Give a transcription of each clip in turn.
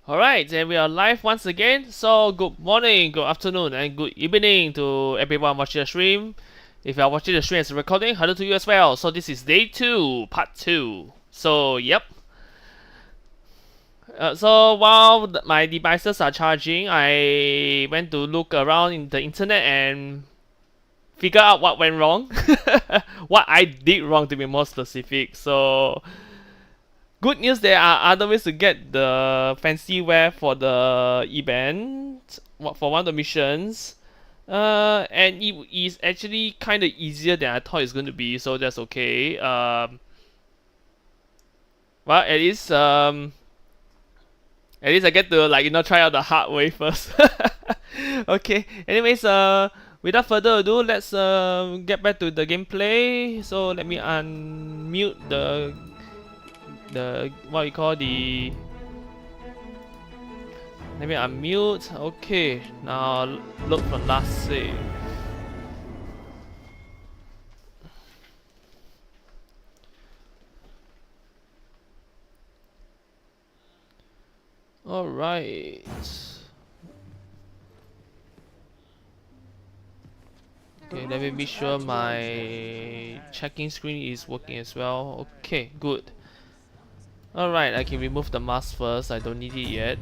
Alright, and we are live once again. So, good morning, good afternoon, and good evening to everyone watching the stream. If you are watching the stream as a recording, hello to you as well. So, this is day 2, part 2. So, yep. So, while my devices are charging, I went to look around in the internet and figure out what went wrong. What I did wrong, to be more specific. So, good news, there are other ways to get the fancy wear for the event, for one of the missions. And it is actually kind of easier than I thought it's going to be, so that's okay. Well, at least I get to try out the hard way first. Okay. Anyways, without further ado, let's get back to the gameplay. So let me unmute the what we call the. Let me unmute. Okay, now look for last save. Alright. Okay, let me be sure my checking screen is working as well. Okay, good. Alright, I can remove the mask first. I don't need it yet.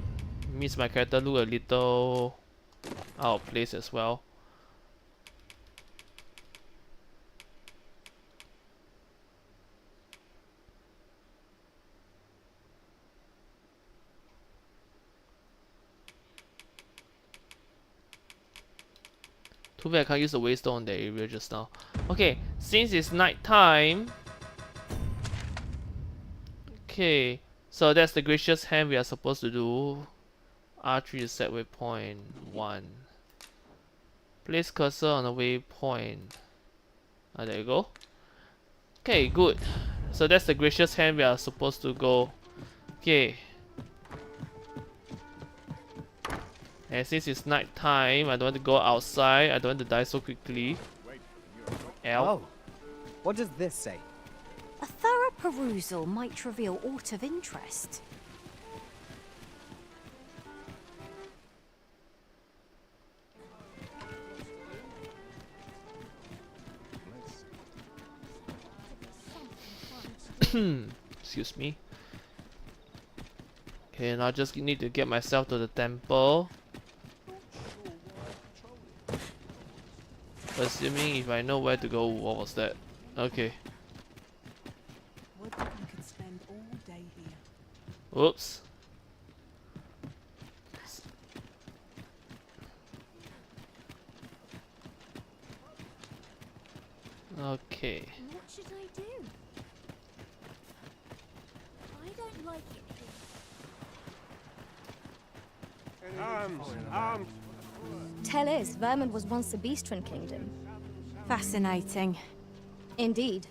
Means my character look a little out of place as well. Too bad I can't use the waystone on that area just now. Okay, since it's night time. Okay, so that's the gracious hand we are supposed to do. R3 is set waypoint 1. Place cursor on the waypoint. There you go. Okay, good. So that's the gracious hand we are supposed to go. Okay. And since it's night time, I don't want to go outside. I don't want to die so quickly. Ow. Oh, what does this say? A thorough perusal might reveal aught of interest. Excuse me. Okay, now I just need to get myself to the temple. Assuming if I know where to go. What was that? Okay. Whoops. Okay. What should I do? I don't like it here. Tell is, Vermin was once a Beastren kingdom. Fascinating. Indeed.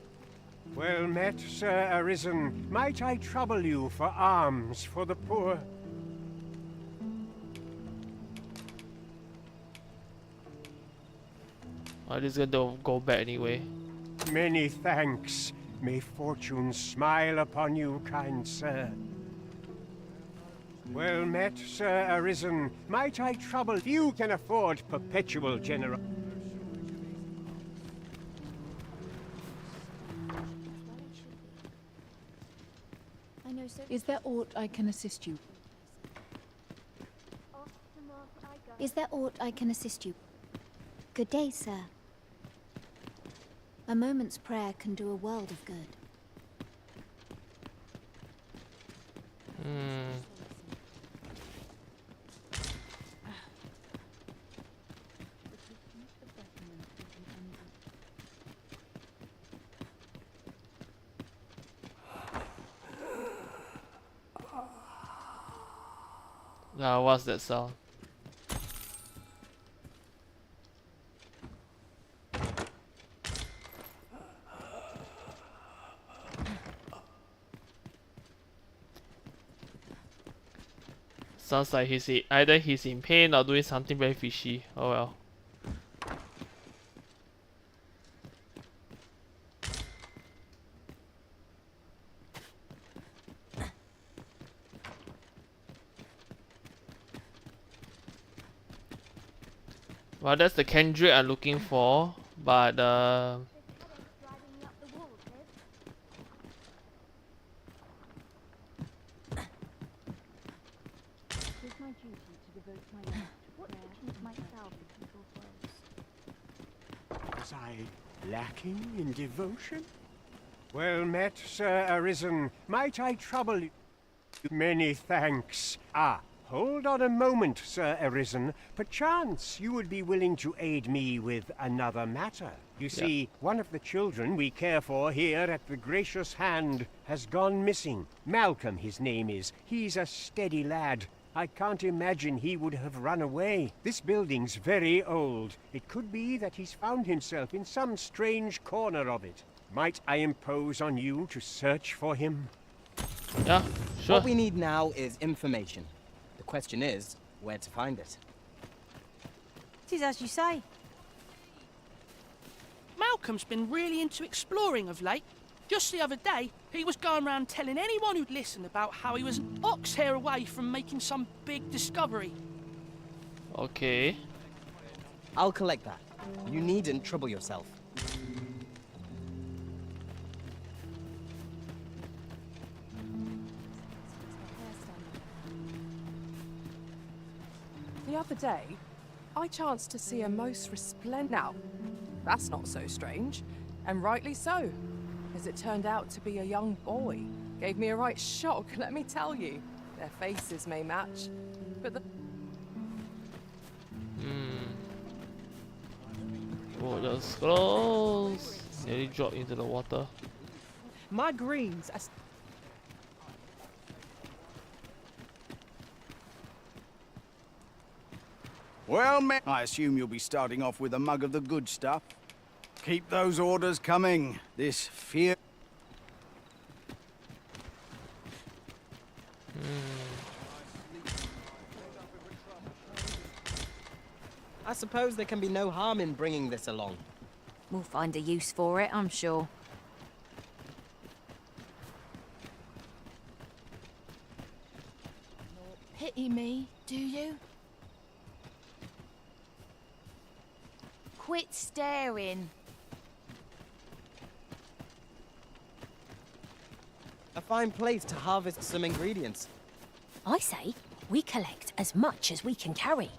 Well met, Sir Arisen. Might I trouble you for alms for the poor? I'm just gonna go back anyway. Many thanks. May fortune smile upon you, kind sir. Well met, Sir Arisen. Might I trouble you can afford perpetual generosity? I know so. Is there aught I can assist you? Is there aught I can assist you? Good day, sir. A moment's prayer can do a world of good. What's that sound? Sounds like either he's in pain or doing something very fishy. Oh well. Well, that's the Kendrick I'm looking for, but Was I lacking in devotion? Well met, Sir Arisen. Might I trouble you? Many thanks. Ah, hold on a moment, Sir Arisen. Perchance you would be willing to aid me with another matter. You see, one of the children we care for here at the Gracious Hand has gone missing. Malcolm, his name is. He's a steady lad. I can't imagine he would have run away. This building's very old. It could be that he's found himself in some strange corner of it. Might I impose on you to search for him? yeah, sure. What we need now is information. The question is, where to find it. It is as you say. Malcolm's been really into exploring of late. Just the other day, he was going around telling anyone who'd listen about how he was an ox hair away from making some big discovery. Okay. I'll collect that. You needn't trouble yourself. The other day, I chanced to see a most resplendent... Now, that's not so strange, and rightly so, as it turned out to be a young boy. Gave me a right shock, let me tell you. Their faces may match, but the... Oh, that's close. Nearly dropped into the water. My greens are... Well, men, I assume you'll be starting off with a mug of the good stuff. Keep those orders coming. This fear... I suppose there can be no harm in bringing this along. We'll find a use for it, I'm sure. Pity me, do you? Quit staring. A fine place to harvest some ingredients. I say, we collect as much as we can carry.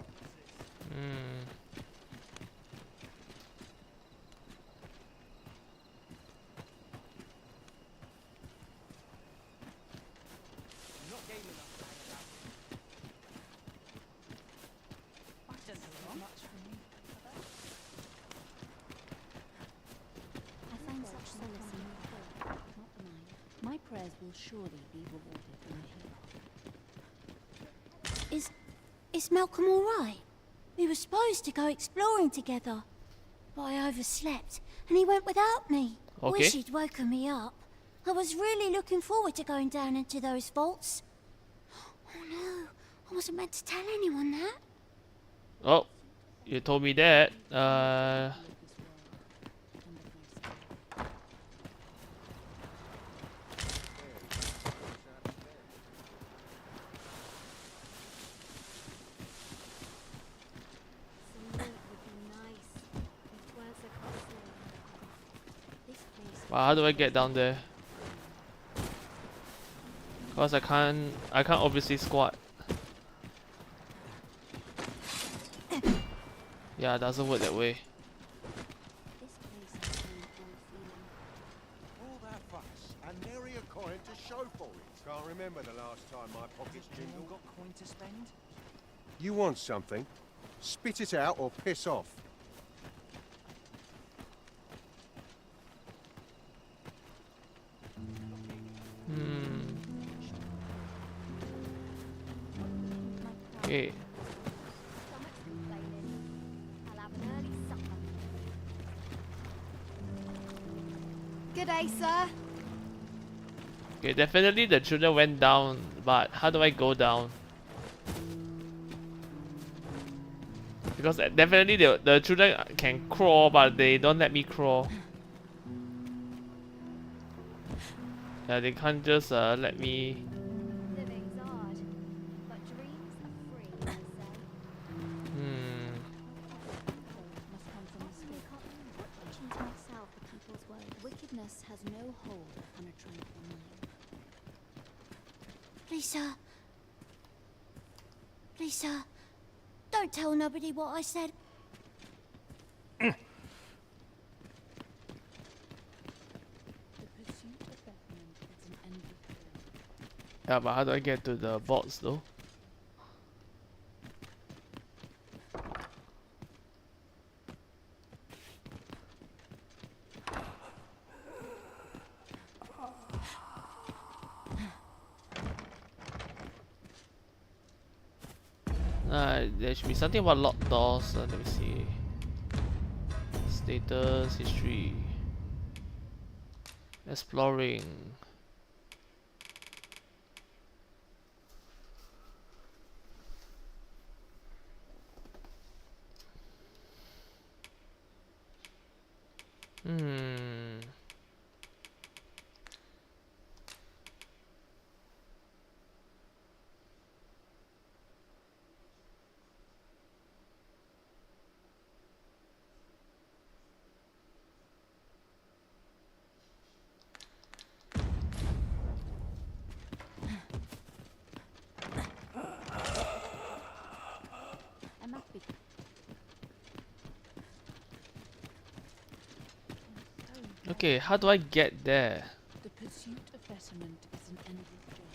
I find such solace in your prayer, not mine. My prayers will surely be rewarded when I hear. Is Malcolm all right? We were supposed to go exploring together, but I overslept and he went without me. Okay. Wish he'd woken me up. I was really looking forward to going down into those vaults. Oh no, I wasn't meant to tell anyone that. Oh, you told me that. Wow, how do I get down there? Cause I can't obviously squat. Yeah, it doesn't work that way. All that fuss and nary a coin to show for it. Can't remember the last time my pockets jingled. Got coin to spend? You want something? Spit it out or piss off. Okay. Good day, sir. Okay, definitely the children went down, but how do I go down? Because definitely the children can crawl, but they don't let me crawl. Yeah, they can't just let me. Living's hard, but dreams are free, I say. Wickedness has no hold upon a tranquil mind. Please, sir. Please, sir. Don't tell nobody what I said. The pursuit of betterment is an endless journey. Yeah, but how do I get to the vaults though? There should be something about locked doors. Let me see. Status, history, exploring. I must be. Okay, how do I get there? The pursuit of betterment is an endless journey.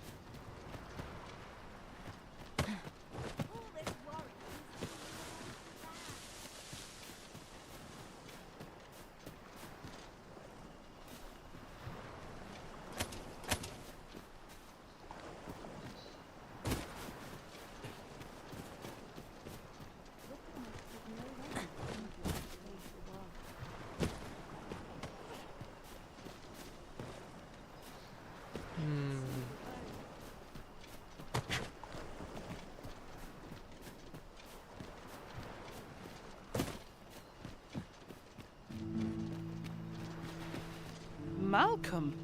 Malcolm.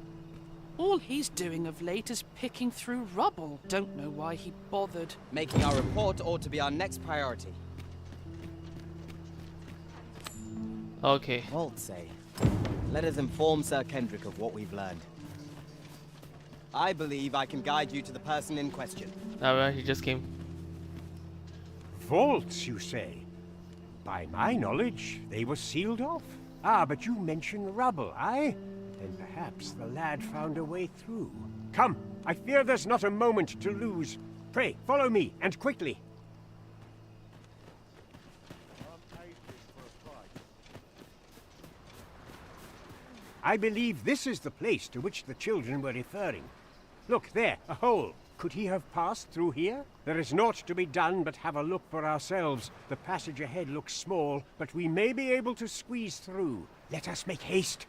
All he's doing of late is picking through rubble. Don't know why he bothered. Making our report ought to be our next priority. Okay. Vault say. Let us inform Sir Kendrick of what we've learned. I believe I can guide you to the person in question. Alright, he just came. Vaults, you say? By my knowledge, they were sealed off. Ah, but you mention rubble, aye? Then perhaps the lad found a way through. Come, I fear there's not a moment to lose. Pray, follow me, and quickly. I believe this is the place to which the children were referring. Look, there, a hole. Could he have passed through here? There is naught to be done but have a look for ourselves. The passage ahead looks small, but we may be able to squeeze through. Let us make haste.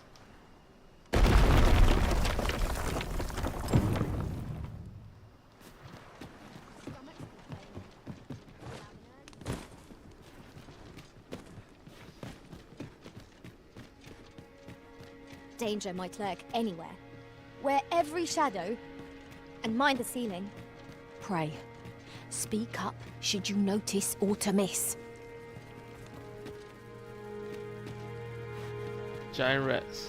Danger might lurk anywhere. Where every shadow, and mind the ceiling. Pray, speak up should you notice or to miss. Giant rats.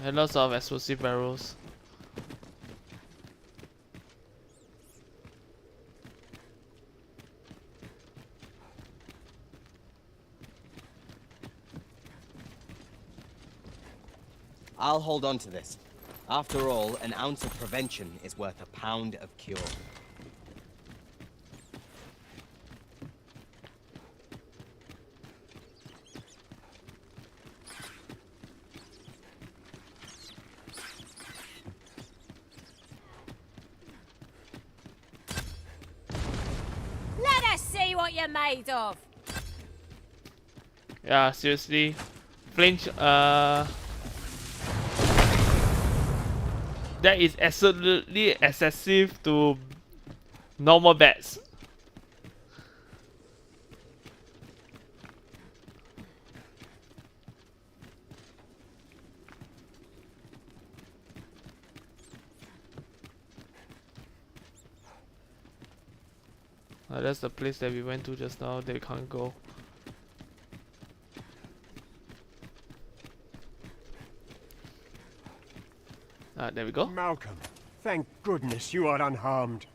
And lots of explosive barrels. I'll hold on to this. After all, an ounce of prevention is worth a pound of cure. Let us see what you're made of. Yeah, seriously. Flinch, that is absolutely excessive to normal bats. That's the place that we went to just now. They can't go. There we go. Malcolm, thank goodness you are unharmed.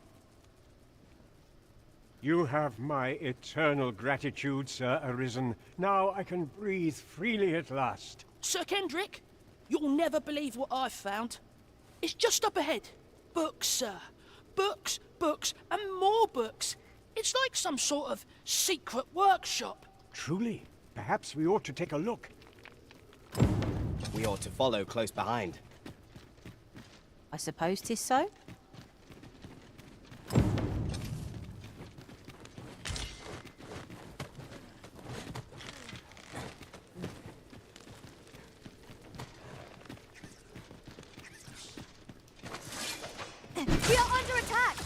You have my eternal gratitude, Sir Arisen. Now I can breathe freely at last. Sir Kendrick, you'll never believe what I've found. It's just up ahead. Books, sir. Books, books, and more books. It's like some sort of secret workshop. Truly? Perhaps we ought to take a look. We ought to follow close behind. I suppose 'tis so. We are under attack!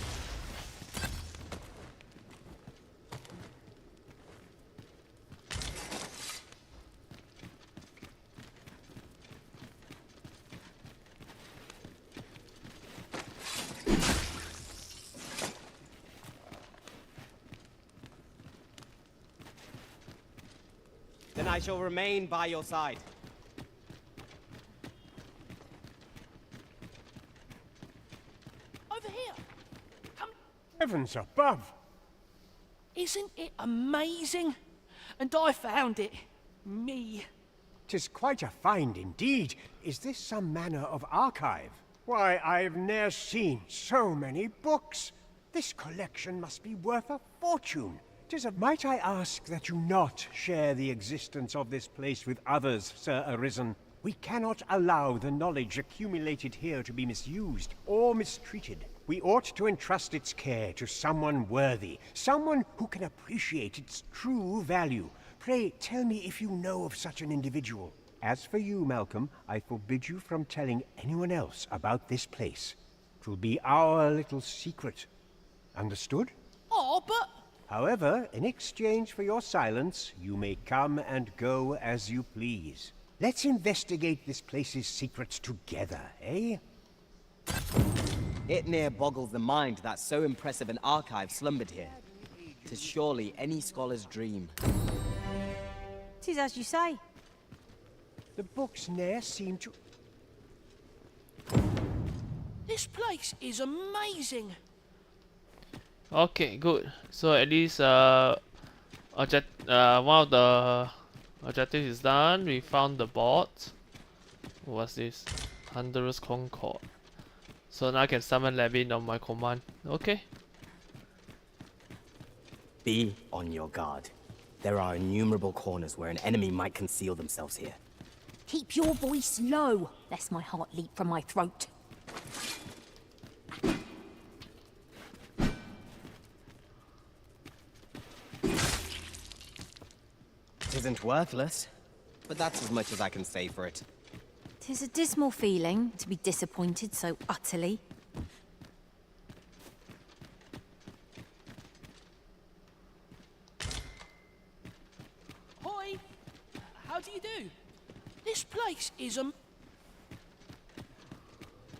Then I shall remain by your side. Over here. Come. Heavens above! Isn't it amazing? And I found it. Me. 'Tis quite a find indeed. Is this some manner of archive? Why, I've ne'er seen so many books. This collection must be worth a fortune. Might I ask that you not share the existence of this place with others, Sir Arisen? We cannot allow the knowledge accumulated here to be misused or mistreated. We ought to entrust its care to someone worthy, someone who can appreciate its true value. Pray tell me if you know of such an individual. As for you, Malcolm, I forbid you from telling anyone else about this place. 'Twill be our little secret. Understood? Oh, but... However, in exchange for your silence, you may come and go as you please. Let's investigate this place's secrets together, eh? It near boggles the mind that so impressive an archive slumbered here. 'Tis surely any scholar's dream. 'Tis as you say. The books ne'er seem to... This place is amazing. Okay, good. So at least one of the objectives is done. We found the bot. What's this? Thunderous Concord. So now I can summon Levin on my command. Okay. Be on your guard. There are innumerable corners where an enemy might conceal themselves here. Keep your voice low, lest my heart leap from my throat. Isn't worthless, but that's as much as I can say for it. 'Tis a dismal feeling to be disappointed so utterly. Hoi! How do you do? This place is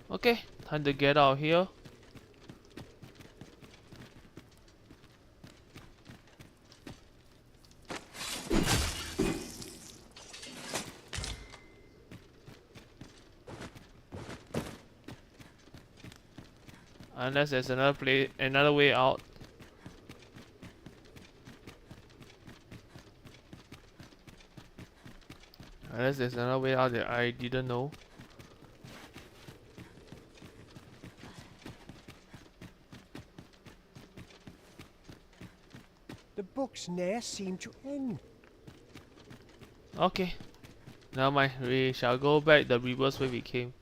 Okay, time to get out here. Unless there's another way out. Unless there's another way out that I didn't know. The books ne'er seem to end. Okay. Never mind, we shall go back the reverse way we came.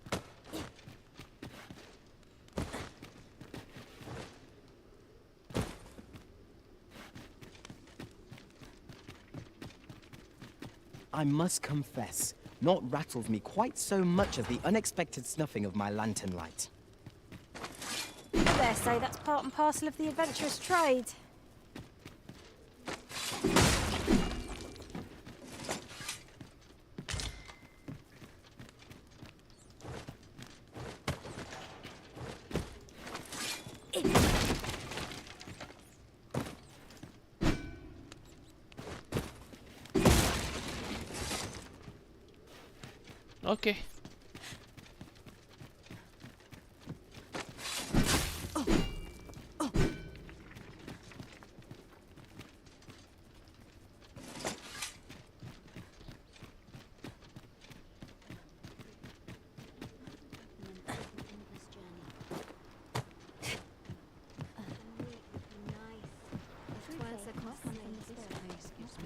I must confess, naught rattles me quite so much as the unexpected snuffing of my lantern light. I dare say that's part and parcel of the adventurous trade. Okay.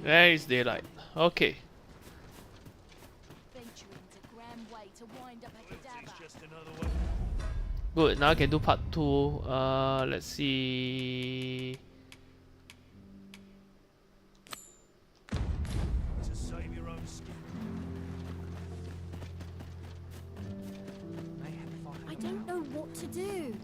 Where is daylight? Okay. Good, now I can do part 2. Let's see. I don't know what to do.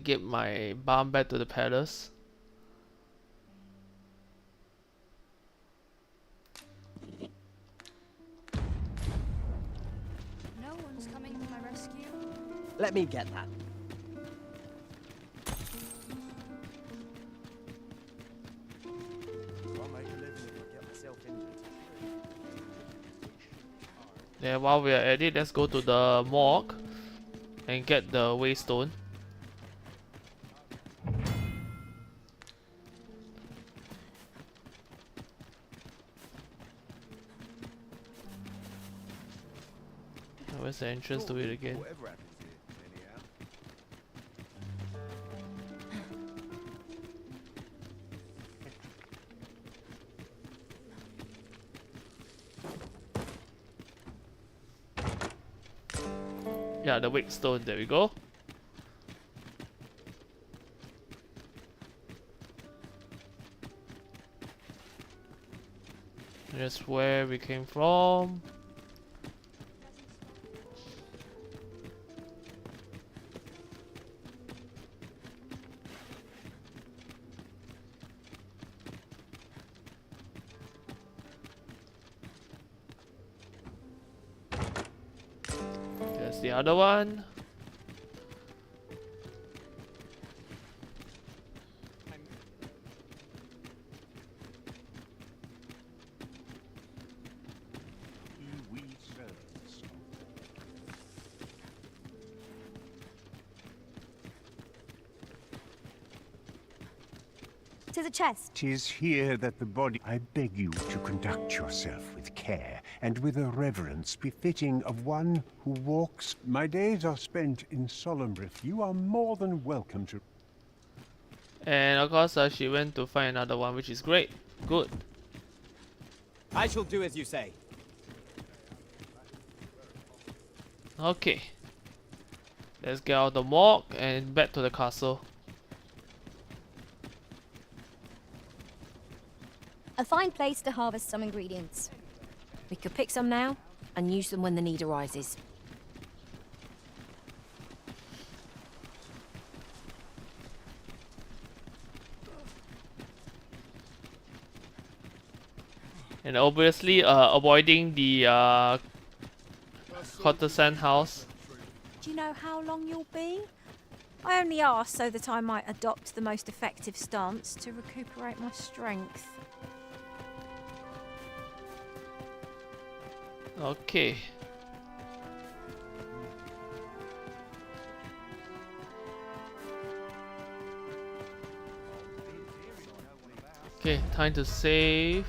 Get my bomb back to the palace. No one's coming to my rescue. Let me get that. Yeah, while we are at it, let's go to the morgue and get the waystone. Where's the entrance to it again? Yeah, the wake stone, there we go. That's where we came from. There's the other one. To the chest. 'Tis here that the body... I beg you to conduct yourself with care, and with a reverence befitting of one who walks... My days are spent in Solembrith. You are more than welcome to... And of course, she went to find another one, which is great. Good. I shall do as you say. Okay. Let's get out of the morgue and back to the castle. A fine place to harvest some ingredients. We could pick some now and use them when the need arises. And obviously, avoiding the courtesan house. Do you know how long you'll be? I only asked so that I might adopt the most effective stance to recuperate my strength. Okay. Okay, time to save.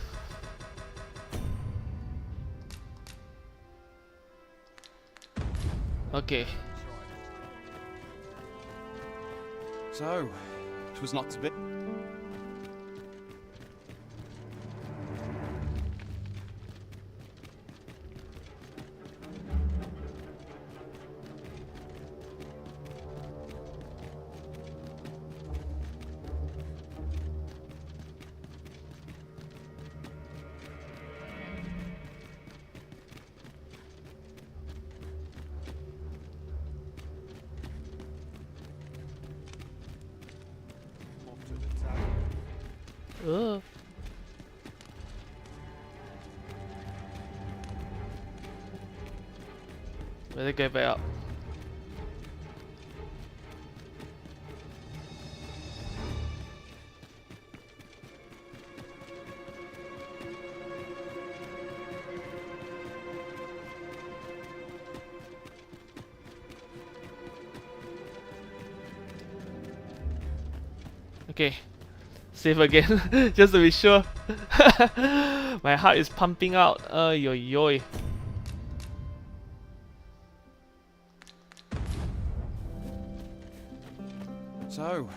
Okay. So, it was not to be. Ugh. Better get back up. Okay, save again, just to be sure. My heart is pumping out. Yo yo. So,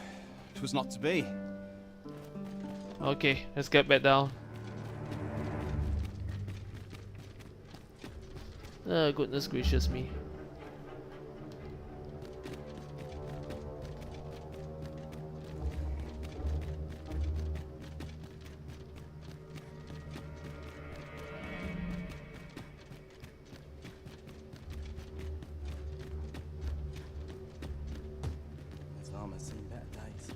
it was not to be. Okay, let's get back down. Goodness gracious me. This armor's seen better days.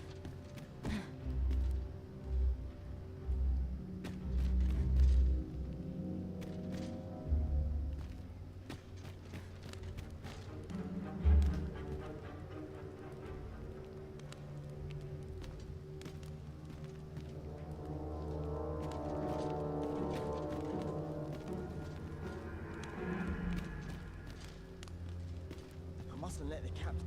I mustn't let the captain.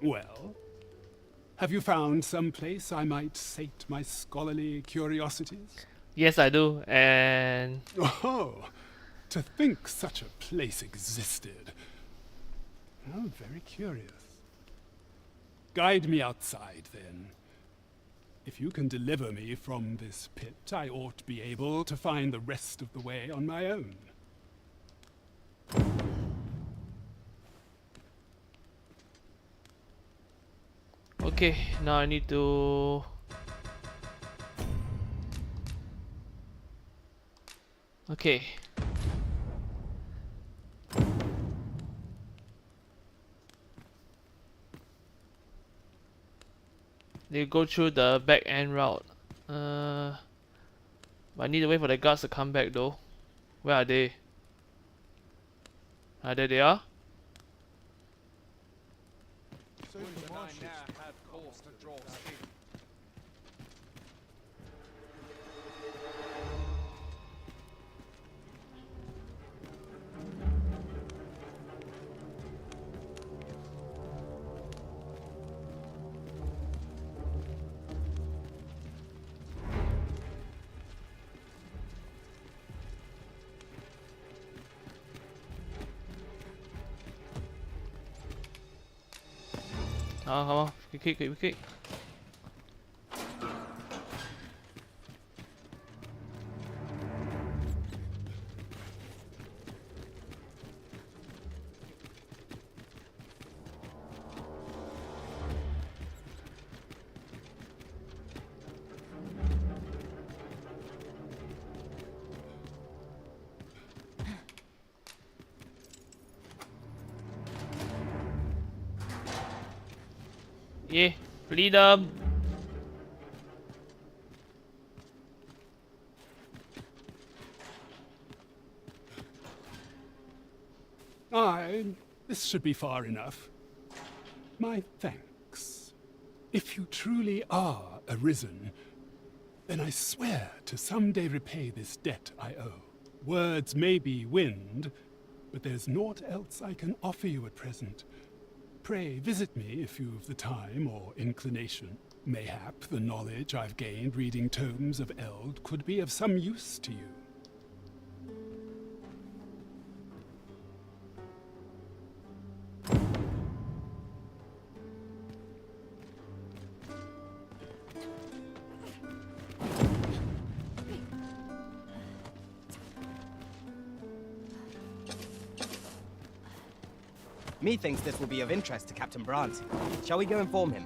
Well, have you found some place I might sate my scholarly curiosities? Yes, I do, and Oh, to think such a place existed. Oh, very curious. Guide me outside, then. If you can deliver me from this pit, I ought to be able to find the rest of the way on my own. okay, now I need to. Okay. They go through the back end route. But I need to wait for the guards to come back though. Where are they? Ah, there they are. Come on. Quick. Yeah, freedom. This should be far enough. My thanks. If you truly are arisen, then I swear to someday repay this debt I owe. Words may be wind, but there's naught else I can offer you at present. Pray visit me if you've the time or inclination. Mayhap the knowledge I've gained reading tomes of Eld could be of some use to you. Methinks this will be of interest to Captain Brandt. Shall we go inform him?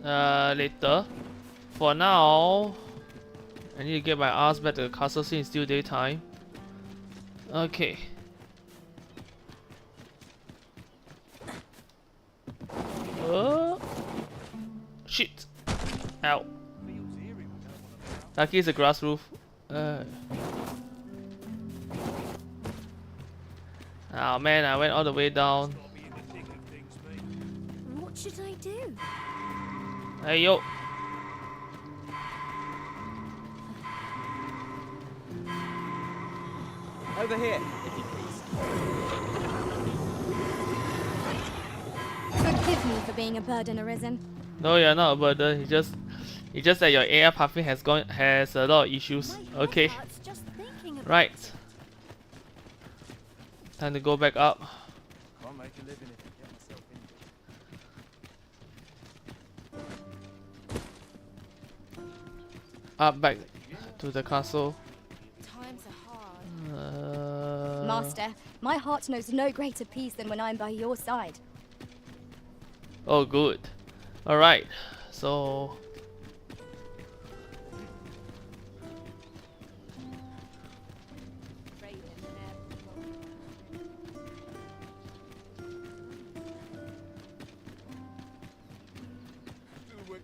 Later. For now, I need to get my ass back to the castle since it's still daytime. Okay. Shit. Ow. Lucky it's a grass roof. Oh man, I went all the way down. What should I do? Hey yo. Over here, if you please. Forgive me for being a burden, Arisen. No, you're not a burden. It's just that your AI pathing has a lot of issues. Okay. Right. Time to go back up. Can't make a living if I get myself in. Up back to the castle. Times are hard. Master, my heart knows no greater peace than when I'm by your side. Oh, good. Alright. So.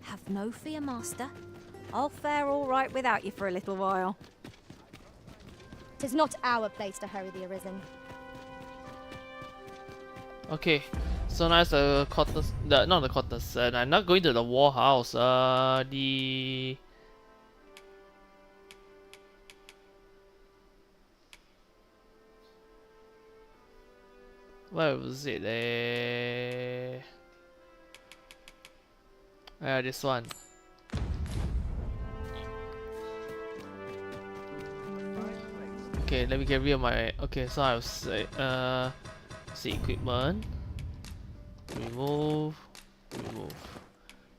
Have no fear, Master. I'll fare all right without you for a little while. 'Tis not our place to hurry the Arisen. Okay. So now the quarters. Not the quarters. I'm not going to the war house. The. Where was it? This one. Okay, let me get rid of my. Okay, so I'll say. See equipment. Remove.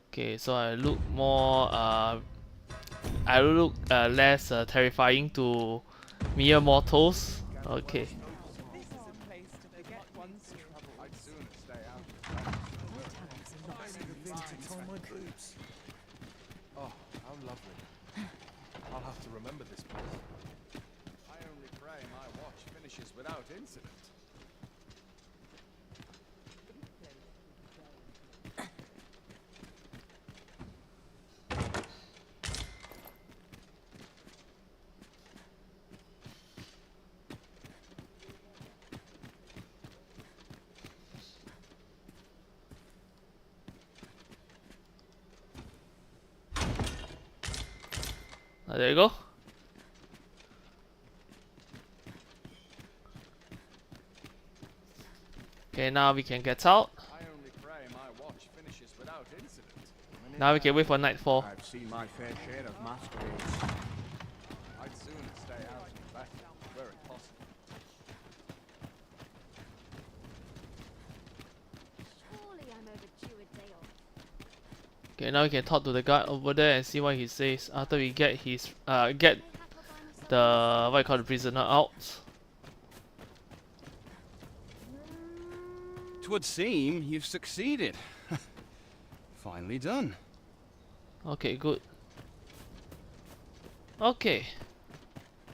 Okay, so I look more. I look less terrifying to mere mortals. Okay. Oh, how lovely. I'll have to remember this place. I only pray my watch finishes without incident. There you go. Okay, now we can get out. I only pray my watch finishes without incident. Now we can wait for nightfall. I've seen my fair share of masquerades. I'd sooner stay out and back where it possible. Surely I'm overdue a day off. Okay, now we can talk to the guy over there and see what he says after we get his get the what you call the prisoner out. 'Twould seem you've succeeded. Finally done. Okay, good. Okay.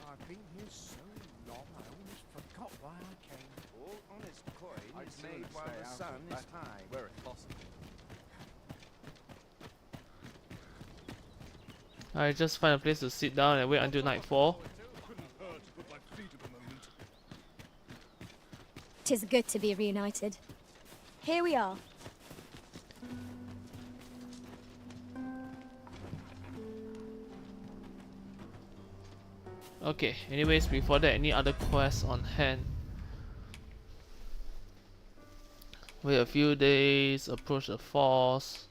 I've been here so long, I almost forgot why I came. All honest coin I'd is made made while while the the sun sun is is high. where it possible. I just find a place to sit down and wait until nightfall. Couldn't hurt to put my feet up a moment. 'Tis good to be reunited. Here we are. Okay, anyways, before that, any other quests on hand? Wait a few days, approach the force.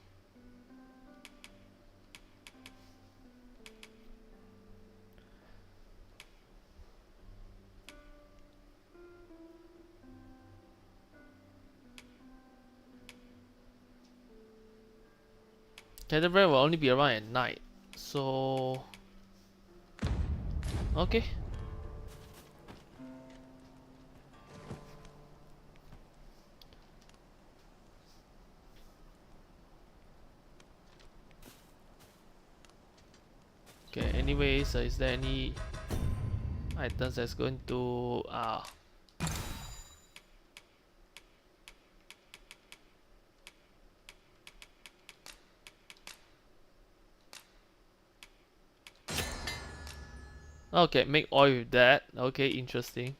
Canterbury will only be around at night, so okay. Okay, anyways, is there any items that's going to okay, make oil with that. Okay, interesting.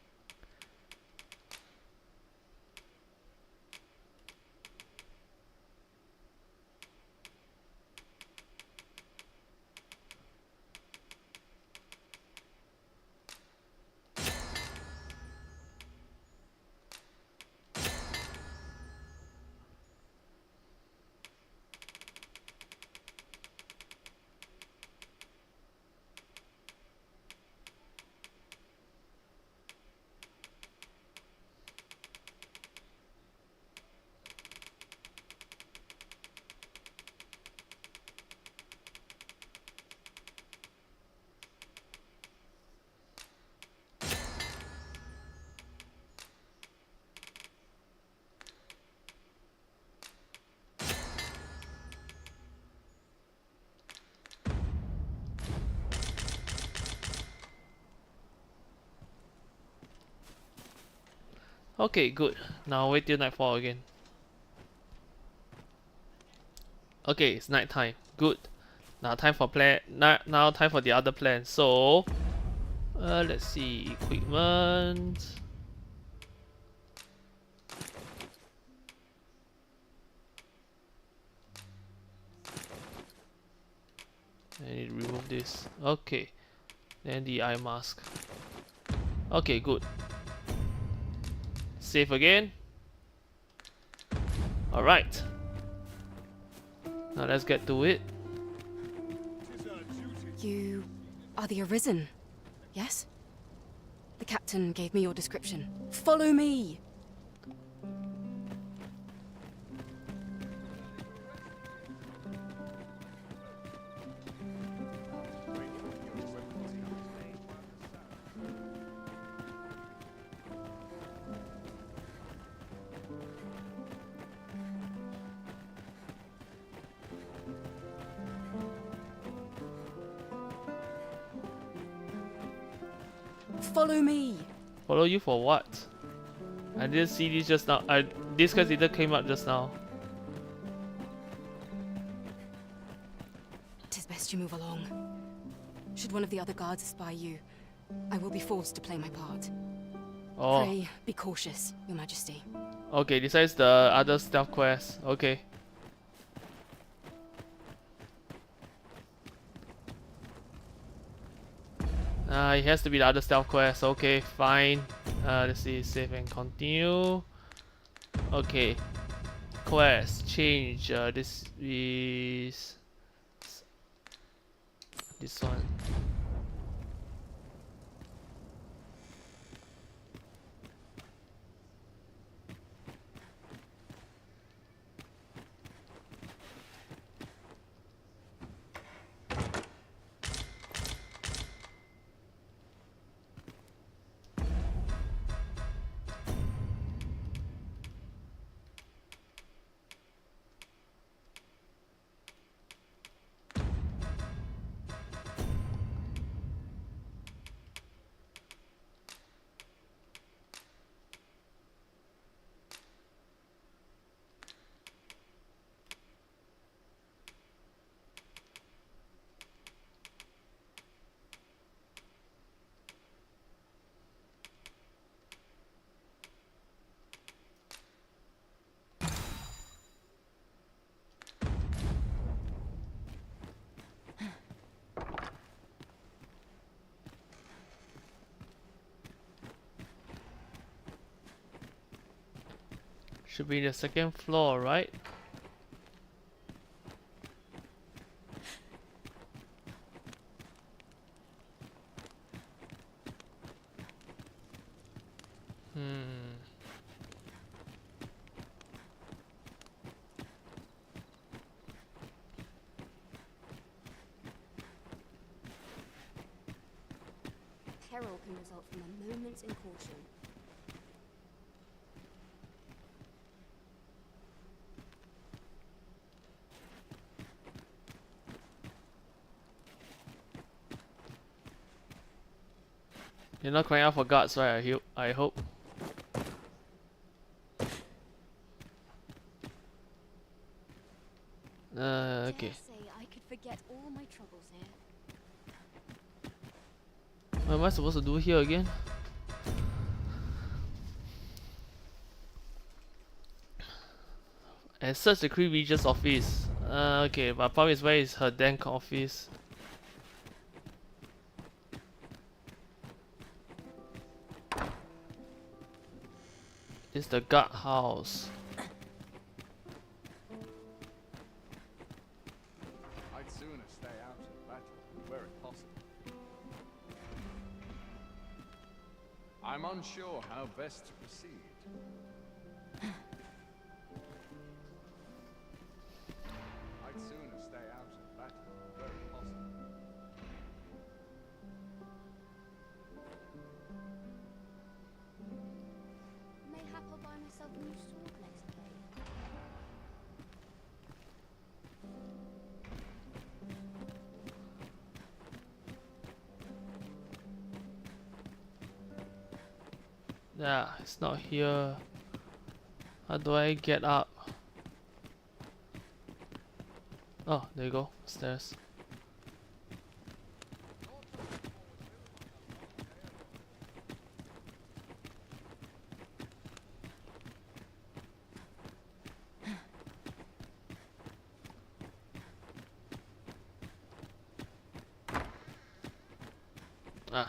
Okay, good. Now wait till nightfall again. Okay, it's night time. Good. Now time for plan. Now time for the other plan. So, let's see equipment. I need to remove this. Okay. Then the eye mask. Okay, good. Save again. Alright. Now let's get to it. You are the Arisen, yes? The captain gave me your description. Follow me! Follow me! Follow you for what? I didn't see this just now. This guy didn't came up just now. Tis best you move along. Should one of the other guards spy you, I will be forced to play my part. Oh. Pray, be cautious, Your Majesty. Okay, besides the other stealth quest. Okay. It has to be the other stealth quest. Okay, fine. Let's see, save and continue. Okay. Quest change. This is this one. Should be the second floor, right? Peril can result from a moment's incaution. You're not crying out for guards, right? I hope. Okay. Dare say I could forget all my troubles here. What am I supposed to do here again? And search the Cree Regent's office. Okay, but problem is, where is her dank office? It's the guard house. I'd sooner stay out of battle where it possible. I'm unsure how best to proceed. I'd sooner stay out of battle where it possible. Mayhap I'll buy myself a new sword next day. Yeah, it's not here. How do I get up? Oh, there you go. Stairs. Ah.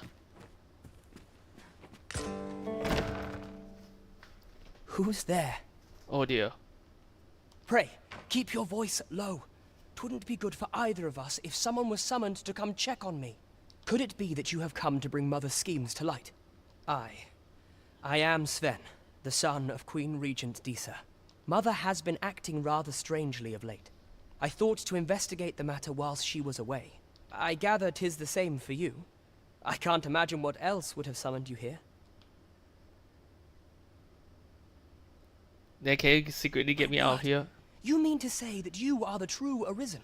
Who's there? Oh dear. Pray, keep your voice low. 'Twouldn't be good for either of us if someone was summoned to come check on me. Could it be that you have come to bring Mother's schemes to light? I am Sven, the son of Queen Regent Disa. Mother has been acting rather strangely of late. I thought to investigate the matter whilst she was away. I gather 'tis the same for you. I can't imagine what else would have summoned you here. They can secretly get me out of here. You mean to say that you are the true Arisen?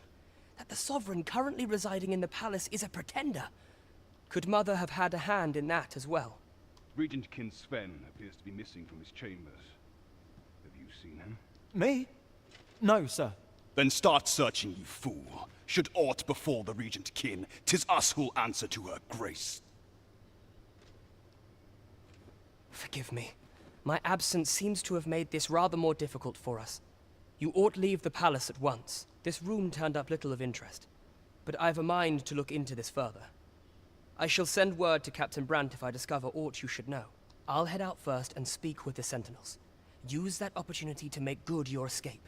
That the Sovereign currently residing in the palace is a pretender? Could Mother have had a hand in that as well? Regent Kin Sven appears to be missing from his chambers. Have you seen him? Me? No, sir. Then start searching, you fool. Should aught befall the Regent Kin, 'tis us who'll answer to her grace. Forgive me. My absence seems to have made this rather more difficult for us. You ought leave the palace at once. This room turned up little of interest, but I've a mind to look into this further. I shall send word to Captain Brandt if I discover aught you should know. I'll head out first and speak with the sentinels. Use that opportunity to make good your escape.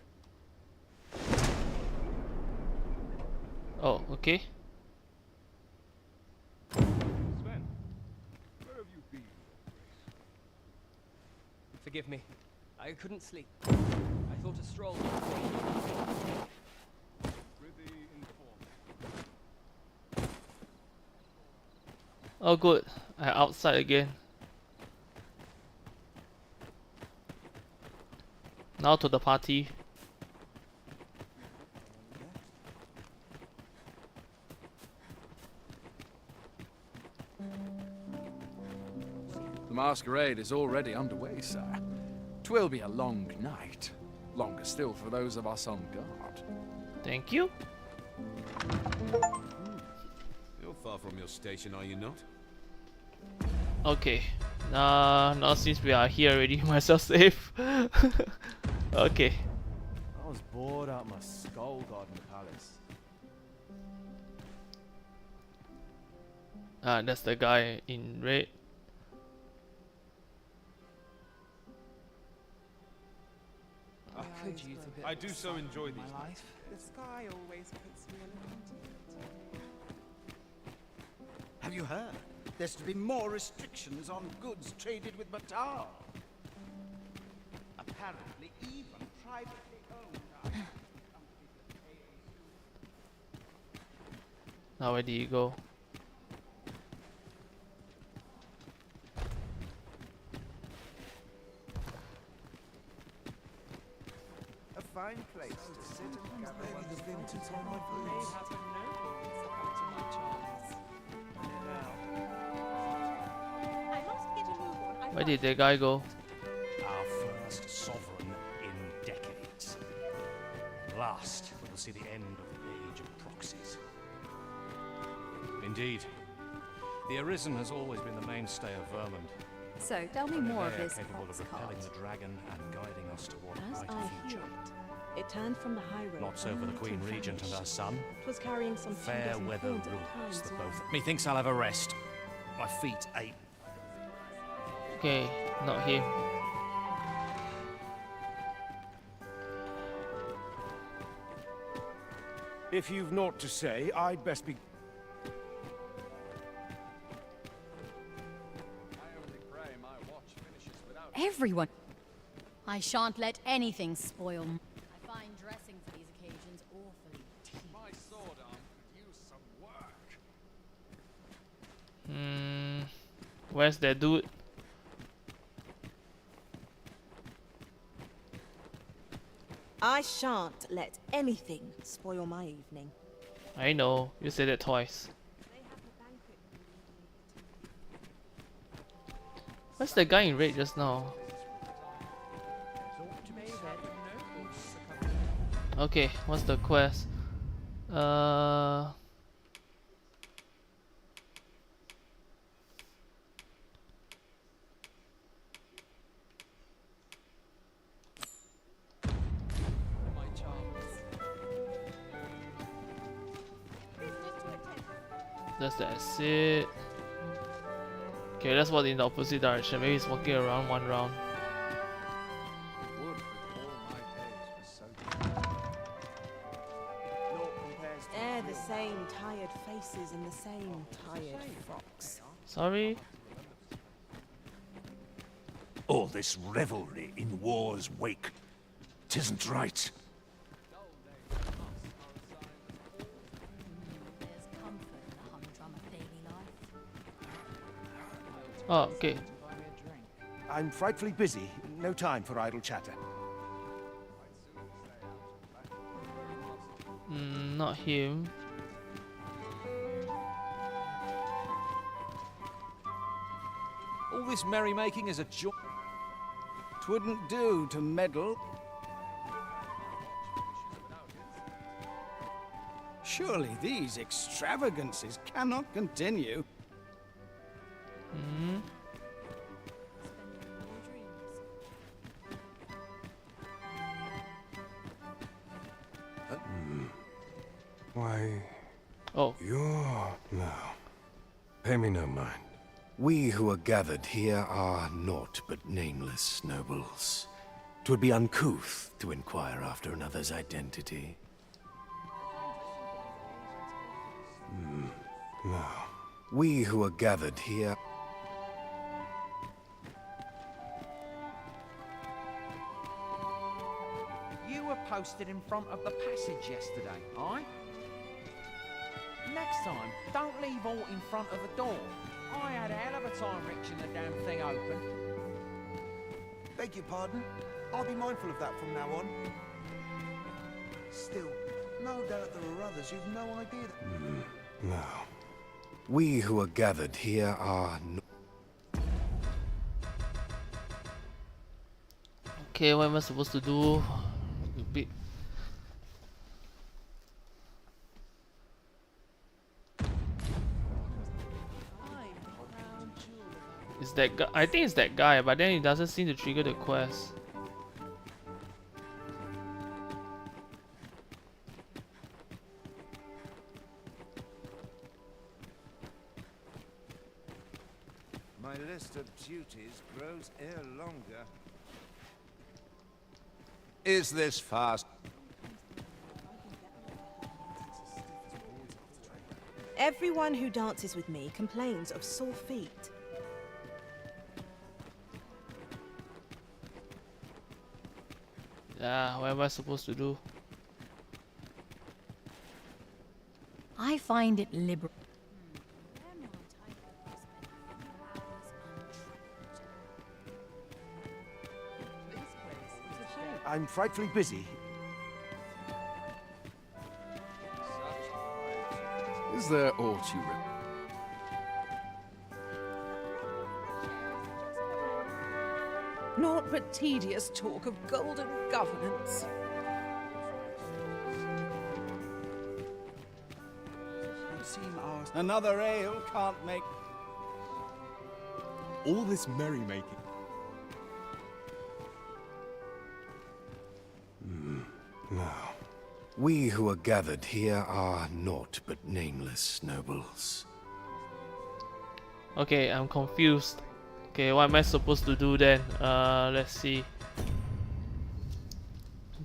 Oh, okay. Sven, where have you been, Your Grace? Forgive me. I couldn't sleep. I thought a stroll. Prithee inform. Oh good. I'm outside again. Now to the party. The masquerade is already underway, sir. 'Twill be a long night. Longer still for those of us on guard. Thank you. You're far from your station, are you not? Okay. Now since we are here already, myself safe. Okay. I was bored out my skull guarding the palace. Ah, that's the guy in red. I do so enjoy these nights. The sky always puts me in a Have you heard? There's to be more restrictions on goods traded with Batar. Apparently, even privately owned. Now where do you go? A fine place to sit and gather one's vintage on my Where did the guy go? Our first sovereign in decades. Last, we will see the end of the age of proxies. Indeed, the Arisen has always been the mainstay of Vermund. So, tell me more of this capable of repelling the dragon and guiding us toward a As brighter I future. hear it, it turned from the high road. Not so for the Queen Regent and her son. It was carrying some Fair fingers and weather thorns at rules times, the yeah. both. Methinks I'll have a rest. My feet ache. Okay, not him. If you've naught to say, I'd best be... Everyone. I shan't let anything spoil. I find dressing for these occasions awfully tedious. My sword arm could use some work. Where's that dude? I shan't let anything spoil my evening. I know, you said it twice. Where's the guy in red just now? Okay, what's the quest? That's it. Okay, let's walk in the opposite direction. Maybe he's walking around one round. They're the same tired faces and the same tired frocks. Sorry? All this revelry in war's wake. 'Tisn't right. Oh, okay. I'm frightfully busy. No time for idle chatter. Not him. All this merrymaking is a joy. Twouldn't do to meddle. Surely these extravagances cannot continue. Why... Oh. You're... No. Pay me no mind. We who are gathered here are naught but nameless nobles. 'Twould be uncouth to inquire after another's identity. No. We who are gathered here... You were posted in front of the passage yesterday, aye? Next time, don't leave all in front of the door. I had a hell of a time wrenching the damn thing open. Beg your pardon. I'll be mindful of that from now on. Still, no doubt there are others who've no idea that... No. We who are gathered here are... Okay, what am I supposed to do? Is that guy? I think it's that guy, but then it doesn't seem to trigger the quest. My list of duties grows ere longer. Is this fast? Everyone who dances with me complains of sore feet. Yeah, what am I supposed to do? I find it liberal. I'm frightfully busy. Is there aught you Naught but tedious talk of golden governance. Another ale can't make... All this merrymaking. No. We who are gathered here are naught but nameless nobles. Okay, I'm confused. Okay, what am I supposed to do then? Let's see.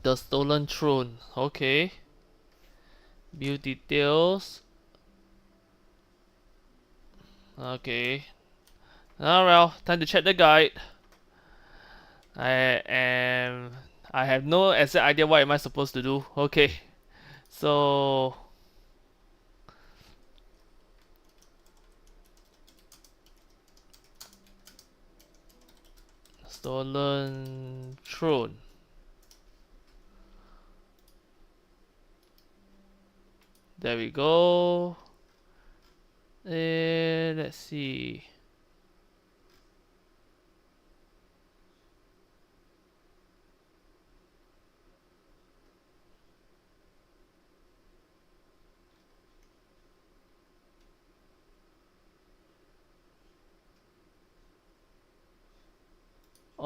The stolen throne. Okay. View details. Okay. Oh well, time to check the guide. I have no exact idea what am I supposed to do. Okay. So stolen throne. There we go. Let's see.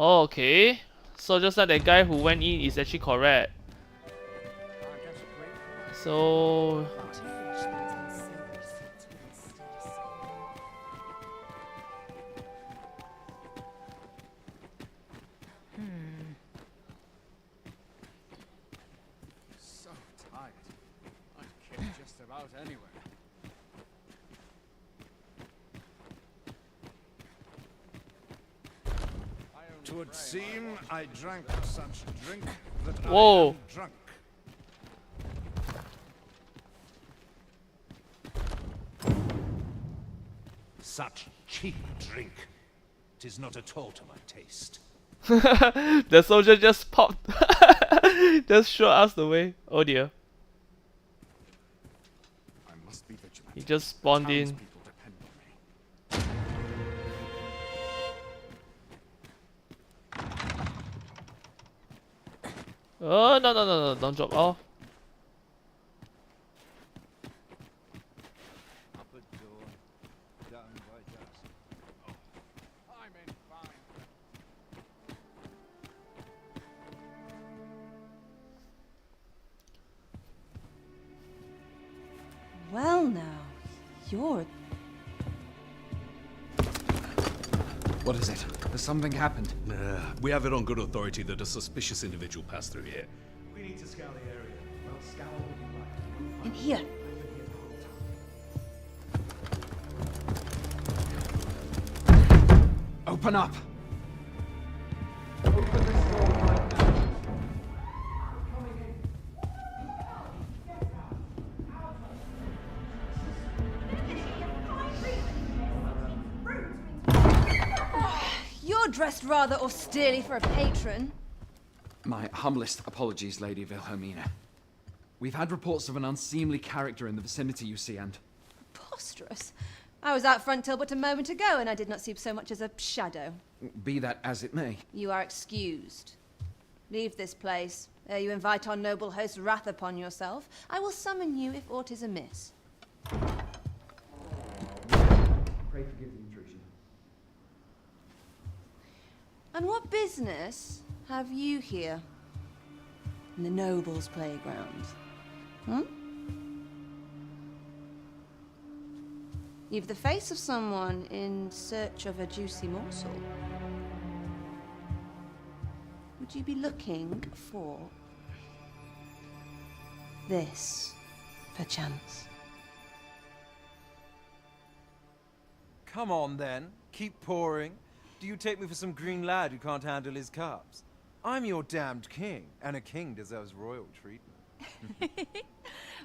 Oh, okay. So just like that guy who went in is actually correct. So So tired. I'd kick just about anywhere. Twould seem I drank such drink that whoa. I am drunk. Such cheap drink. 'Tis not at all to my taste. The soldier just popped. Just showed us the way. Oh dear. I must be vigilant. He just spawned in. Townspeople depend on me. Oh no, don't drop off. Upper door, down by dusk. I'm in fine. Well now, you're... What is it? Has something happened? We have it on good authority that a suspicious individual passed through here. We need to scour the area. Well, scour all you like. In here. Open up! You're dressed rather austerely for a patron. My humblest apologies, Lady Wilhelmina. We've had reports of an unseemly character in the vicinity, you see, and... Preposterous. I was out front till but a moment ago, and I did not see so much as a shadow. Be that as it may. You are excused. Leave this place, ere you invite our noble host's wrath upon yourself. I will summon you if aught is amiss. Pray forgive the intrusion. And what business have you here? In the nobles' playground? Hmm? You've the face of someone in search of a juicy morsel. Would you be looking for this, perchance? Come on then, keep pouring. Do you take me for some green lad who can't handle his cups? I'm your damned king, and a king deserves royal treatment.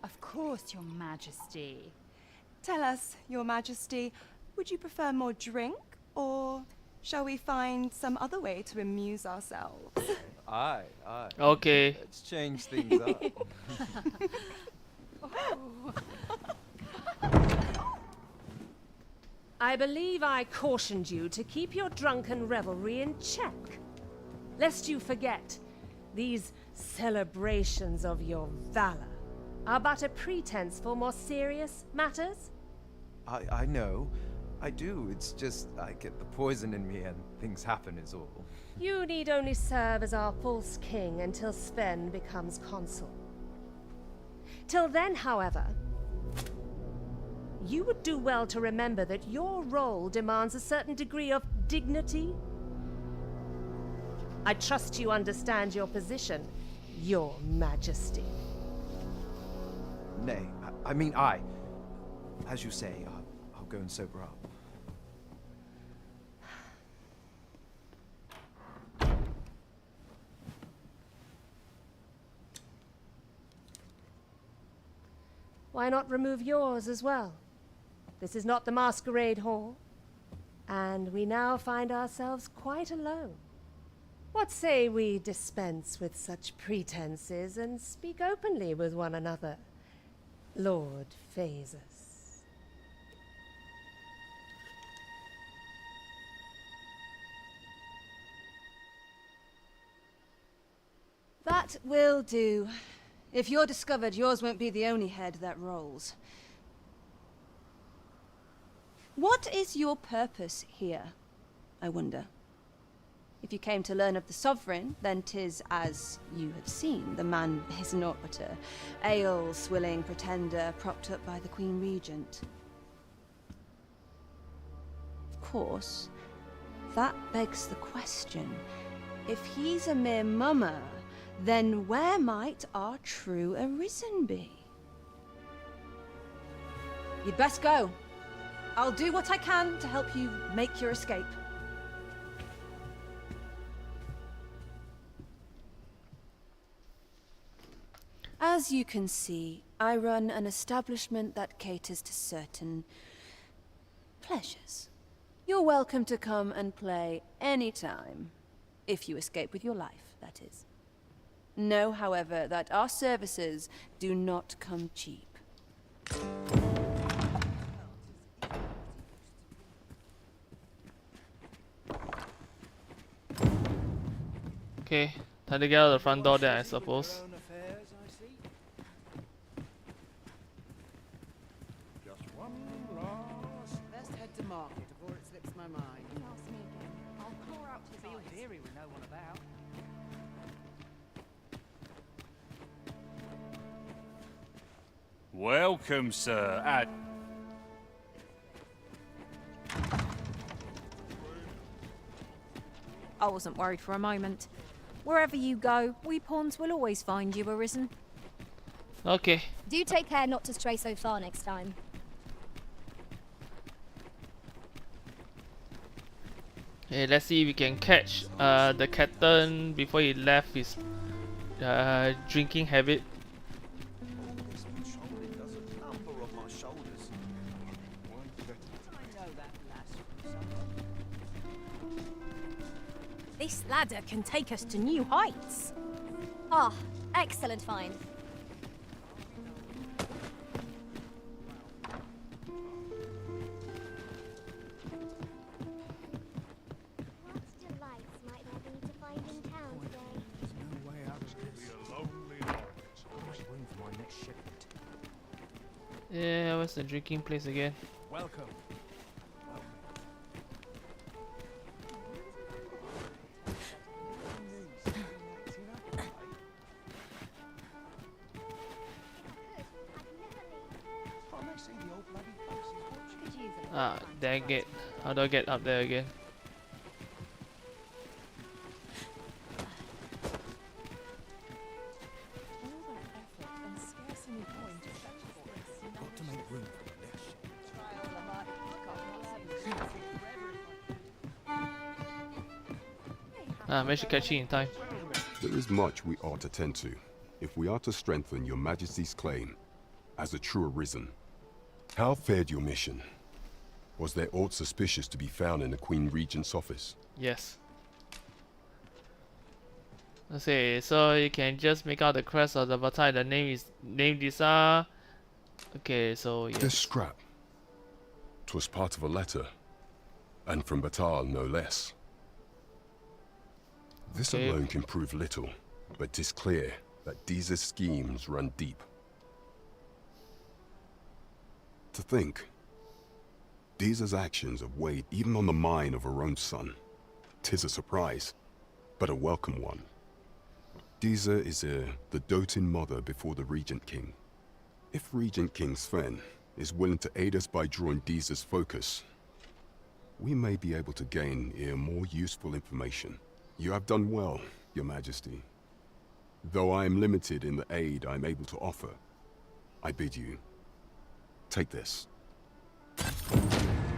Of course, Your Majesty. Tell us, Your Majesty, would you prefer more drink, or shall we find some other way to amuse ourselves? Aye. Okay. Let's change things up. I believe I cautioned you to keep your drunken revelry in check. Lest you forget, these celebrations of your valor are but a pretense for more serious matters. I know. I do. It's just I get the poison in me and things happen is all. You need only serve as our false king until Sven becomes consul. Till then, however, you would do well to remember that your role demands a certain degree of dignity. I trust you understand your position, Your Majesty. Nay, I mean, as you say, I'll go and sober up. Why not remove yours as well? This is not the masquerade hall, and we now find ourselves quite alone. What say we dispense with such pretenses and speak openly with one another, Lord Phasus? That will do. If you're discovered, yours won't be the only head that rolls. What is your purpose here, I wonder? If you came to learn of the sovereign, then 'tis as you have seen. The man is naught but a ale-swilling pretender propped up by the Queen Regent. Of course, that begs the question. If he's a mere mummer, then where might our true Arisen be? You'd best go. I'll do what I can to help you make your escape. As you can see, I run an establishment that caters to certain pleasures. You're welcome to come and play anytime, if you escape with your life, that is. Know, however, that our services do not come cheap. Okay, time to get out of the front door then, I suppose. Best head to market before it slips my mind. Ask me again. I'll claw out his Feel eyes. deary with no one about. Welcome, sir. I wasn't worried for a moment. Wherever you go, we pawns will always find you, Arisen. Okay. Do take care not to stray so far next time. Okay, let's see if we can catch the captain before he left his drinking habit. This ladder can take us to new heights. Ah, excellent find. Yeah, where's the drinking place again? Welcome. Ah, dang it. How do I get up there again? Got to make room for the next ship. Ah, managed to catch you in time. There is much we ought to tend to, if we are to strengthen your Majesty's claim as a true Arisen. How fared your mission? Was there aught suspicious to be found in the Queen Regent's office? Yes. Okay, so you can just make out the crest of the battalion. The name is Lisa. Okay, so yes. This scrap. 'Twas part of a letter, and from Batal no less. This Okay. alone can prove little, but 'tis clear that Deeza's schemes run deep. To think, Deeza's actions have weighed even on the mind of her own son. 'Tis a surprise, but a welcome one. Deeza is the doting mother before the Regent King. If Regent King Sven is willing to aid us by drawing Deeza's focus, we may be able to gain more useful information. You have done well, Your Majesty. Though I am limited in the aid I'm able to offer, I bid you, take this.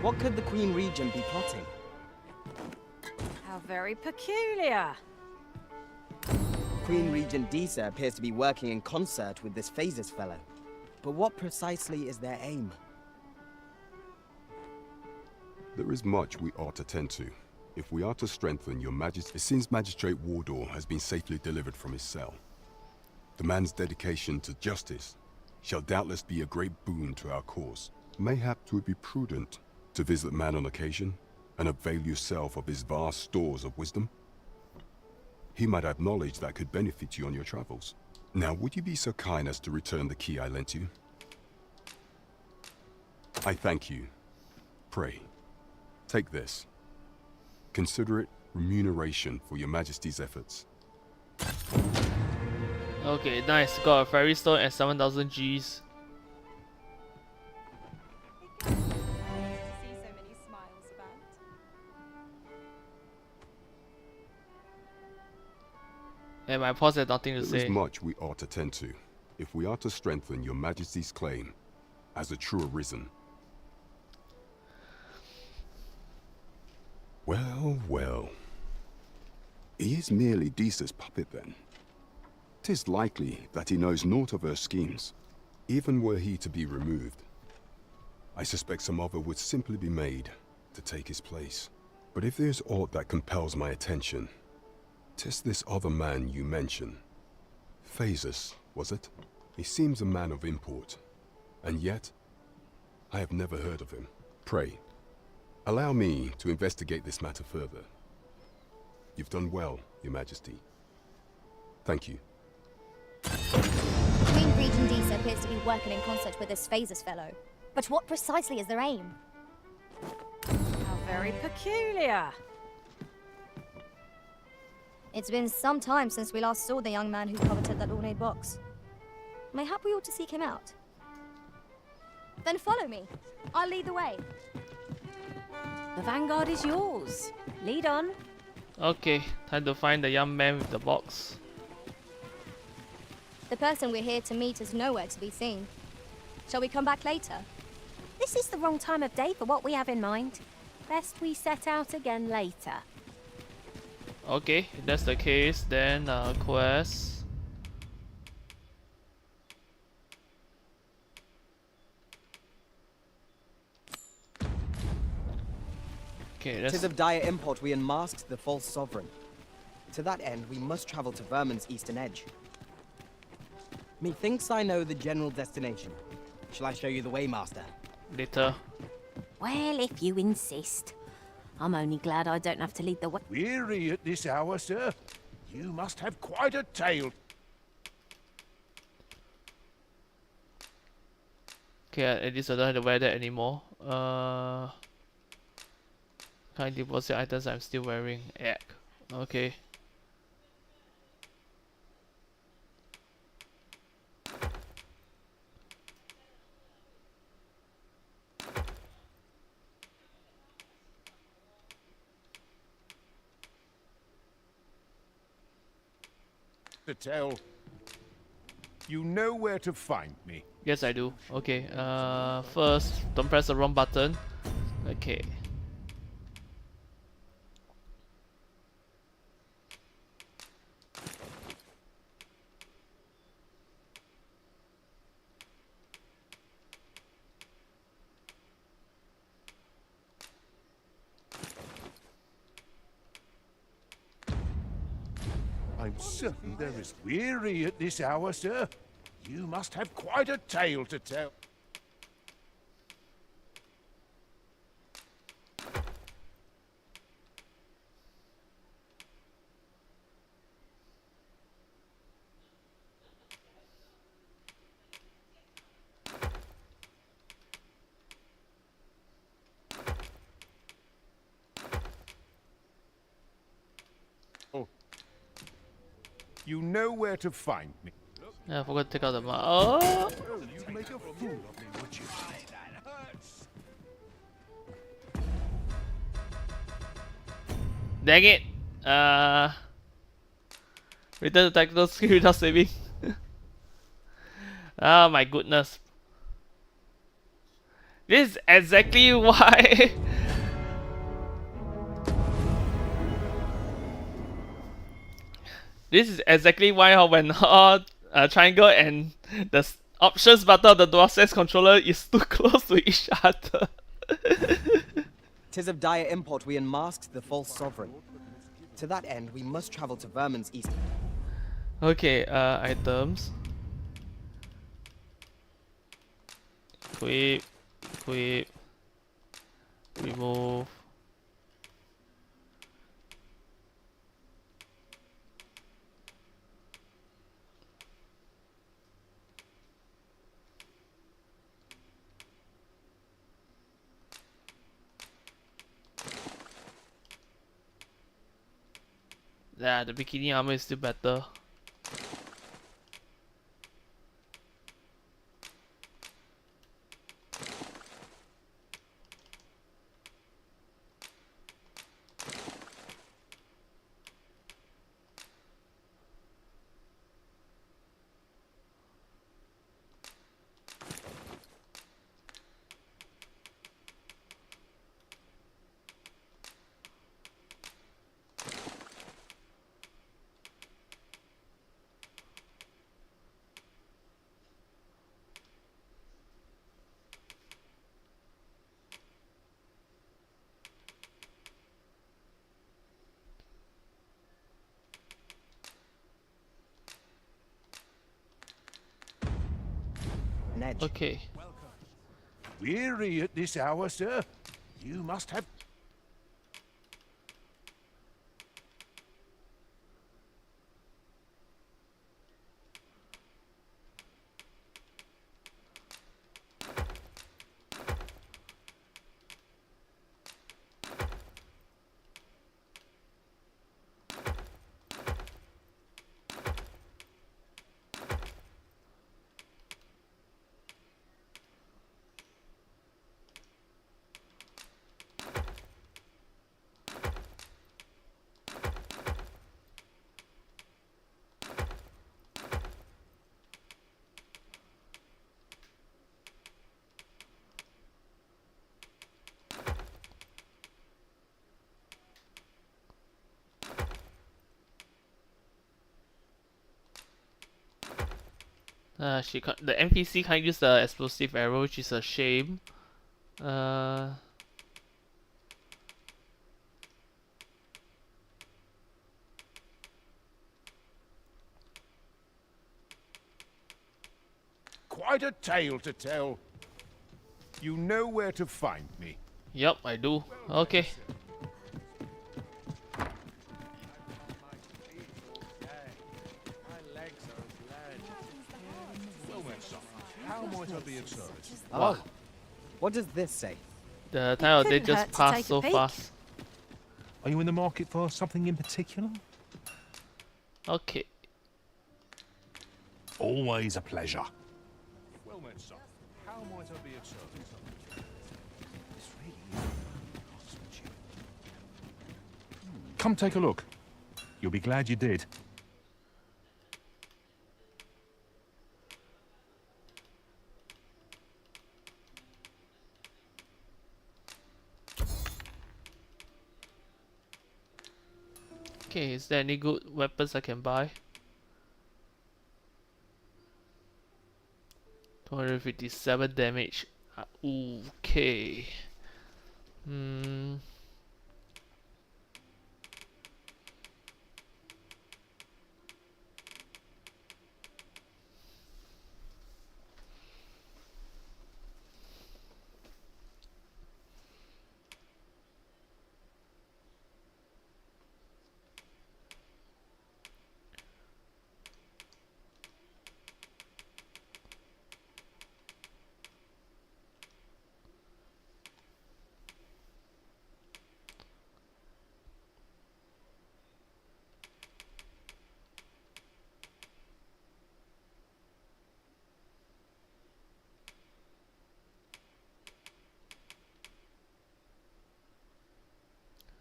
What could the Queen Regent be plotting? How very peculiar. Queen Regent Deeza appears to be working in concert with this Phases fellow. But what precisely is their aim? There is much we ought to tend to, if we are to strengthen your Majesty. It seems Magistrate Wardor has been safely delivered from his cell. The man's dedication to justice shall doubtless be a great boon to our cause. Mayhap 'twould be prudent to visit the man on occasion and avail yourself of his vast stores of wisdom. He might have knowledge that could benefit you on your travels. Now, would you be so kind as to return the key I lent you? I thank you. Pray, take this. Consider it remuneration for your majesty's efforts. Okay, nice. Got a fairy stone and 7,000 Gs. See so many smiles about. And my pause had nothing to There is say. much we ought to tend to, if we are to strengthen your majesty's claim as a true arisen. Well, well. He is merely Disa's puppet then. 'Tis likely that he knows naught of her schemes, even were he to be removed. I suspect some other would simply be made to take his place. But if there's aught that compels my attention, 'tis this other man you mention. Phases, was it? He seems a man of import, and yet I have never heard of him. Pray, allow me to investigate this matter further. You've done well, Your Majesty. Thank you. Queen Regent Disa appears to be working in concert with this Phases fellow. But what precisely is their aim? How very peculiar. It's been some time since we last saw the young man who coveted that ornate box. Mayhap we ought to seek him out. Then follow me. I'll lead the way. The vanguard is yours. Lead on. Okay, time to find the young man with the box. The person we're here to meet is nowhere to be seen. Shall we come back later? This is the wrong time of day for what we have in mind. Best we set out again later. Okay, if that's the case, then quest. Okay, Tis of dire import we unmasked the false sovereign. To that end, we must travel to Vermin's eastern edge. Methinks I know the general destination. Shall I show you the way, Master? Later. Well, if you insist. I'm only glad I don't have to lead the way. Weary at this hour, sir? You must have quite a tale. Okay, at least I don't have to wear that anymore. Can't deposit items I'm still wearing. Egg. Okay. To tell. You know where to find me. Yes, I do. Okay. First, don't press the wrong button. Okay. I'm certain there is weary at this hour, sir. You must have quite a tale to tell. You know where to find me. Yeah, I forgot to take out the mask. Oh! You'd make a fool of me, would you? Dang it! Return to tactical skill without saving. Oh my goodness. This is exactly why. This is exactly why when triangle and the options button of the DualSense controller is too close to each other. Tis of dire import we unmasked the false sovereign. To that end, we must travel to Vermin's east. Okay, items. Equip, remove. Yeah, the bikini armor is still better. Okay. Weary at this hour, sir? You must have... The NPC can't use the explosive arrow, which is a shame. Quite a tale to tell. You know where to find me. Yup, I do. Okay. How might I be of service? Oh, what does this say? The time of day just passed so fast. Are you in the market for something in particular? Okay. Always a pleasure. Well met, sir. How might I be of service? Come take a look. You'll be glad you did. Okay, is there any good weapons I can buy? 257 damage. Okay.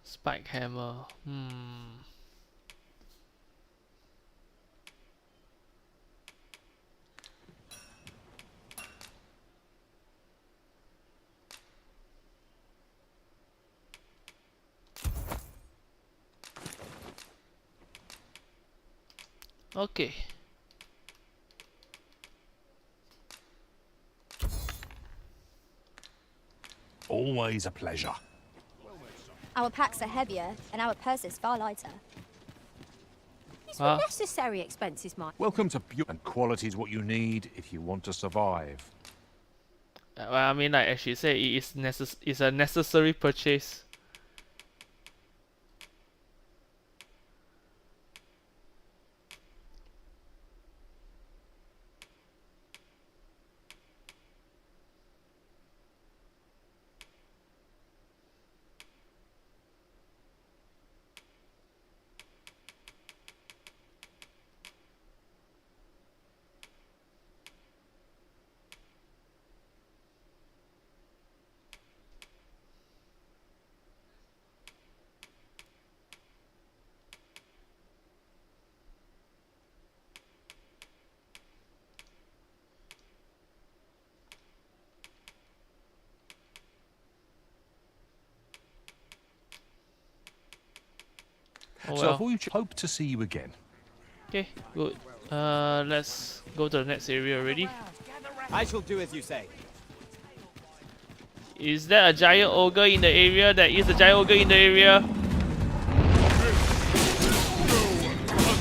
Spike hammer. Okay. Always a pleasure. Our packs are heavier, and our purses far lighter. These were necessary expenses, Mike. Welcome to Beauty, and quality is what you need if you want to survive. Well, I mean, like as she said, it's a necessary purchase. Oh, So well. we hope to see you again. Okay, good. Let's go to the next area already. I shall do as you say. Is there a giant ogre in the area? There is a giant ogre in the area.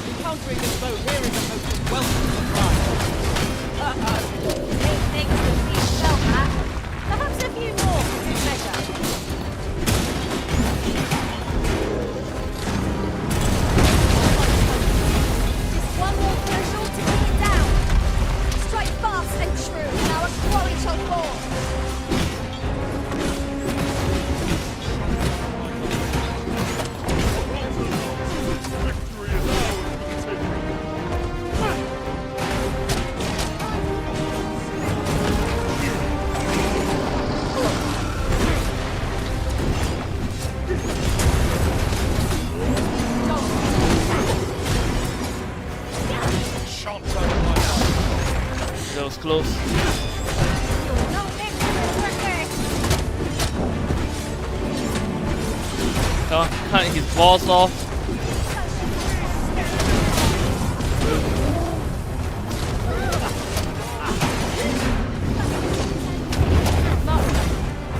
Encountering this boat here is a most welcome surprise. These things that we shall have. Perhaps a few more for good measure. Just one more crucial to keep it down. Strike fast and true, and our quarry shall fall. That was close. Come on, cut his balls off.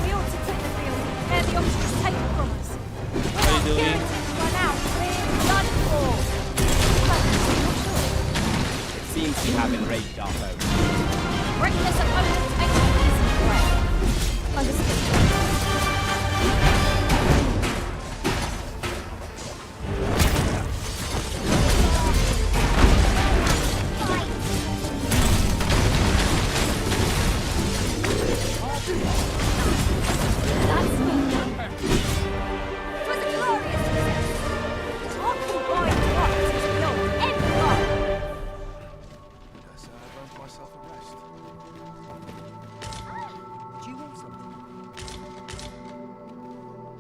We ought to take the field. Ere the oxygen taken from us. What are you doing? Run out. Blood fall. It seems you have enraged our foe. Reckless opponent takes an easy way. Understood.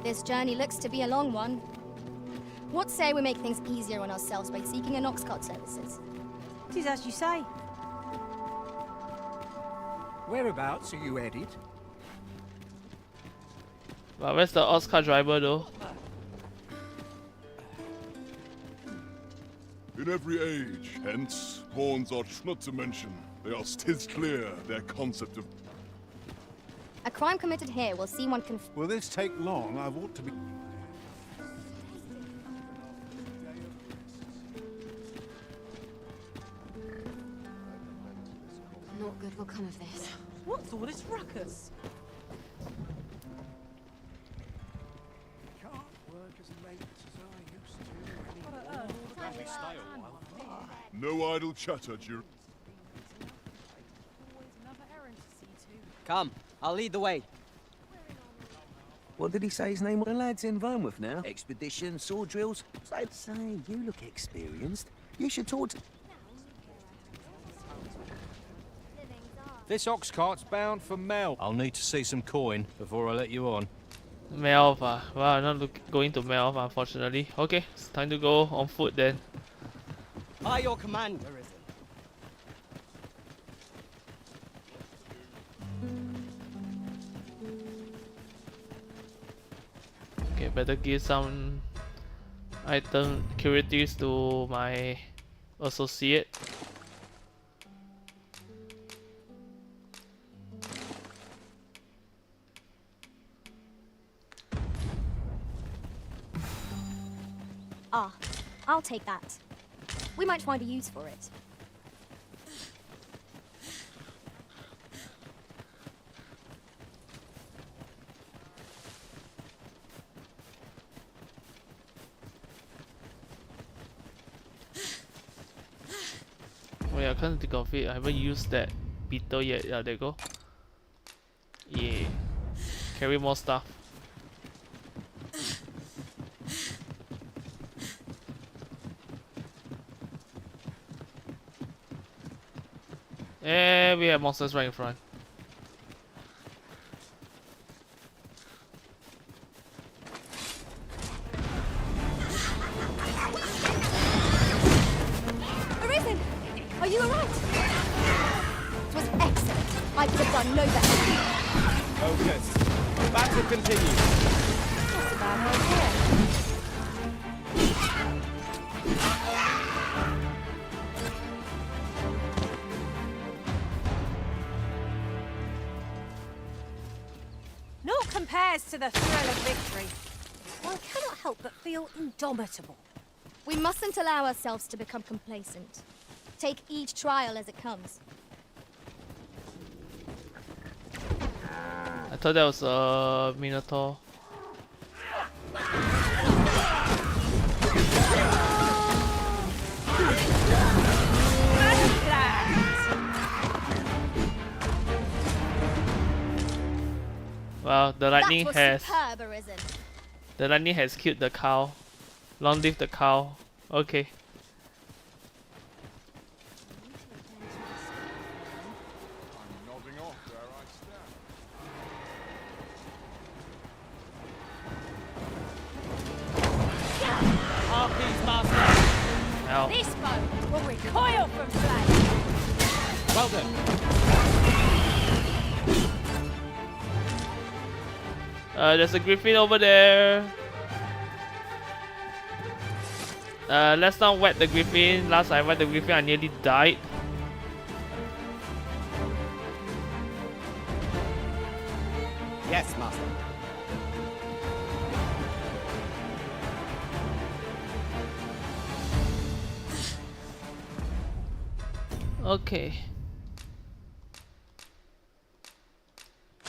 This journey looks to be a long one. What say we make things easier on ourselves by seeking an ox cart services? It is as you say. Whereabouts are you headed? But where's the Oscar driver though? In every age, hence, horns are not to mention. They are still clear, their concept of... A crime committed here will see one Will this take long? I ought to be... Not good will come of this. What's all this ruckus? Can't work as late as I used to. No idle chatter during... Come, I'll lead the way. What did he say his name was? The lad's in Vermouth now. Expedition, sword drills. Say, you look experienced. You should talk to... This ox cart's bound for Mel. I'll need to see some coin before I let you on. Melva. Wow, I'm not going to Melva, unfortunately. Okay, it's time to go on foot then. By your command, Arisen. Okay, better give some item curiosities to my associate. Ah, I'll take that. We might find a use for it. Oh yeah, I can't think of it. I haven't used that beetle yet. Yeah, there you go. Yeah. Carry more stuff. And we have monsters right in front. Arisen! Are you alright? It was excellent. I could have done no better. Focus. Battle continues. That's a bad idea. Naught compares to the thrill of victory. One cannot help but feel indomitable. We mustn't allow ourselves to become complacent. Take each trial as it comes. I thought that was a Minotaur. Well, the lightning has killed the cow. Long live the cow. Okay. Ow. This bow will recoil from flame. Well done. There's a griffin over there. Let's not wet the griffin. Last I wet the griffin, I nearly died. Yes, master. Okay.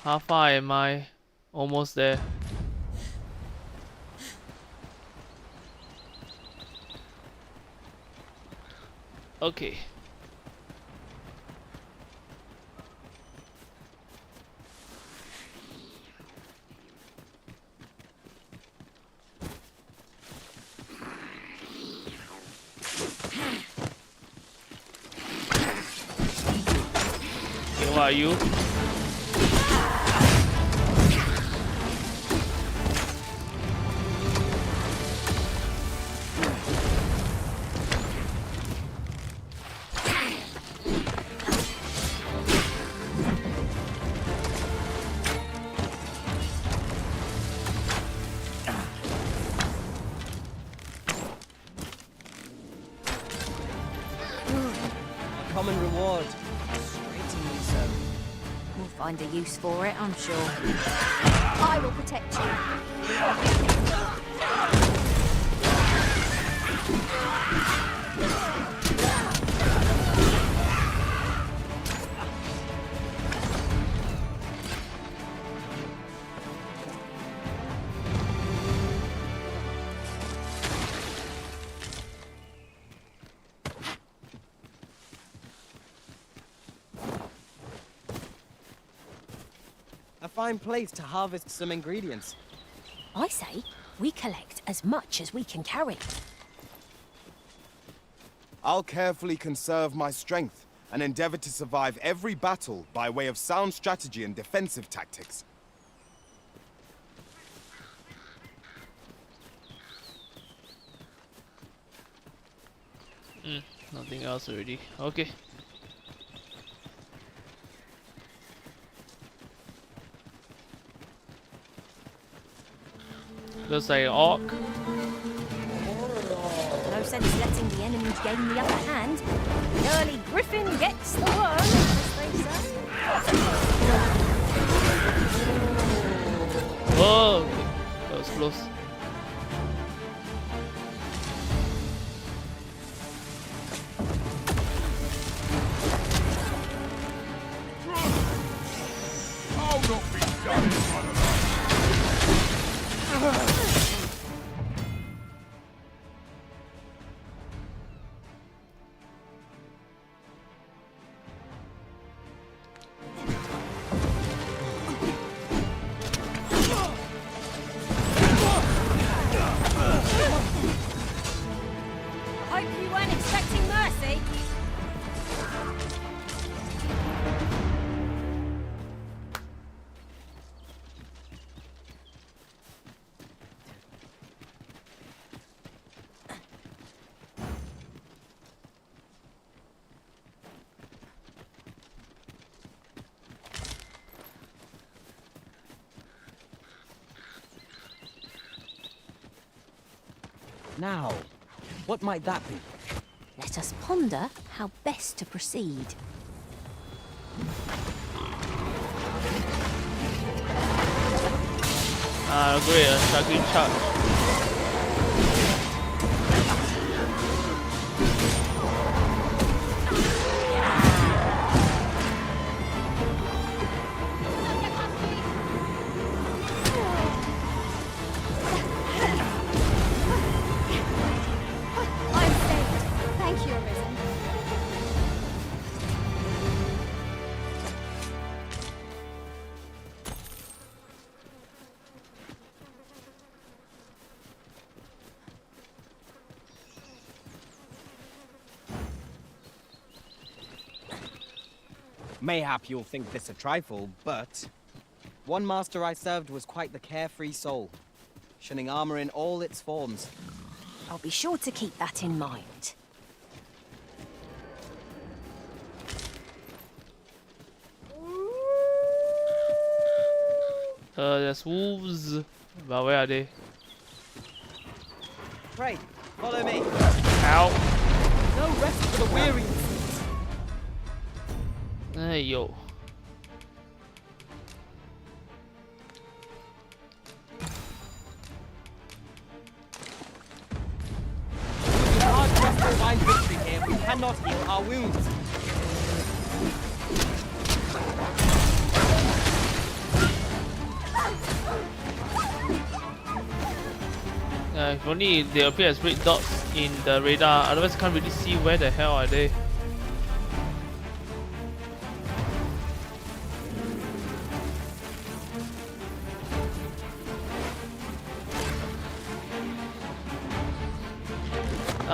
How far am I? Almost there. Okay. Okay, what are you? Common reward. Straighteningly so. We'll find a use for it, I'm sure. I will protect A fine place to harvest some ingredients. I say we collect as much as we can carry. I'll carefully conserve my strength and endeavor to survive every battle by way of sound strategy and defensive tactics. Nothing else already. Okay. Looks like an orc. No sense letting the enemies gain the upper hand. The early griffin gets the worm, as they say. Oh, okay. That was close. I'll not be done, son of Hope you weren't expecting mercy. Now, What might that be? Let us ponder how best to proceed. Great, shocking charge. I'm saved. Thank you, Arisen. Mayhap you'll think this a trifle, but one master I served was quite the carefree soul, shunning armor in all its forms. I'll be sure to keep that in mind. There's wolves. But where are they? Pray, follow me. Ow. No rest for the weary. Hey, yo. We can't just find victory here. We cannot heal our wounds. If only they appear as red dots in the radar, otherwise I can't really see where the hell are they.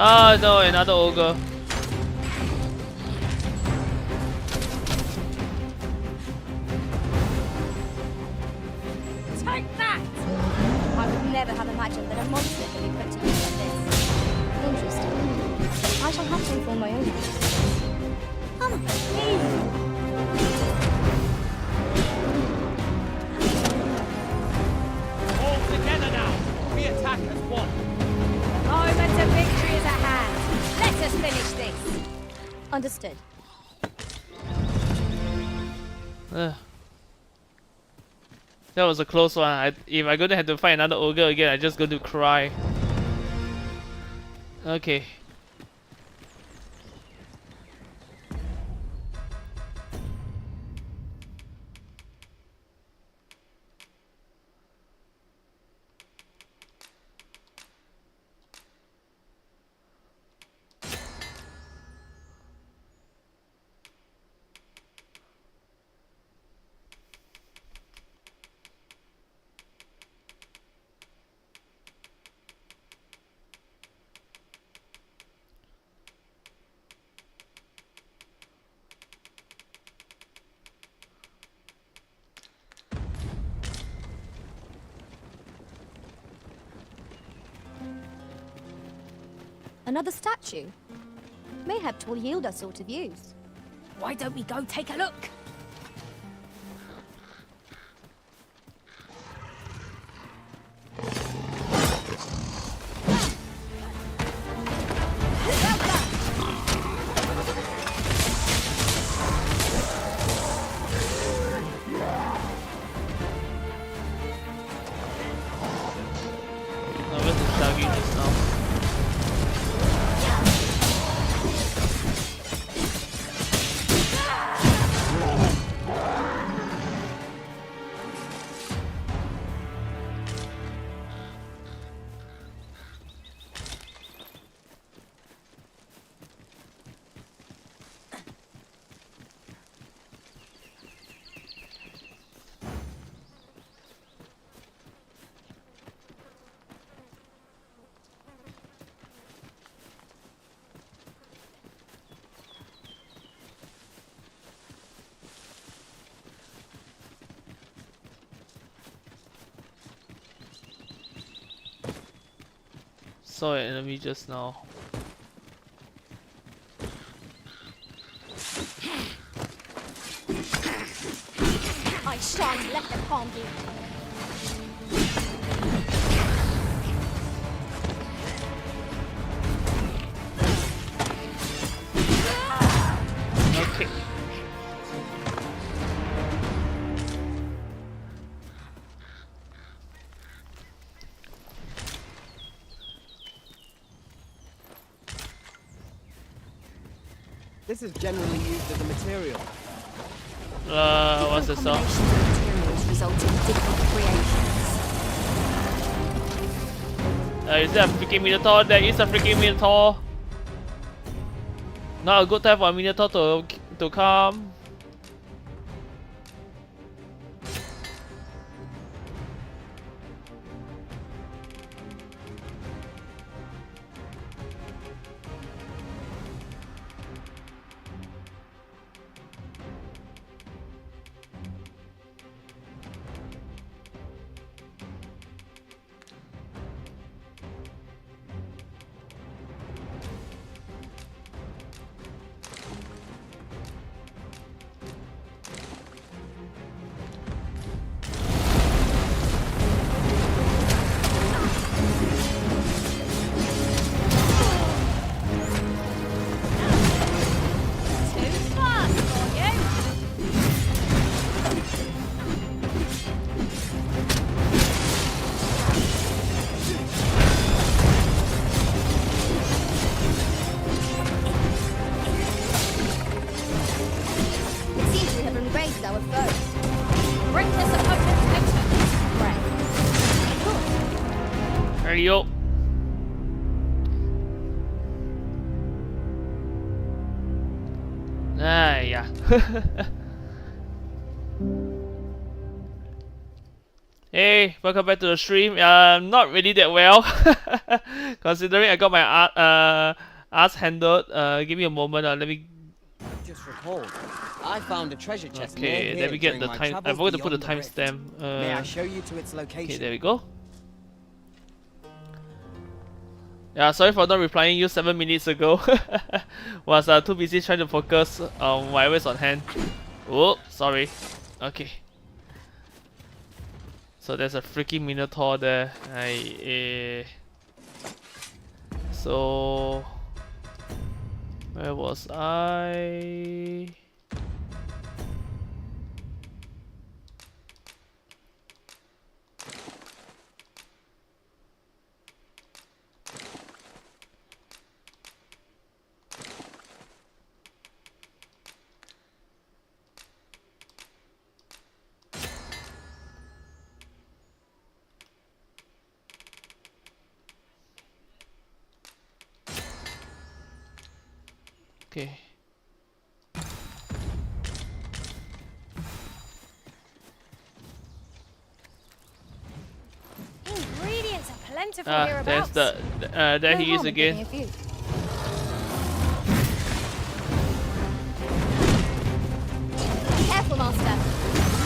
Ah no, another ogre. Take that! I would never have imagined that a monster could be put to use like this. Interesting. I shall have to inform my own use. All together now. We attack as one. The moment of victory is at hand. Let us finish this. Understood. That was a close one. If I'm gonna have to fight another ogre again, I'm just going to cry. Okay. Another statue? Mayhap 'twill yield us sort of use. Why don't we go take a look? Saw an enemy just now. I shan't let them harm you. This is generally used as a material. What's the song? Materials result in different creations. Is there a freaking Minotaur? There is a freaking Minotaur. Not a good time for a Minotaur to come. Hurry up. Yeah. Hey, welcome back to the stream. Not really that well, considering I got my ass handled. Give me a moment. Let me. Just recalled, I found a treasure chest. Okay, let me get the time. I forgot to put the timestamp. May I show you to its location? Okay, there we go. Yeah, sorry for not replying you 7 minutes ago. Was too busy trying to focus on whatever's on hand. Oh, sorry. Okay. So there's a freaking Minotaur there. So where was I? Okay. Ingredients are plentiful There's hereabouts. there he is again. Careful, Master.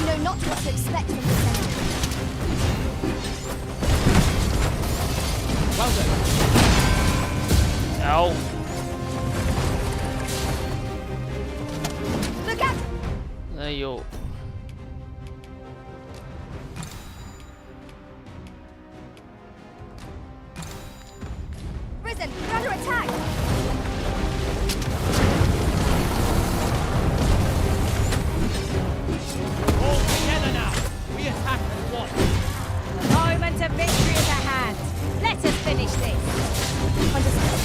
You know not what to expect from this enemy. Well done. Ow. Look out! Ayo. Risen, you're under attack! All together now! We attack at once! The moment of victory is at hand! Let us finish this! Understood.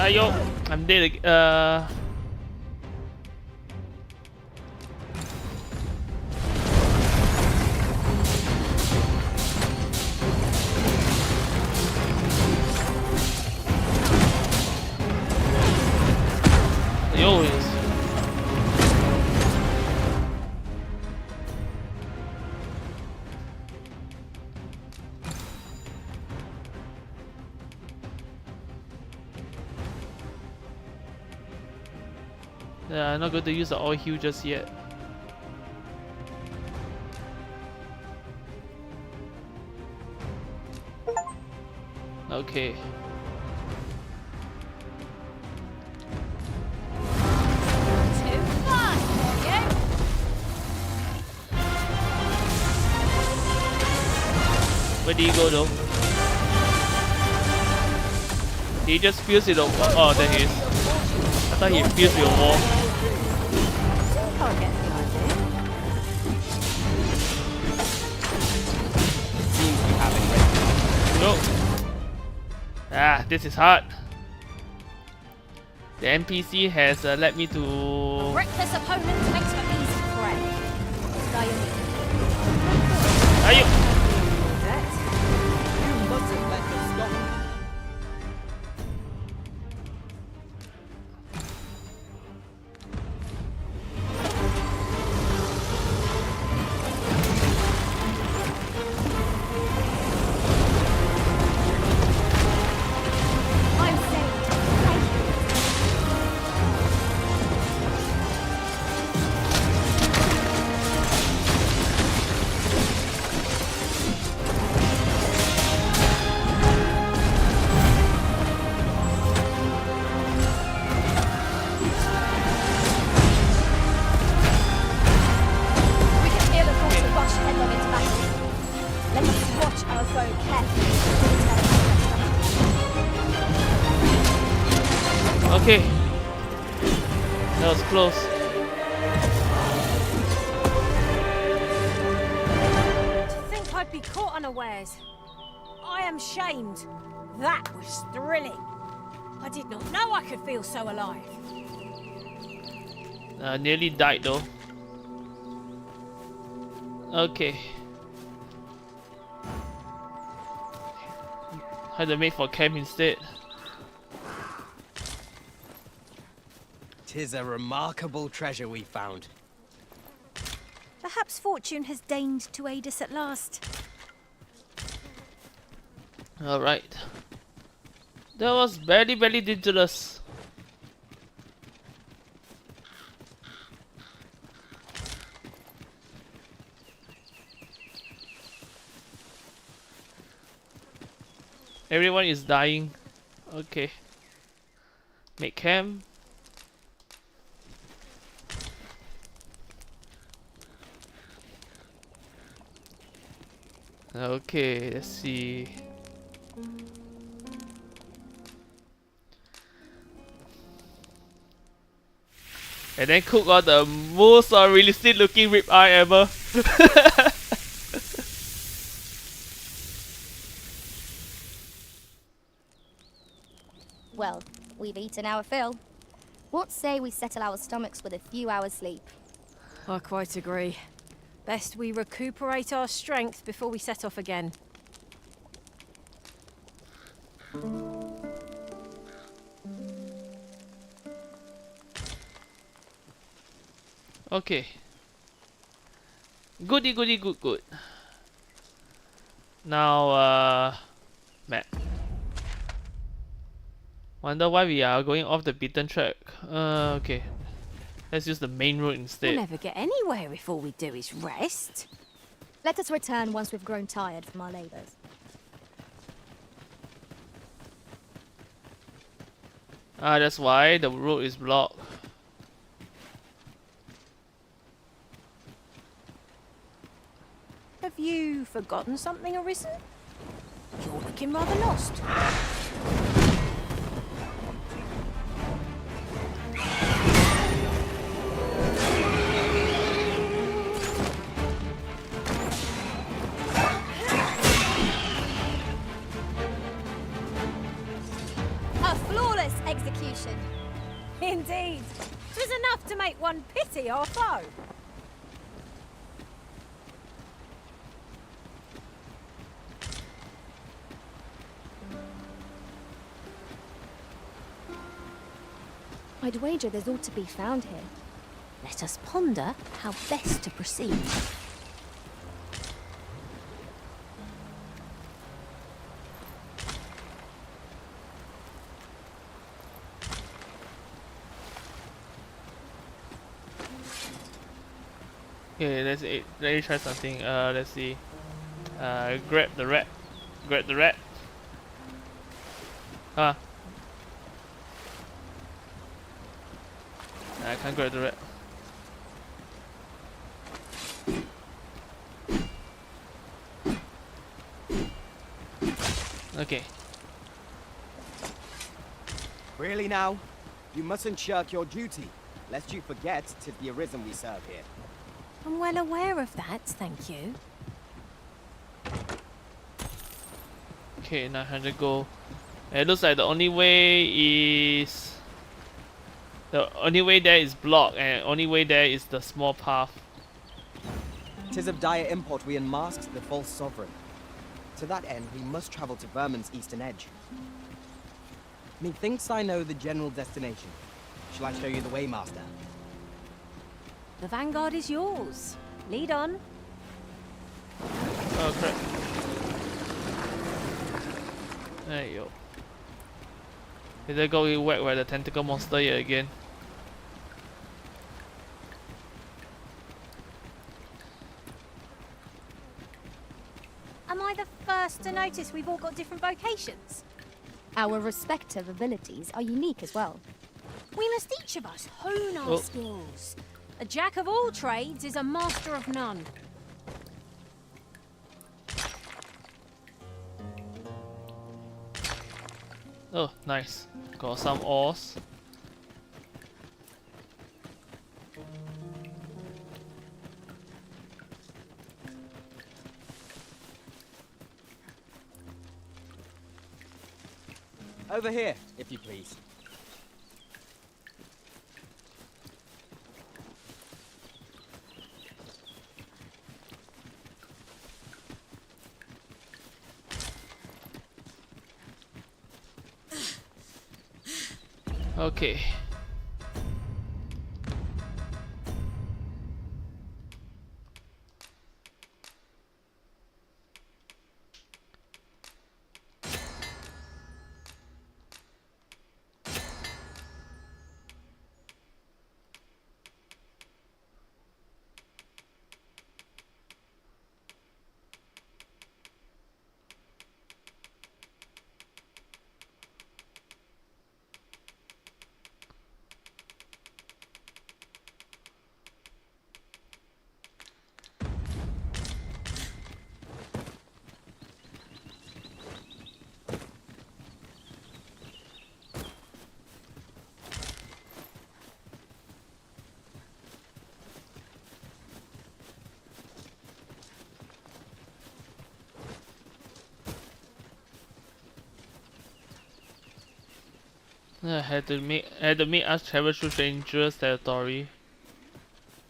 Ayo, I'm dead again. He always. Yeah, I'm not going to use the oil heal just yet. Okay. Too fast for you! Where did he go though? He just fused it over. Oh, there he is. I thought he fused your wall. I get the idea. Seems you have it ready. No. Ah, this is hard. The NPC has led me to. Reckless opponent makes for easy prey. Are you? You mustn't let them stop. I'm saved. Thank you. We can feel us want to rush headlong into battle. Let us watch our foe carefully. Okay. That was close. To think I'd be caught unawares. I am shamed. That was thrilling. I did not know I could feel so alive. Nearly died though. Okay. Had to make for camp instead. 'Tis a remarkable treasure we found. Perhaps fortune has deigned to aid us at last. Alright. That was very, very dangerous. Everyone is dying. Okay. Make camp. Okay, let's see. And then cook all the most realistic looking ribeye ever. Well, we've eaten our fill. What say we settle our stomachs with a few hours sleep? I quite agree. Best we recuperate our strength before we set off again. Okay. Goody goody good. Now map. Wonder why we are going off the beaten track. Okay. Let's use the main road instead. We'll never get anywhere if all we do is rest. Let us return once we've grown tired from our labours. Ah, that's why the road is blocked. Have you forgotten something, Arisen? You're looking rather lost. A flawless execution. Indeed. 'Twas enough to make one pity our foe. I'd wager there's ought to be found here. Let us ponder how best to proceed. Okay, let me try something. Let's see. Grab the rat. Grab the rat. I can't grab the rat. Okay. Really now? You mustn't shirk your duty. Lest you forget 'tis the Arisen we serve here. I'm well aware of that, thank you. Okay, 900 gold. It looks like the only way there is blocked, and only way there is the small path. 'Tis of dire import we unmasked the false sovereign. To that end, we must travel to Vermin's eastern edge. Methinks I know the general destination. Shall I show you the way, Master? The vanguard is yours. Lead on. Oh crap. There you go. Did I go get whacked by the tentacle monster yet again? Am I the first to notice we've all got different vocations? Our respective abilities are unique as well. We must each of us hone our skills. A jack of all trades is a master of none. Oh, nice. Got some ores. Over here, if you please. Okay. I had to make us travel through dangerous territory.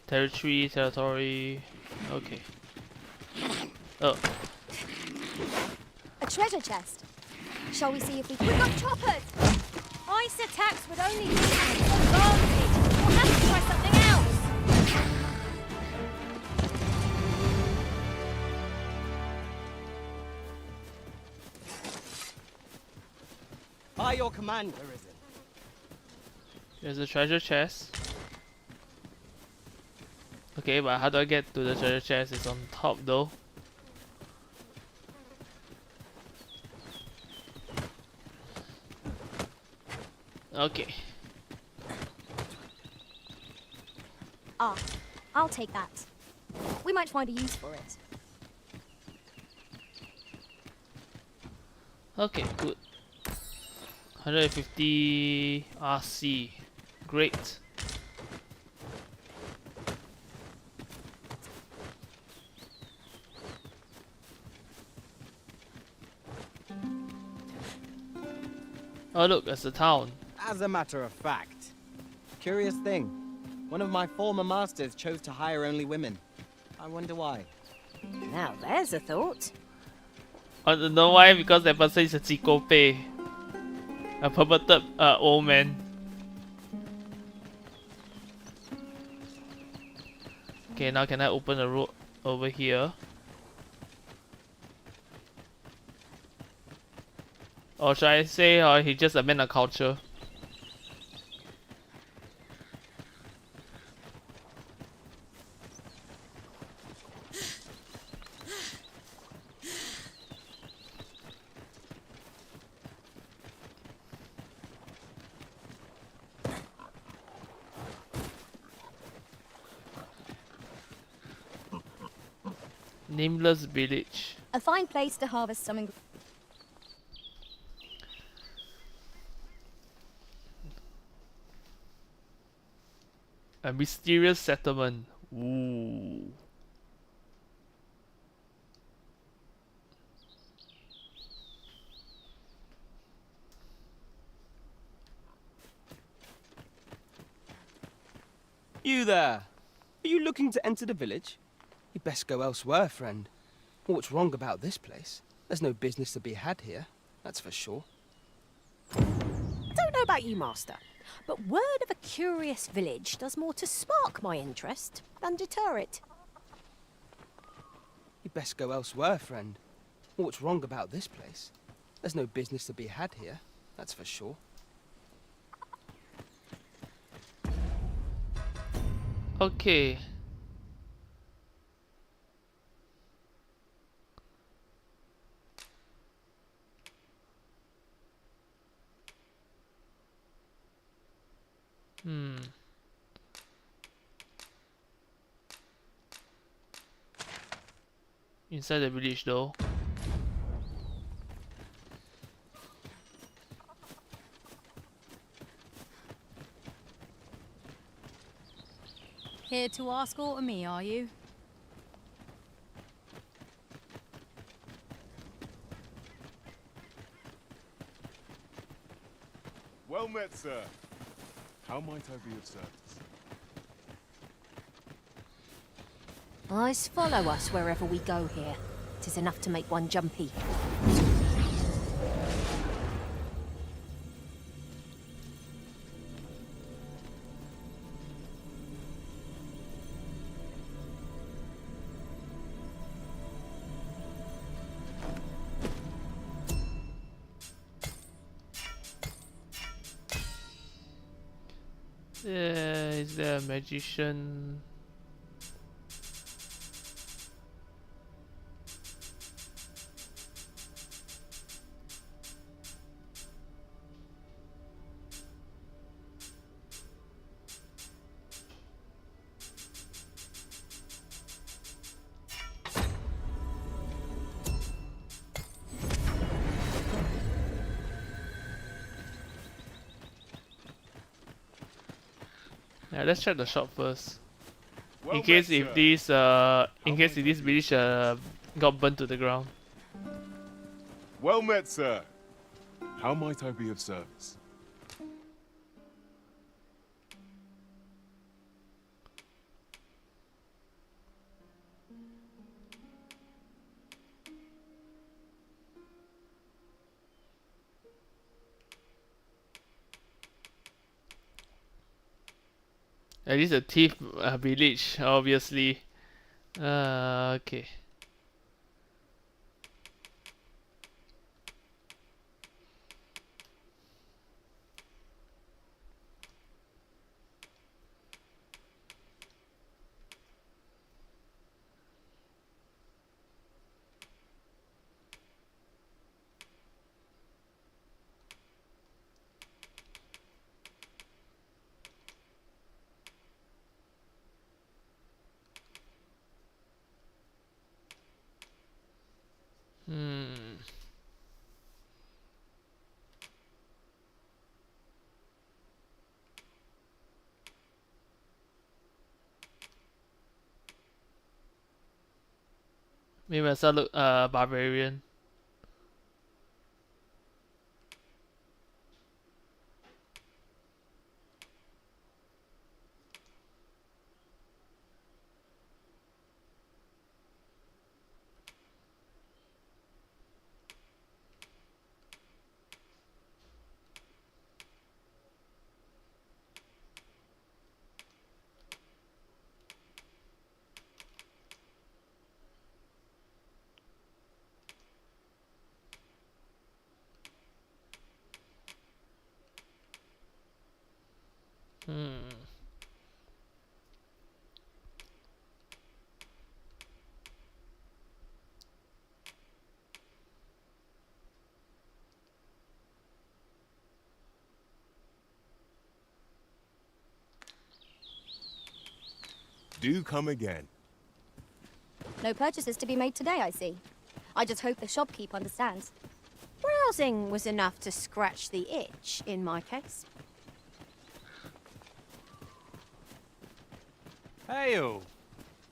Territory. Okay. Oh. A treasure chest. Shall we see if we got choppers? Ice attacks would only be an advantage. We'll have to try something else. By your command, Arisen. There's a treasure chest. Okay, but how do I get to the treasure chest? It's on top though. Okay. Ah, I'll take that. We might find a use for it. Okay, good. 150 RC. Great. Oh look, that's the town. As a matter of fact, curious thing. One of my former masters chose to hire only women. I wonder why. Now there's a thought. I don't know why, because that person is a psychopath. A perverted old man. Okay, now can I open the road over here? Or should I say he's just a man of culture? Nameless village. A fine place to harvest some A mysterious settlement. Ooh. You there! Are you looking to enter the village? You'd best go elsewhere, friend. What's wrong about this place? There's no business to be had here, that's for sure. I don't know about you, Master, but word of a curious village does more to spark my interest than deter it. You'd best go elsewhere, friend. What's wrong about this place? There's no business to be had here, that's for sure. Okay. Inside the village though. Here to ask aught of me, are you? Well met, sir. How might I be of service? Eyes follow us wherever we go here. 'Tis enough to make one jumpy. Is there a magician? Yeah, let's check the shop first. In case if this village got burnt to the ground. Well met, sir. How might I be of service? At least a thief village, obviously. Okay. Maybe I start look barbarian. Do come again. No purchases to be made today, I see. I just hope the shopkeep understands. Browsing was enough to scratch the itch, in my case. Hail!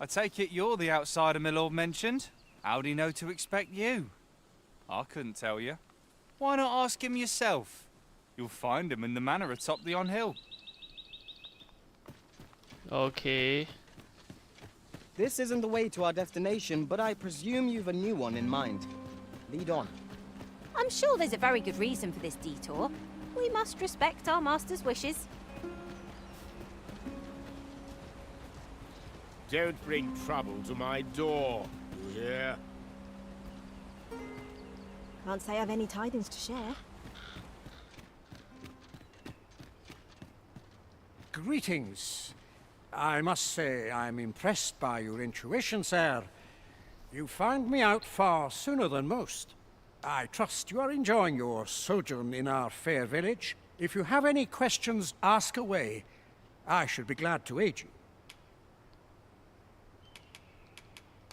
I take it you're the outsider my lord mentioned. How'd he know to expect you? I couldn't tell you. Why not ask him yourself? You'll find him in the manor atop the on-hill. Okay. This isn't the way to our destination, but I presume you've a new one in mind. Lead on. I'm sure there's a very good reason for this detour. We must respect our master's wishes. Don't bring trouble to my door, you hear? Can't say I've any tidings to share. Greetings. I must say I'm impressed by your intuition, sir. You found me out far sooner than most. I trust you are enjoying your sojourn in our fair village. If you have any questions, ask away. I should be glad to aid you.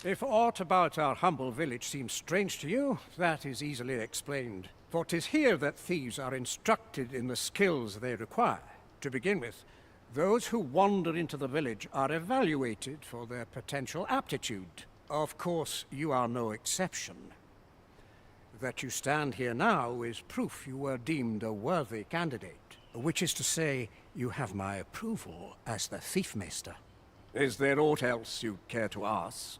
If aught about our humble village seems strange to you, that is easily explained. For 'tis here that thieves are instructed in the skills they require. To begin with, those who wander into the village are evaluated for their potential aptitude. Of course, you are no exception. That you stand here now is proof you were deemed a worthy candidate, which is to say, you have my approval as the Thiefmeister. Is there aught else you care to ask?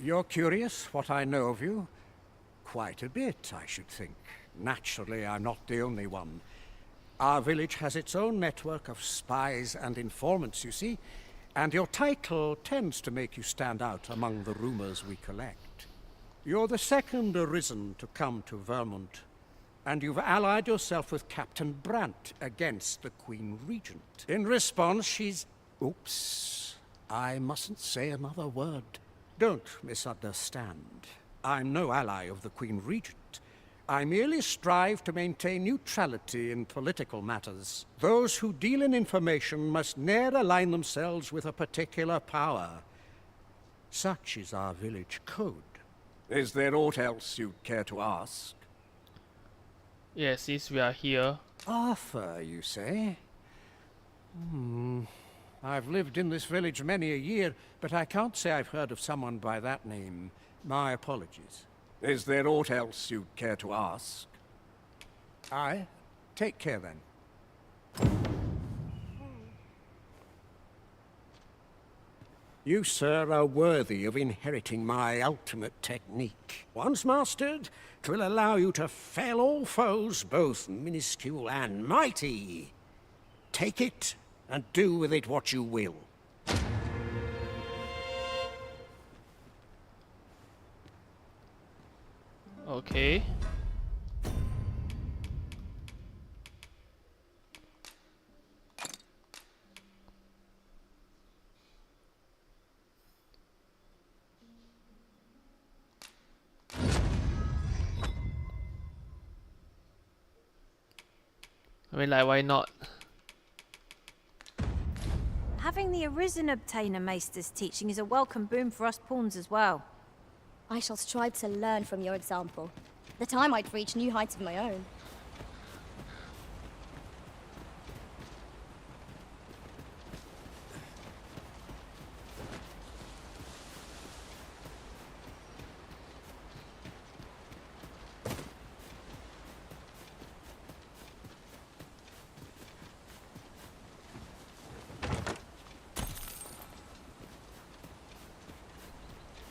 You're curious what I know of you? Quite a bit, I should think. Naturally, I'm not the only one. Our village has its own network of spies and informants, you see, and your title tends to make you stand out among the rumors we collect. You're the second arisen to come to Vermont, and you've allied yourself with Captain Brant against the Queen Regent. In response, she's... Oops. I mustn't say another word. Don't misunderstand. I'm no ally of the Queen Regent. I merely strive to maintain neutrality in political matters. Those who deal in information must ne'er align themselves with a particular power. Such is our village code. Is there aught else you'd care to ask? Yes, since we are here. Arthur, you say? I've lived in this village many a year, but I can't say I've heard of someone by that name. My apologies. Is there aught else you'd care to ask? Aye. Take care, then. You, sir, are worthy of inheriting my ultimate technique. Once mastered, 'twill allow you to fell all foes, both minuscule and mighty. Take it, and do with it what you will. Okay. I mean, like, why not? Having the Arisen obtain a Maester's teaching is a welcome boon for us pawns as well. I shall strive to learn from your example, that I might reach new heights of my own.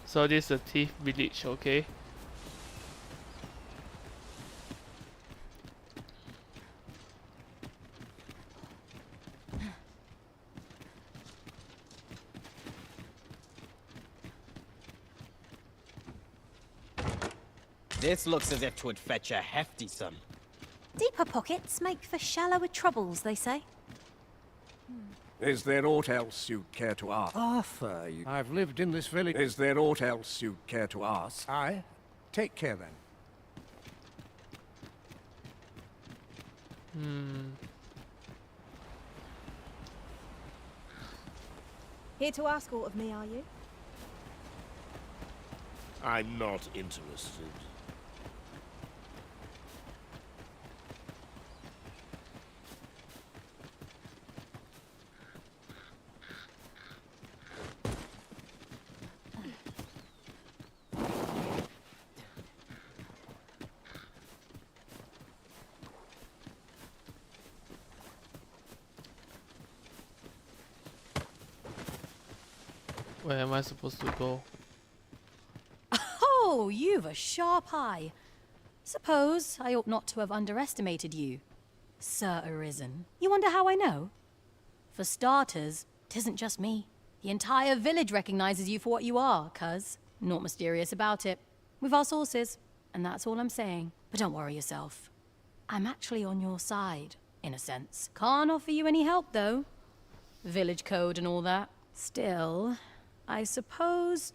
So this is a thief village, okay? This looks as if 'twould fetch a hefty sum. Deeper pockets make for shallower troubles, they say. Is there aught else you'd care to ask? Arthur, I've lived in this village. Is there aught else you'd care to ask? Aye. Take care, then. Here to ask aught of me, are you? I'm not interested. Where am I supposed to go? Oh, you've a sharp eye. Suppose I ought not to have underestimated you, Sir Arisen. You wonder how I know? For starters, 'tisn't just me. The entire village recognizes you for what you are, cuz. Not mysterious about it. We've our sources, and that's all I'm saying. But don't worry yourself. I'm actually on your side, in a sense. Can't offer you any help, though. Village code and all that. Still, I suppose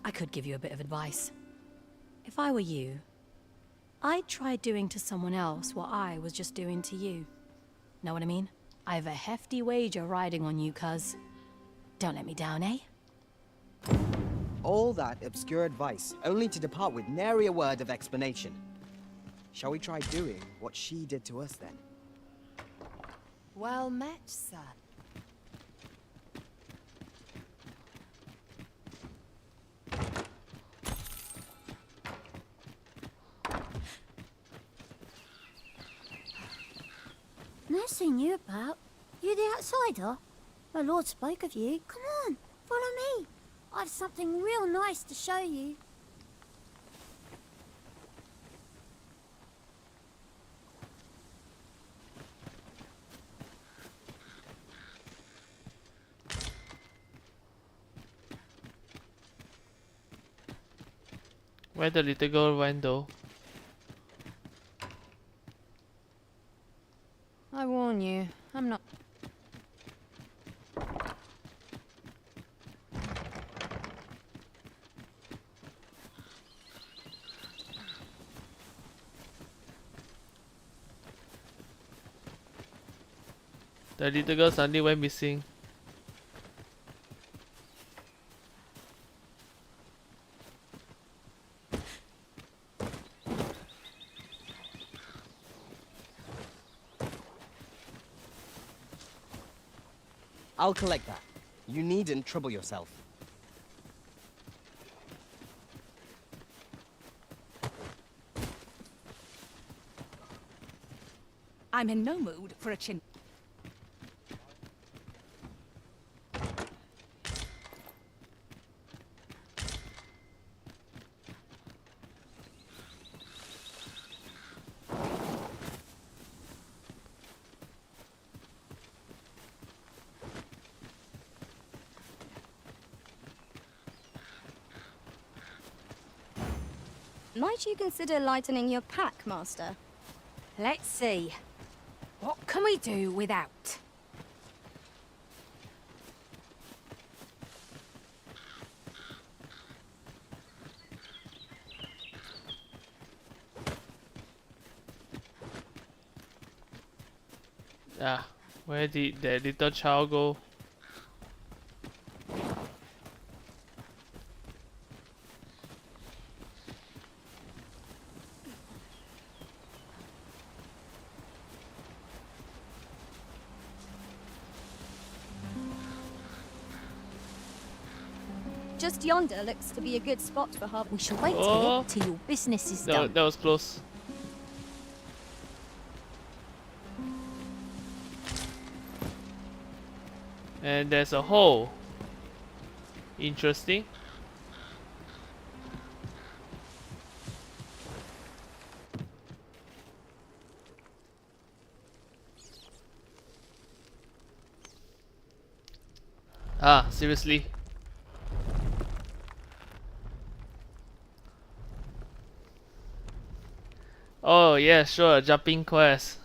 I could give you a bit of advice. If I were you, I'd try doing to someone else what I was just doing to you. Know what I mean? I've a hefty wager riding on you, cuz. Don't let me down, eh? All that obscure advice, only to depart with nary a word of explanation. Shall we try doing what she did to us then? Well met, sir. Nothing you about. You the outsider? My lord spoke of you. Come on, follow me. I've something real nice to show you. Where the little girl went though? I warn you, I'm not... The little girl suddenly went missing. I'll collect that. You needn't trouble yourself. I'm in no mood for a chin. Might you consider lightening your pack, Master? Let's see. What can we do without? Ah, where did the little child go? Just yonder looks to be a good spot for harvest. We shall wait Oh. here till your business is No, done. that was close. And there's a hole. Interesting. Ah, seriously. Oh yeah, sure, jumping quest.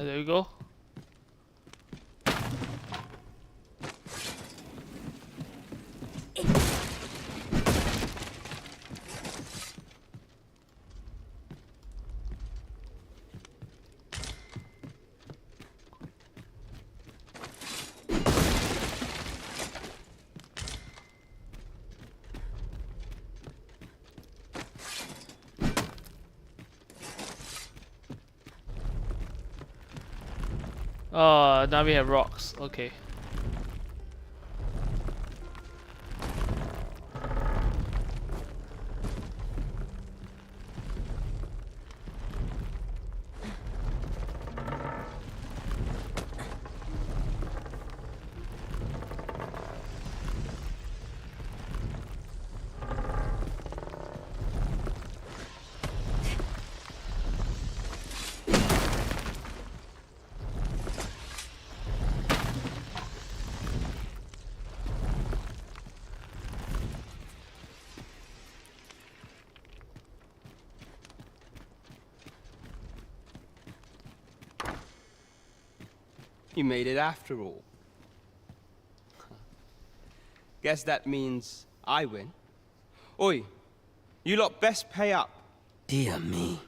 There we go. Oh, now we have rocks. Okay. You made it after all. Guess that means I win. Oi, you lot best pay up. Dear me.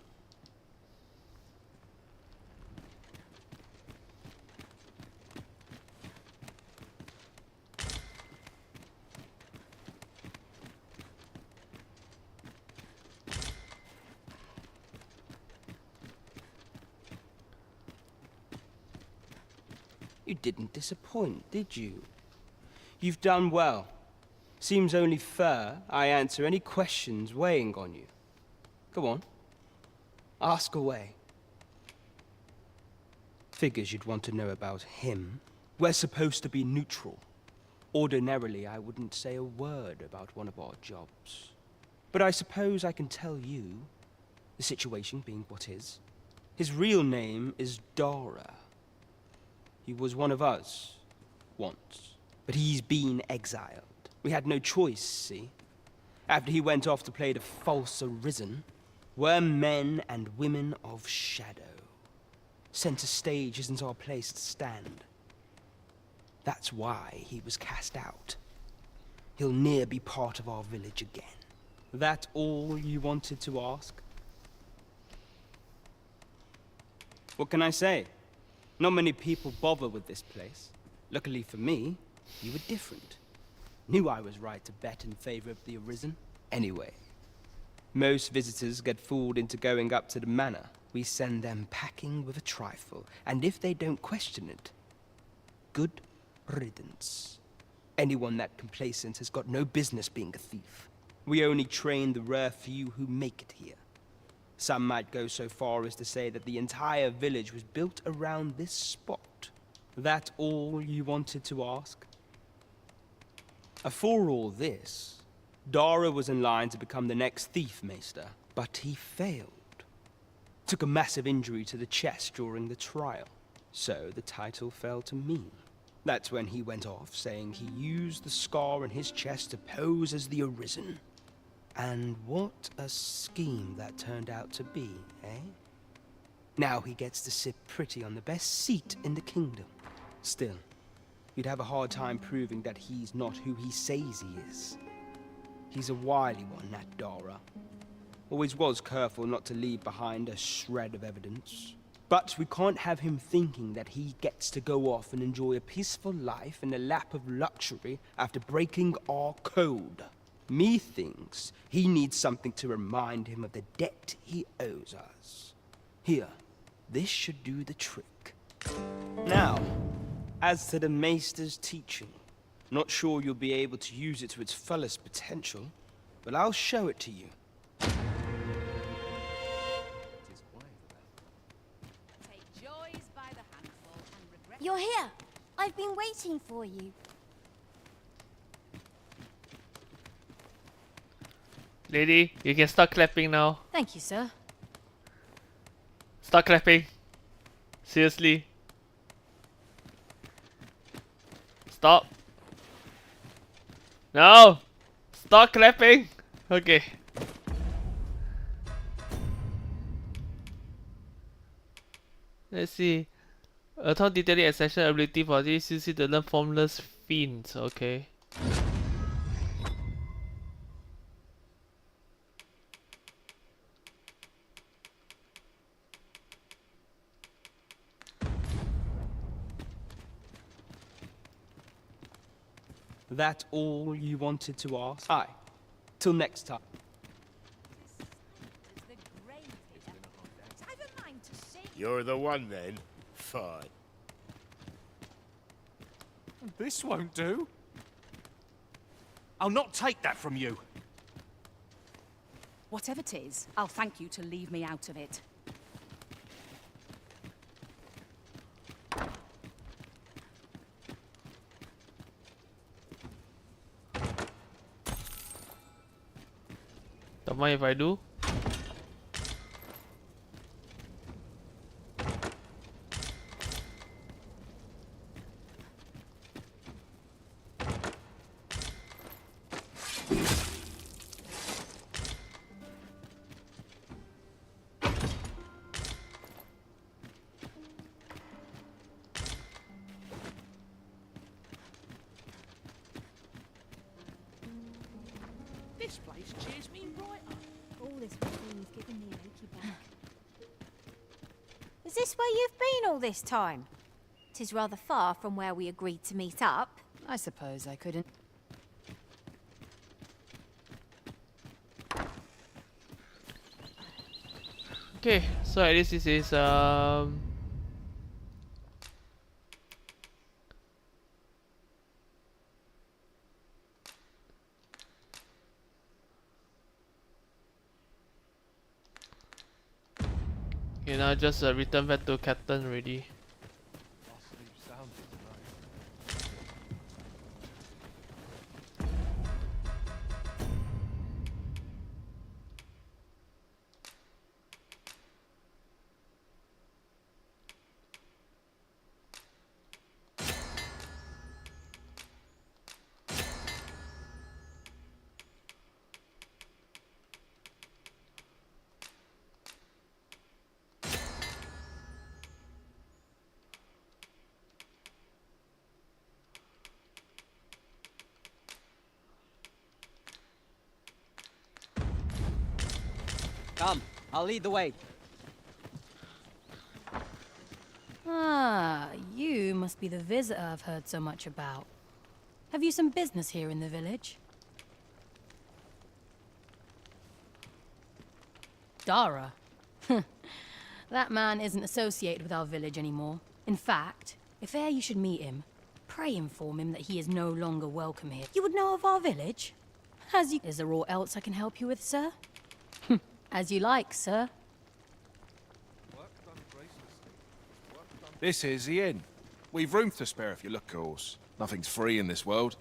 You didn't disappoint, did you? You've done well. Seems only fair I answer any questions weighing on you. Go on. Ask away. Figures you'd want to know about him. We're supposed to be neutral. Ordinarily, I wouldn't say a word about one of our jobs. But I suppose I can tell you, the situation being what is. His real name is Dara. He was one of us, once. But he's been exiled. We had no choice, see? After he went off to play the false arisen, we're men and women of shadow. Center stage isn't our place to stand. That's why he was cast out. He'll ne'er be part of our village again. That all you wanted to ask? What can I say? Not many people bother with this place. Luckily for me, you were different. Knew I was right to bet in favor of the Arisen. Anyway, most visitors get fooled into going up to the manor. We send them packing with a trifle, and if they don't question it, good riddance. Anyone that complacent has got no business being a thief. We only train the rare few who make it here. Some might go so far as to say that the entire village was built around this spot. That all you wanted to ask? For all this, Dara was in line to become the next thief maester, but he failed. Took a massive injury to the chest during the trial, so the title fell to me. That's when he went off, saying he used the scar in his chest to pose as the Arisen. And what a scheme that turned out to be, eh? Now he gets to sit pretty on the best seat in the kingdom. Still, you'd have a hard time proving that he's not who he says he is. He's a wily one, that Dara. Always was careful not to leave behind a shred of evidence. But we can't have him thinking that he gets to go off and enjoy a peaceful life in a lap of luxury after breaking our code. Methinks he needs something to remind him of the debt he owes us. Here, this should do the trick. Now, as to the Maester's teaching, not sure you'll be able to use it to its fullest potential, but I'll show it to you. You're here. I've been waiting for you. Lady, you can start clapping now. Thank you, sir. Start clapping. Seriously. Stop. No! Stop clapping! Okay. Let's see. A town detailing exceptional ability for this, use it to learn formless fiends. Okay. That all you wanted to ask? Aye. Till next time. You're the one then? Fine. This won't do. I'll not take that from you. Whatever it is, I'll thank you to leave me out of it. Don't mind if I do. This place cheers me right up. All this routine's giving me an achy back. Is this where you've been all this time? 'Tis rather far from where we agreed to meet up. I suppose I couldn't. Okay, so at least this is okay, now just return back to Captain already. Come, I'll lead the way. Ah, you must be the visitor I've heard so much about. Have you some business here in the village? Dara? That man isn't associated with our village anymore. In fact, if e'er you should meet him, pray inform him that he is no longer welcome here. You would know of our village? Is there aught else I can help you with, sir? As you like, sir. This is the inn. We've room to spare if you look, of course. Nothing's free in this world.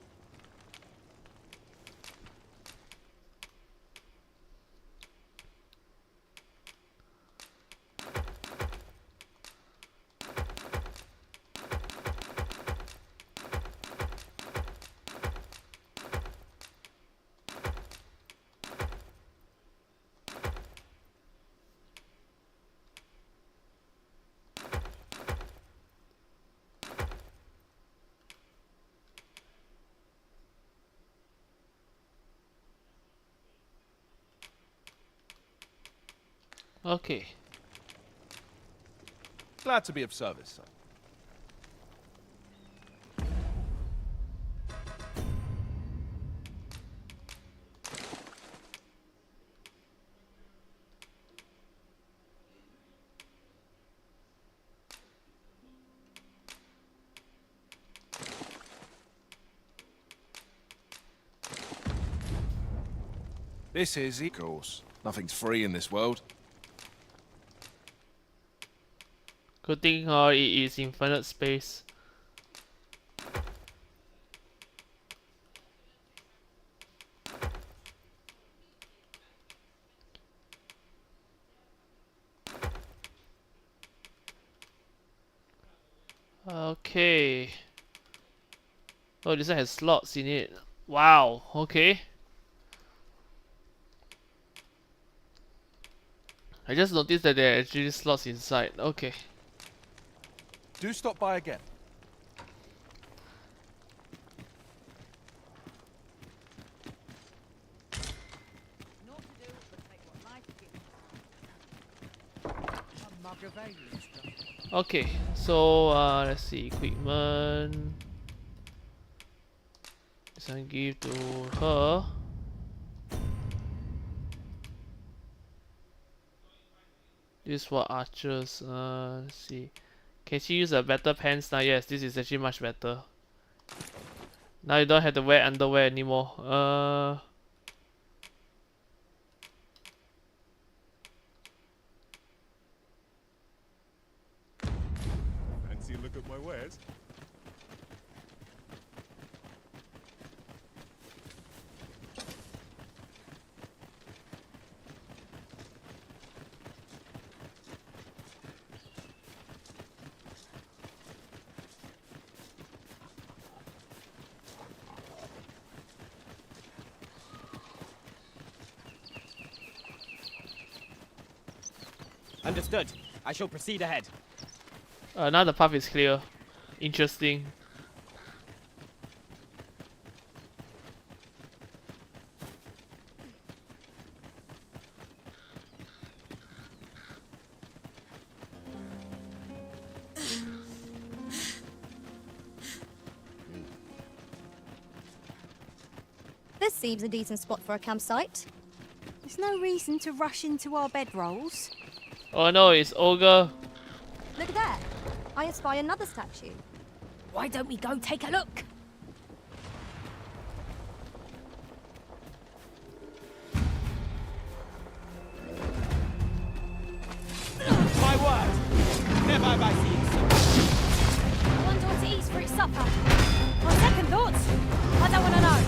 Okay. Glad to be of service, son. This is, of course. Nothing's free in this world. Good thing it is infinite space. Okay. Oh, this one has slots in it. Wow, okay. I just noticed that there are actually slots inside. Okay. Do stop by again. Okay, so let's see, equipment. This one give to her. This for archers. Let's see. Can she use a better pants now? Yes, this is actually much better. Now you don't have to wear underwear anymore. Fancy a look at my wares? Understood. I shall proceed ahead. Now the path is clear. Interesting. This seems a decent spot for a campsite. There's no reason to rush into our bedrolls. Oh no, it's ogre. Look there. I espy another statue. Why don't we go take a look? My word! Never have I seen so. I wonder what it eats for its supper. On second thoughts, I don't want to know.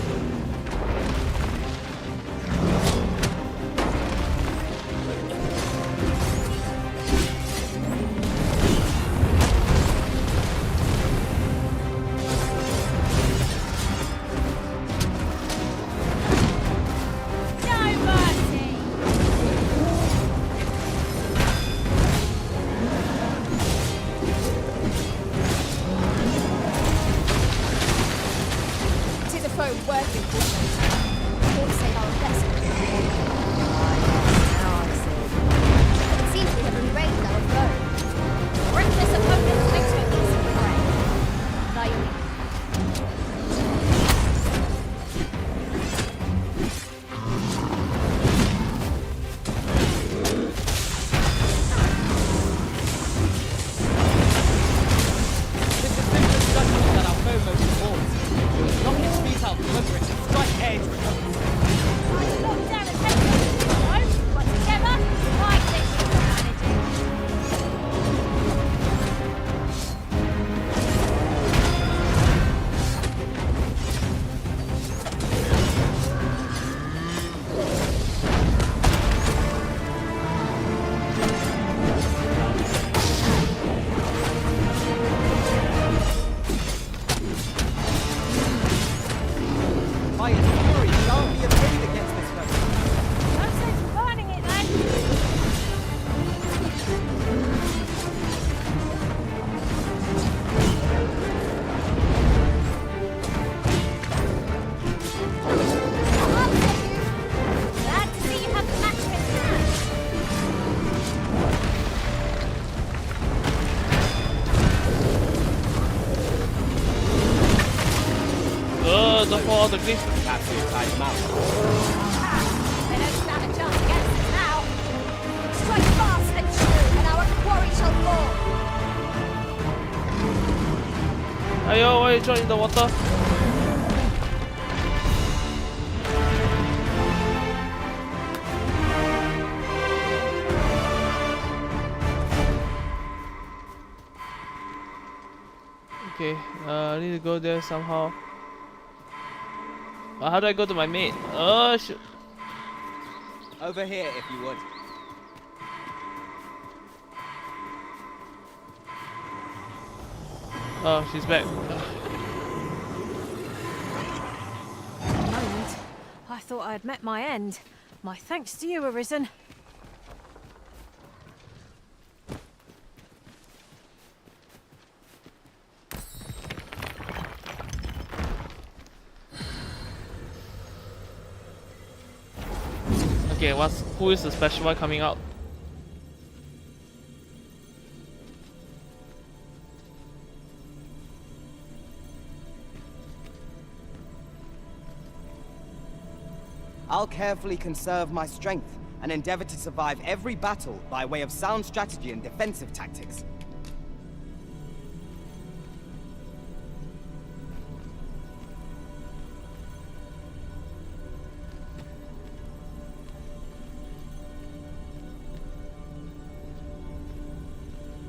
Don't fall off the cliff. Perhaps we've tied them out. They don't stand a chance against us now. Strike fast and true, and our quarry shall fall. Ayo, why you join in the water? Okay, I need to go there somehow. How do I go to my mate? Oh shoot. Over here, if you would. Oh, she's back. For a moment, I thought I had met my end. My thanks to you, Arisen. Okay, who is the special one coming out? I'll carefully conserve my strength and endeavor to survive every battle by way of sound strategy and defensive tactics.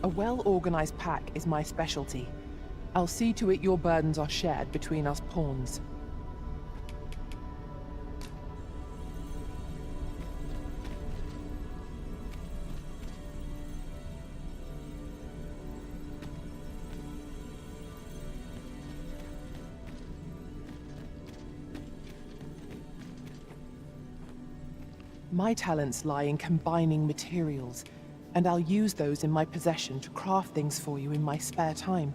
A well-organized pack is my specialty. I'll see to it your burdens are shared between us pawns. My talents lie in combining materials, and I'll use those in my possession to craft things for you in my spare time.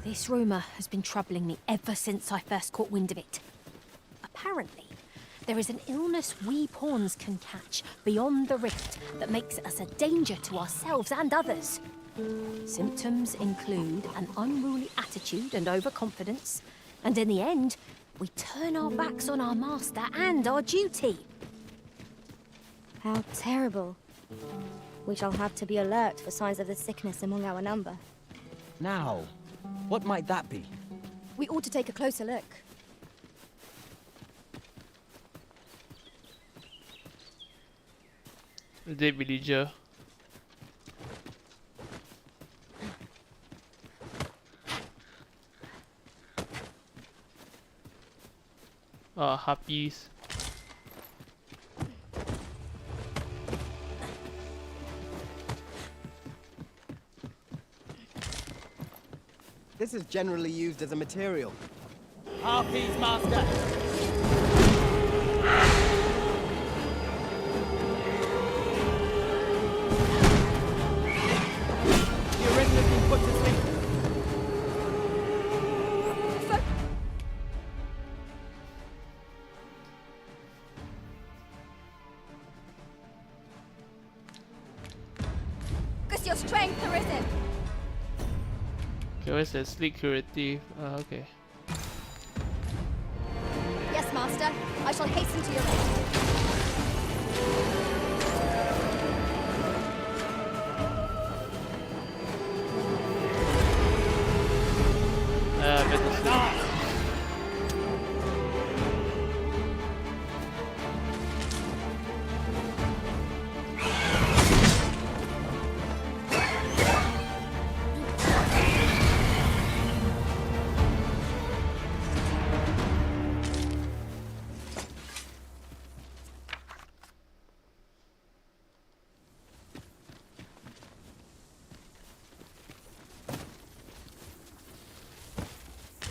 This rumour has been troubling me ever since I first caught wind of it. Apparently, there is an illness we pawns can catch beyond the rift that makes us a danger to ourselves and others. Symptoms include an unruly attitude and overconfidence, and in the end, we turn our backs on our master and our duty. How terrible. We shall have to be alert for signs of the sickness among our number. Now, what might that be? We ought to take a closer look. The villager. Harpies. This is generally used as a material. Harpies, master! The arisen has been put to sleep. Your strength, arisen. Okay, where's the sleek curative? Okay. Yes, master. I shall hasten to your aid. Better sleep.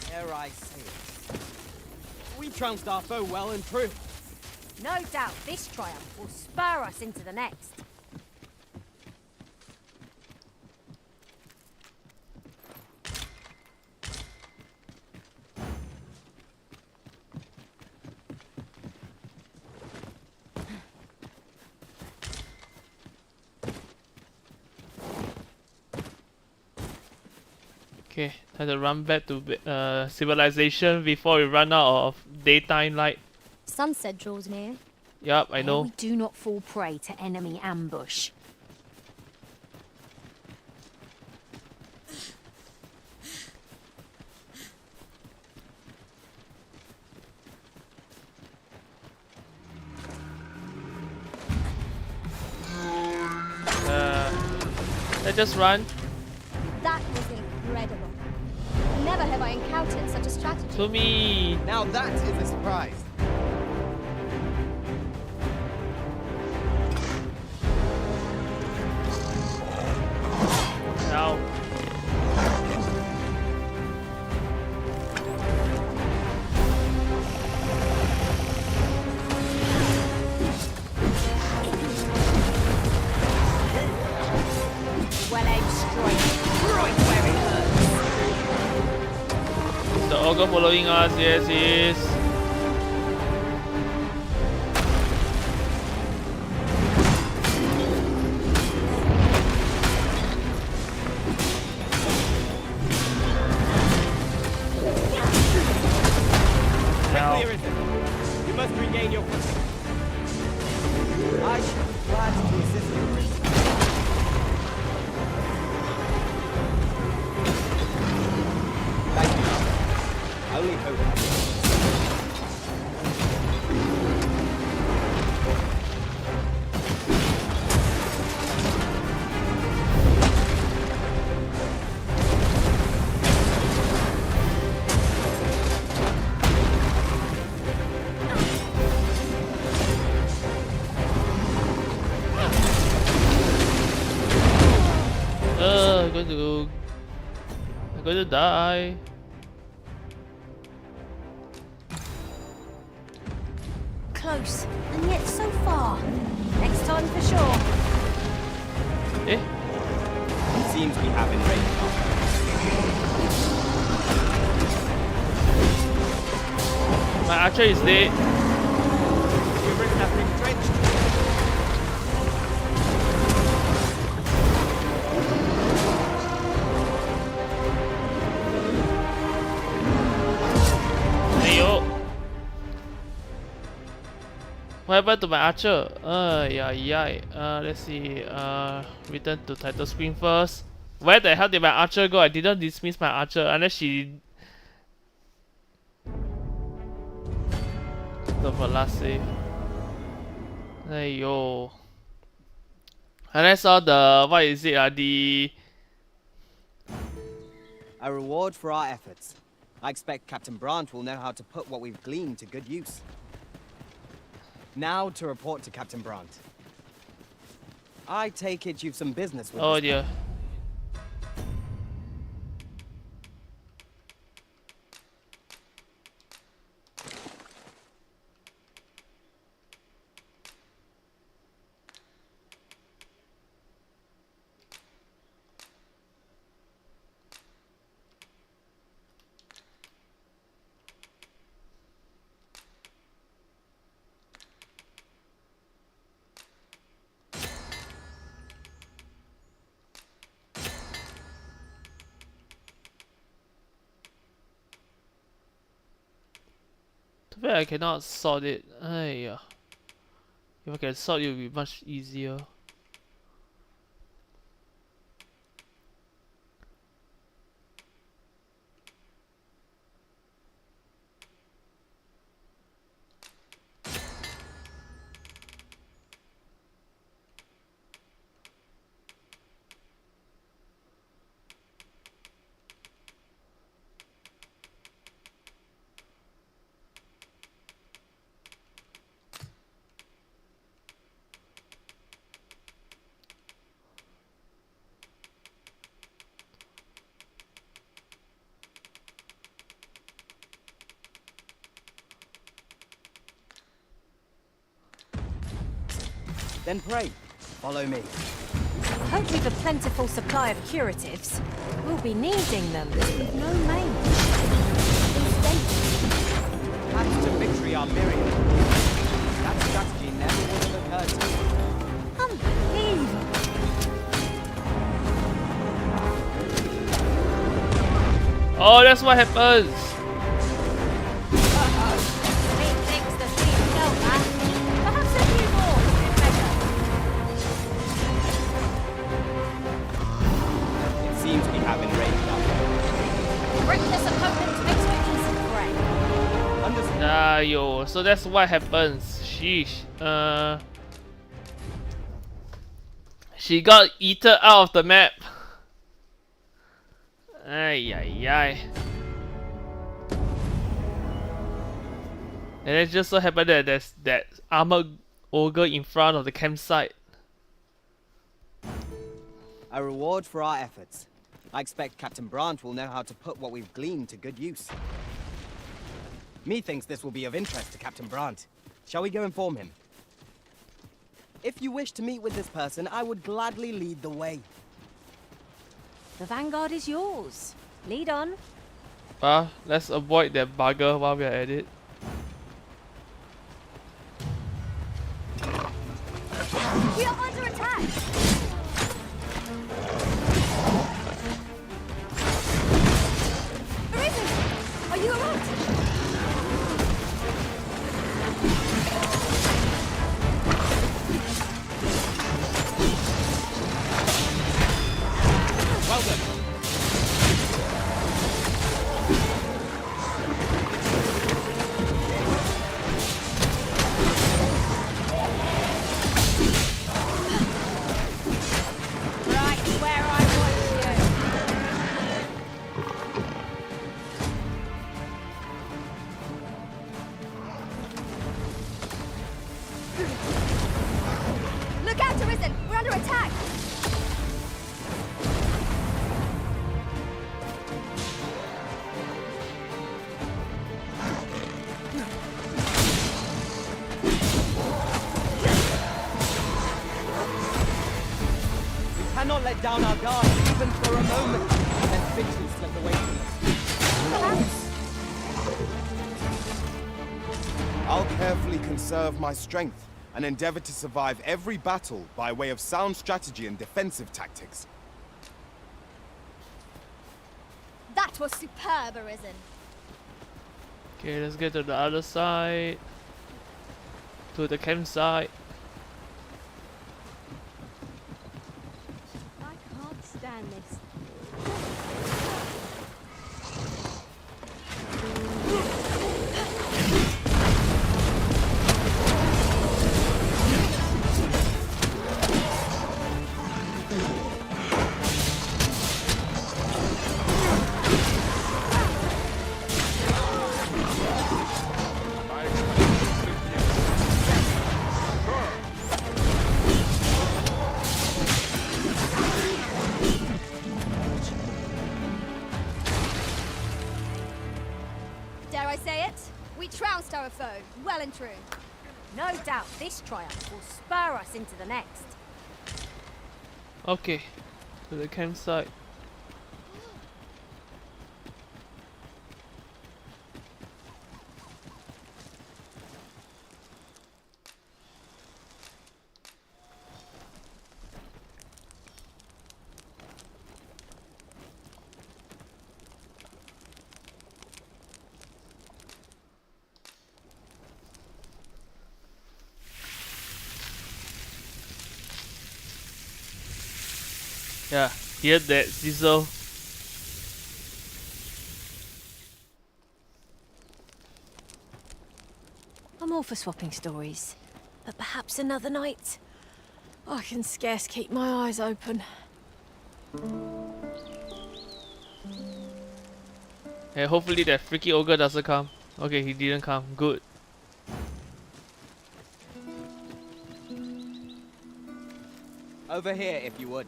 Dare I say it? We trounced our foe well and true. No doubt this triumph will spur us into the next. Okay, time to run back to civilization before we run out of daytime light. Sunset draws near. Yup, I know. We do not fall prey to enemy ambush. Let's just run. That was incredible. Never have I encountered such a strategy. To me. Now that is a surprise. Now. Well aimed strike. Right where it hurts. ogre following us. Yes, he is. Clear is it? You must regain your footing. I should be glad to assist you. Thank you. I only hope I I'm going to die. Close, and yet so far. Next time for sure. Eh? It seems we have in range. My archer is dead. We've written up entrenched. What happened to my archer? Let's see. Return to title screen first. Where the hell did my archer go? I didn't dismiss my archer unless she. The last save. Ayo. And I saw the what is it? The A reward for our efforts. I expect Captain Brandt will know how to put what we've gleaned to good use. Now to report to Captain Brandt. I take it you've some business with oh this dear. Too bad I cannot sort it. If I can sort it, it would be much easier. Then pray, follow me. Hope we've a plentiful supply of curatives. We'll be needing them. We've no maims. Paths to victory are myriad. That strategy never would have occurred to me. Unbelievable. Oh, that's what happens. Yo, so that's what happens. Sheesh. She got eaten out of the map. Ay. And it just so happened that there's that armored ogre in front of the campsite. A reward for our efforts. I expect Captain Brandt will know how to put what we've gleaned to good use. Methinks this will be of interest to Captain Brandt. Shall we go inform him? If you wish to meet with this person, I would gladly lead the way. The vanguard is yours. Lead on. Well, let's avoid that bugger while we are at it. We are under attack! Arisen! Are you alright? Well done. Right where I want you. Look out, Arisen! We're under attack! We cannot let down our guard even for a moment. Their victory slipped away from us. I'll carefully conserve my strength and endeavor to survive every battle by way of sound strategy and defensive tactics. That was superb, Arisen. Okay, let's get to the other side. To the campsite. I can't stand this. Dare I say it? We trounced our foe, well and true. No doubt this triumph will spur us into the next. Okay, to the campsite. Yeah, hear that sizzle. I'm all for swapping stories, but perhaps another night. I can scarce keep my eyes open. Hey, hopefully that freaky ogre doesn't come. Okay, he didn't come. Good. Over here, if you would.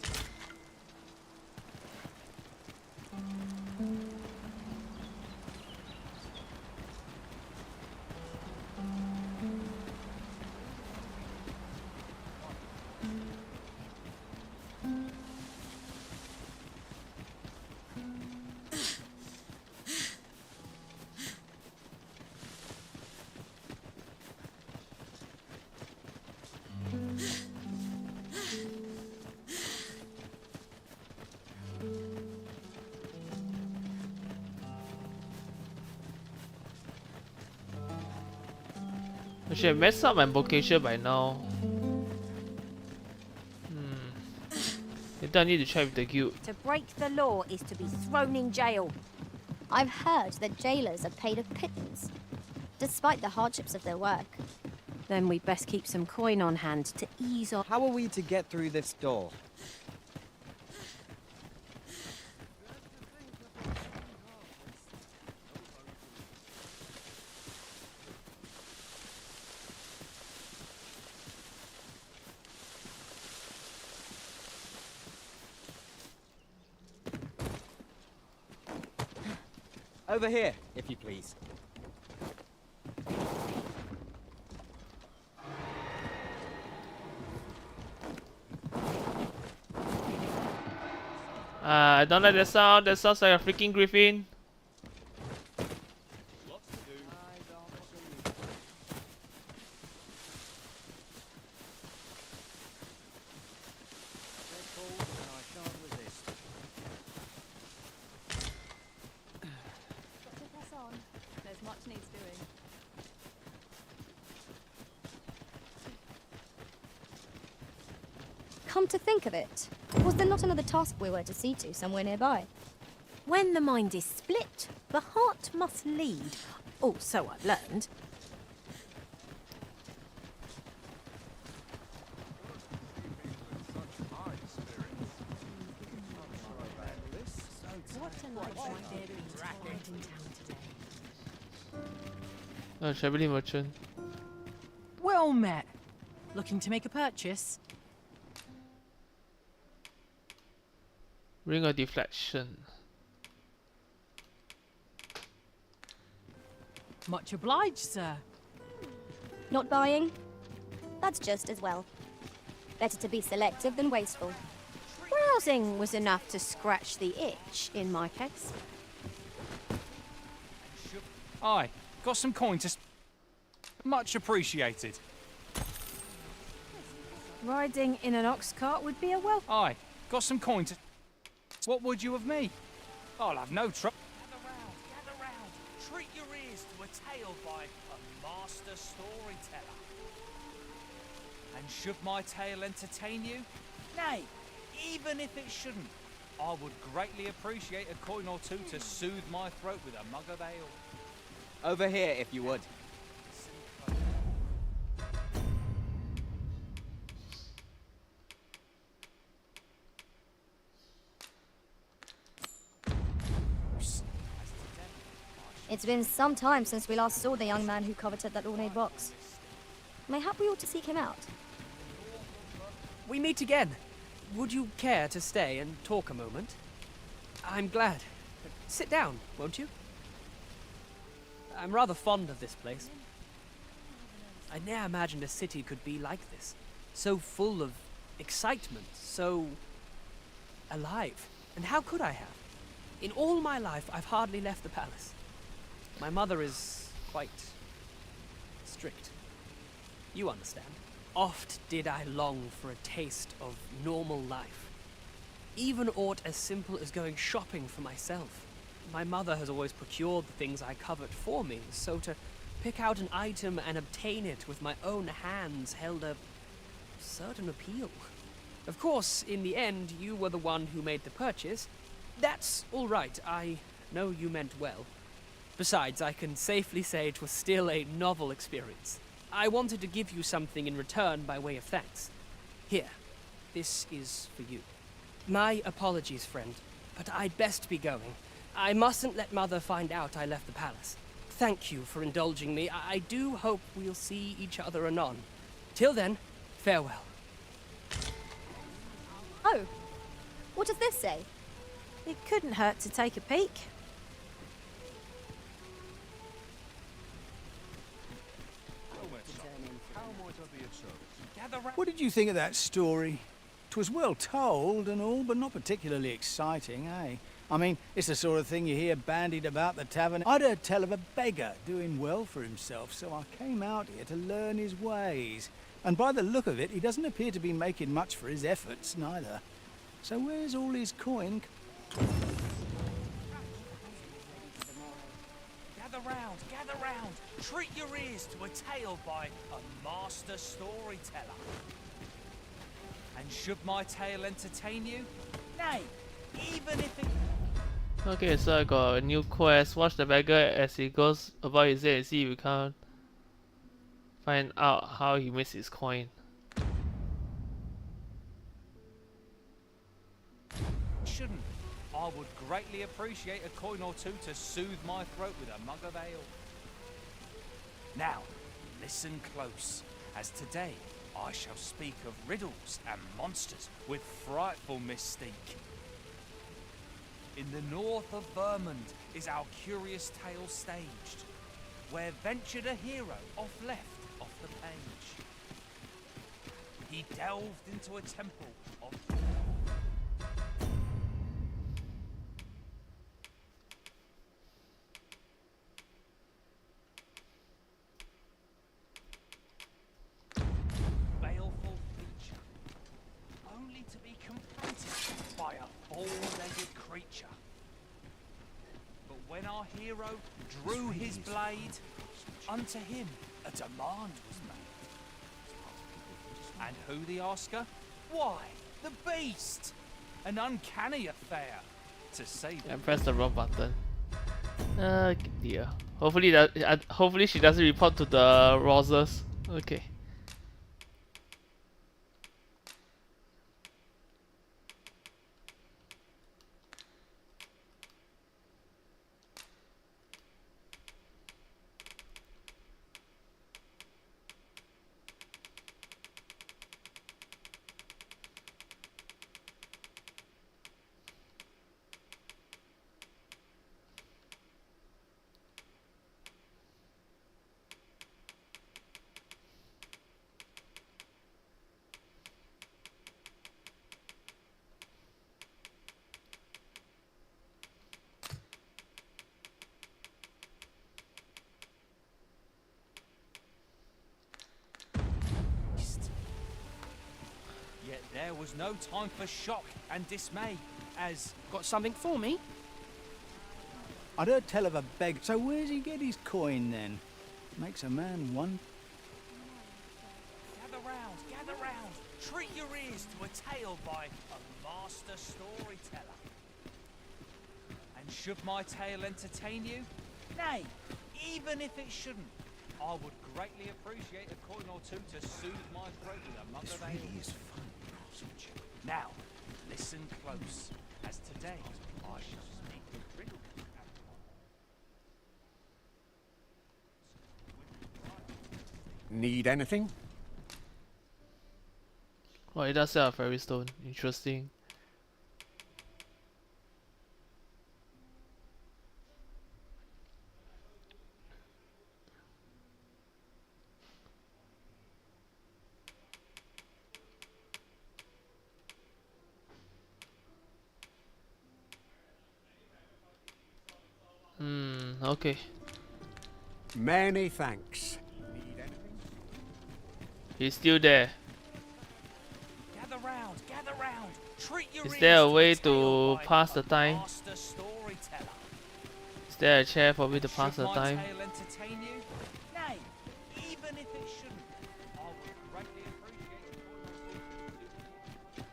I should have messed up my vocation by now. Later I need to try with the guild. To break the law is to be thrown in jail. I've heard that jailers are paid a pittance, despite the hardships of their work. Then we'd best keep some coin on hand to ease off. How are we to get through this door? Over here, if you please. I don't like that sound. That sounds like a freaking griffin. Come to think of it, was there not another task we were to see to somewhere nearby? When the mind is split, the heart must lead. Oh, so I've learned. Oh, Traveling Merchant. Well met. Looking to make a purchase? Ring of Deflection. Much obliged, sir. Not buying? That's just as well. Better to be selective than wasteful. Browsing was enough to scratch the itch, in my case. Aye, got some coin to... Much appreciated. Riding in an ox cart would be a welcome. Aye, got some coin to... What would you of me? I'll have no trouble. Gather round. Treat your ears to a tale by a master storyteller. And should my tale entertain you? Nay, even if it shouldn't, I would greatly appreciate a coin or two to soothe my throat with a mug of ale. Over here, if you would. It's been some time since we last saw the young man who coveted that ornate box. Mayhap we ought to seek him out. We meet again. Would you care to stay and talk a moment? I'm glad. Sit down, won't you? I'm rather fond of this place. I ne'er imagined a city could be like this. So full of excitement, so alive. And how could I have? In all my life, I've hardly left the palace. My mother is quite strict. You understand. Oft did I long for a taste of normal life. Even aught as simple as going shopping for myself. My mother has always procured the things I covet for me, so to pick out an item and obtain it with my own hands held a certain appeal. Of course, in the end, you were the one who made the purchase. That's all right. I know you meant well. Besides, I can safely say it was still a novel experience. I wanted to give you something in return by way of thanks. Here, this is for you. My apologies, friend, but I'd best be going. I mustn't let Mother find out I left the palace. Thank you for indulging me. I do hope we'll see each other anon. Till then, farewell. Oh, what does this say? It couldn't hurt to take a peek. What did you think of that story? 'Twas well told and all, but not particularly exciting, eh? I mean, it's the sort of thing you hear bandied about the tavern. I'd heard tell of a beggar doing well for himself, so I came out here to learn his ways. And by the look of it, he doesn't appear to be making much for his efforts, neither. So where's all his coin? Gather round. Treat your ears to a tale by a master storyteller. And should my tale entertain you? Nay, even if it... Okay, so I got a new quest. Watch the beggar as he goes about his day and see if we can find out how he makes his coin. Shouldn't. I would greatly appreciate a coin or two to soothe my throat with a mug of ale. Now, listen close, as today I shall speak of riddles and monsters with frightful mystique. In the north of Vermund is our curious tale staged, where ventured a hero off the page. He delved into a temple of... baleful feature, only to be confronted by a four-legged creature. But when our hero drew his blade, unto him a demand was made. And who the asker? Why, the beast! An uncanny affair, to say the I pressed the wrong button. Dear. Hopefully that. Hopefully she doesn't report to the Roses. Okay. Yet there was no time for shock and dismay, as... Got something for me? I'd heard tell of a beggar. So where's he get his coin then? Makes a man wonder. Gather round, treat your ears to a tale by a master storyteller. And should my tale entertain you? Nay, even if it shouldn't, I would greatly appreciate a coin or two to soothe my throat with a mug of ale. This really is fun, now, listen close, as today I shall speak the riddle. Need anything? Oh, it does sell a fairy stone. Interesting. Okay. Many thanks. He's still there. Gather round, treat your Is ears there a to way tale to by pass the a time? master storyteller. Is there a chair for me to pass Should the my time? tale entertain you? Nay, even if it shouldn't, I would greatly appreciate a coin or two.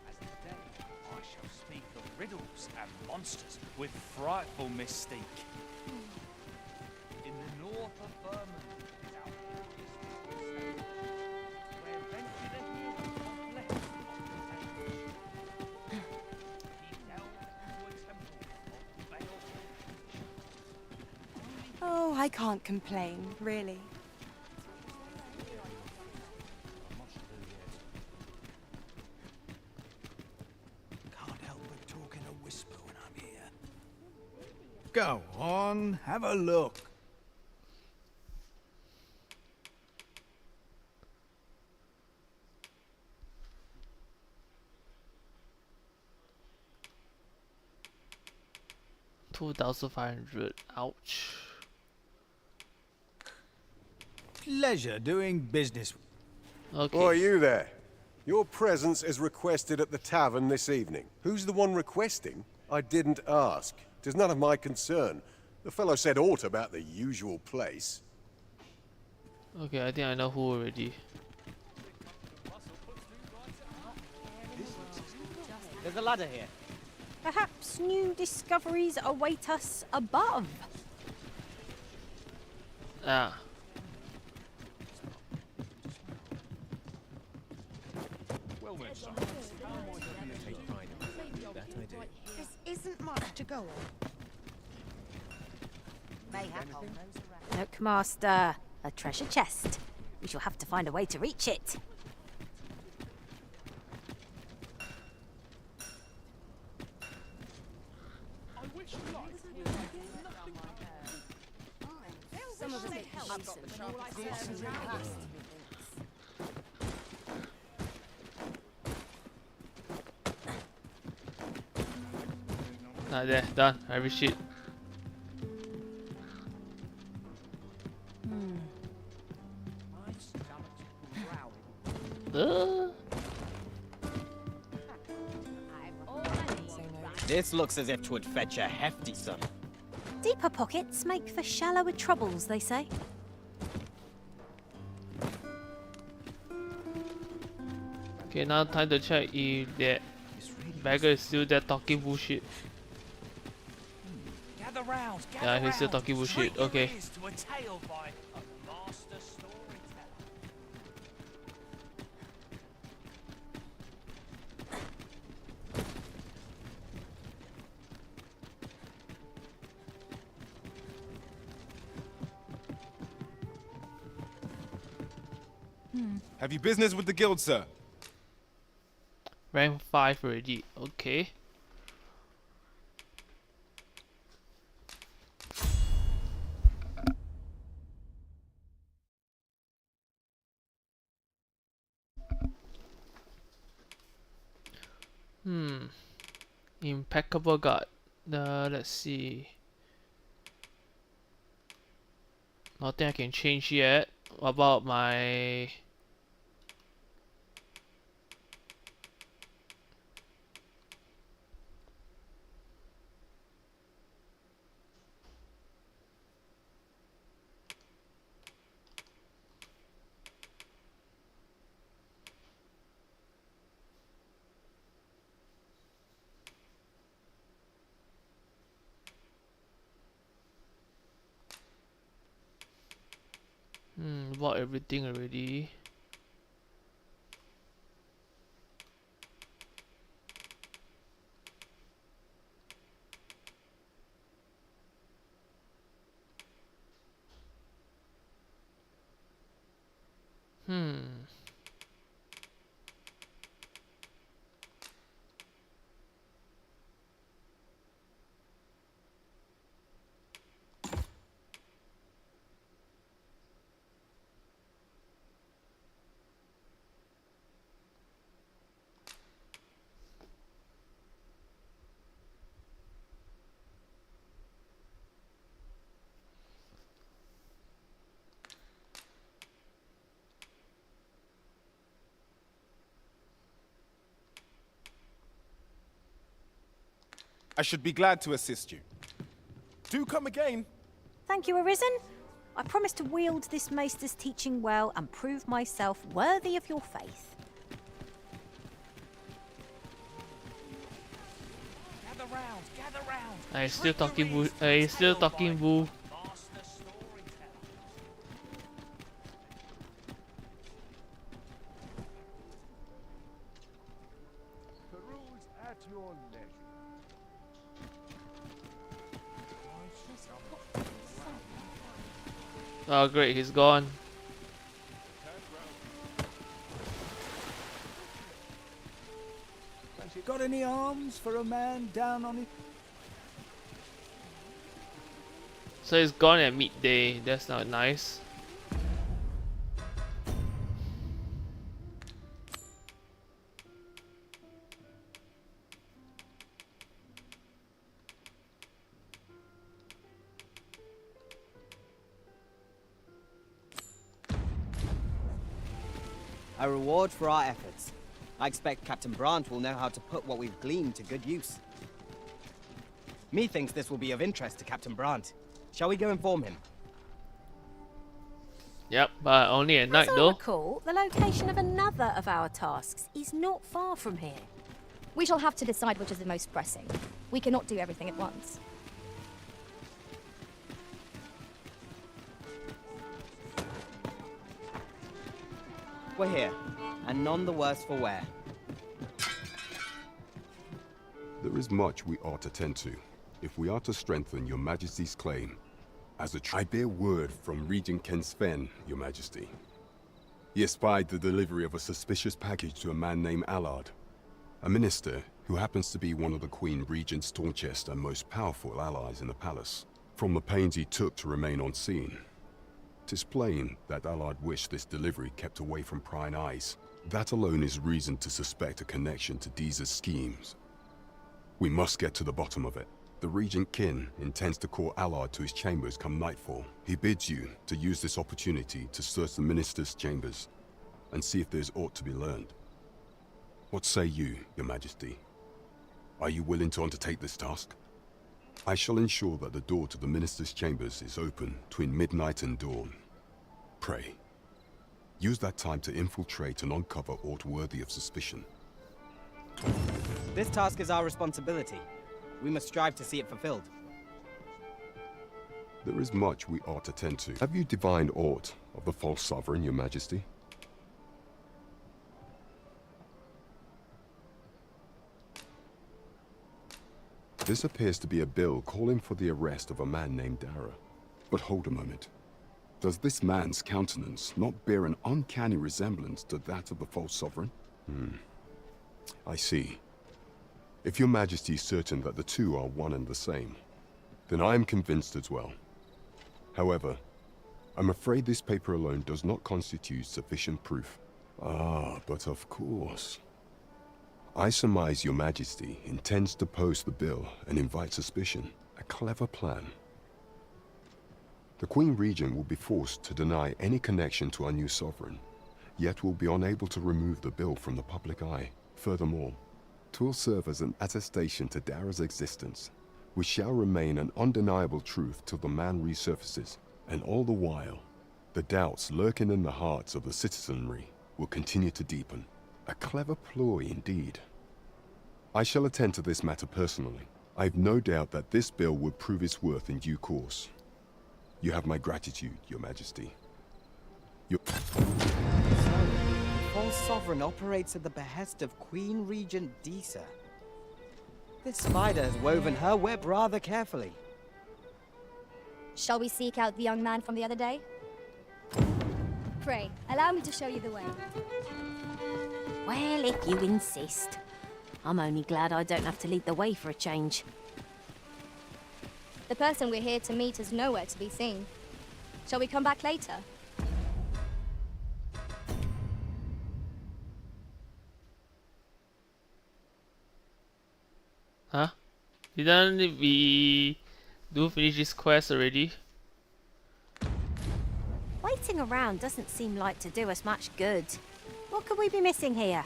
As today, I shall speak of riddles and monsters with frightful mystique. In the north of Vermont is our curious where ventured a hero of less he delved into a temple of baleful. Oh, I can't complain, really. Can't help but talk in a whisper when I'm here. Go on, have a look. $2,500. Ouch. Pleasure doing business. Okay. Oh, you there? Your presence is requested at the tavern this evening. Who's the one requesting? I didn't ask. It is none of my concern. The fellow said aught about the usual place. Okay, I think I know who already. There's a ladder here. Perhaps new discoveries await us above. Ah. Well then, son. This isn't much to go on. Look, Master, a treasure chest. We shall have to find a way to reach it. Some of us get Not there, done. I reached it. This looks as if 'twould fetch a hefty sum. Deeper pockets make for shallower troubles, they say. Okay, now time to check if that beggar is still there talking bullshit. Gather round, gather Yeah, he's still round. talking bullshit. Treat your Okay. ears to a tale by a master storyteller. Have you business with the guild, sir? Rank 5 already. Okay. Impeccable guard. Let's see. Nothing I can change yet. What about my... bought everything already. I should be glad to assist you. Do come again. Thank you, Arisen. I promise to wield this maester's teaching well and prove myself worthy of your faith. Gather round, gather round. He's still talking bull. He's still talking bull. Master storyteller. Peruse at your leisure. Oh great, he's gone. Has you got any arms for a man down on it? So he's gone at midday. That's not nice. A reward for our efforts. I expect Captain Brandt will know how to put what we've gleaned to good use. Methinks this will be of interest to Captain Brandt. Shall we go inform him? Yep, but only at night As I though. recall, the location of another of our tasks is not far from here. We shall have to decide which is the most pressing. We cannot do everything at once. We're here, and none the worse for wear. There is much we ought to tend to, if we are to strengthen your Majesty's claim. I bear word from Regent Ken Sven, your Majesty. He espied the delivery of a suspicious package to a man named Allard, a minister who happens to be one of the Queen Regent's staunchest and most powerful allies in the palace. From the pains he took to remain on scene, 'tis plain that Allard wished this delivery kept away from prying eyes. That alone is reason to suspect a connection to Deeza's schemes. We must get to the bottom of it. The Regent Kin intends to call Allard to his chambers come nightfall. He bids you to use this opportunity to search the minister's chambers and see if there's aught to be learned. What say you, your Majesty? Are you willing to undertake this task? I shall ensure that the door to the minister's chambers is open between midnight and dawn. Pray, use that time to infiltrate and uncover aught worthy of suspicion. This task is our responsibility. We must strive to see it fulfilled. There is much we ought to tend to. Have you divined aught of the false sovereign, your majesty? This appears to be a bill calling for the arrest of a man named Dara. But hold a moment. Does this man's countenance not bear an uncanny resemblance to that of the false sovereign? I see. If your majesty is certain that the two are one and the same, then I am convinced as well. However, I'm afraid this paper alone does not constitute sufficient proof. Ah, but of course. I surmise your majesty intends to post the bill and invite suspicion. A clever plan. The Queen Regent will be forced to deny any connection to our new sovereign, yet will be unable to remove the bill from the public eye. Furthermore, 'twill serve as an attestation to Dara's existence, which shall remain an undeniable truth till the man resurfaces, and all the while, the doubts lurking in the hearts of the citizenry will continue to deepen. A clever ploy indeed. I shall attend to this matter personally. I've no doubt that this bill will prove its worth in due course. You have my gratitude, your majesty. The false sovereign operates at the behest of Queen Regent Disa. This spider has woven her web rather carefully. Shall we seek out the young man from the other day? Pray, allow me to show you the way. Well, if you insist. I'm only glad I don't have to lead the way for a change. The person we're here to meet is nowhere to be seen. Shall we come back later? Huh? Didn't we finish this quest already? Waiting around doesn't seem like to do us much good. What could we be missing here?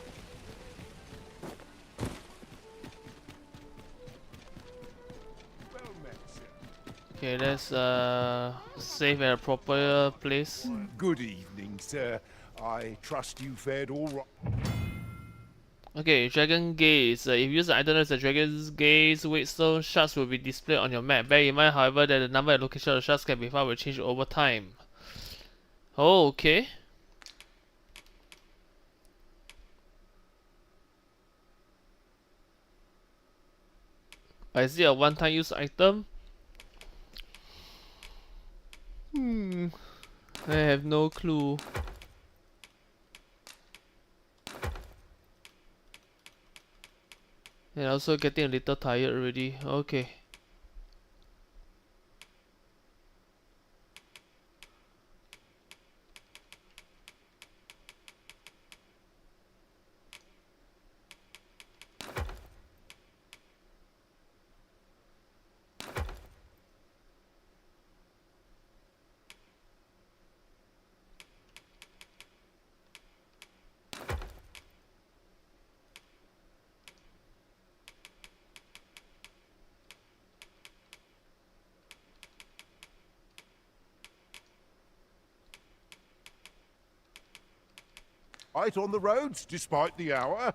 Okay, let's save at a proper place. Good evening, sir. I trust you fared all right. Okay, Dragon Gaze. If you use the item as a Dragon's Gaze, Whetstone shards will be displayed on your map. Bear in mind, however, that the number and location of the shards can be found will change over time. Oh, okay. Is it a one-time use item? I have no clue. And also getting a little tired already. Okay. Out on the roads, despite the hour.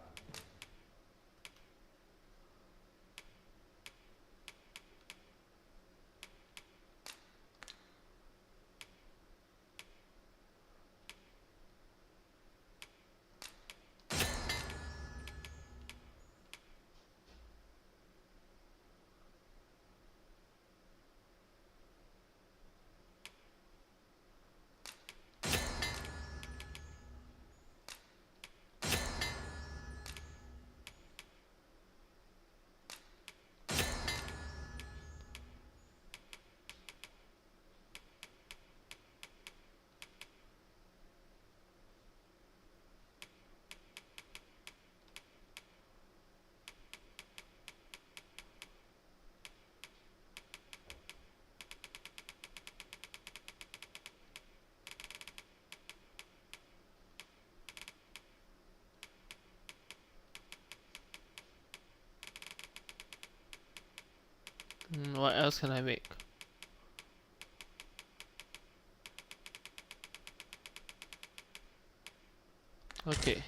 What else can I make? Okay.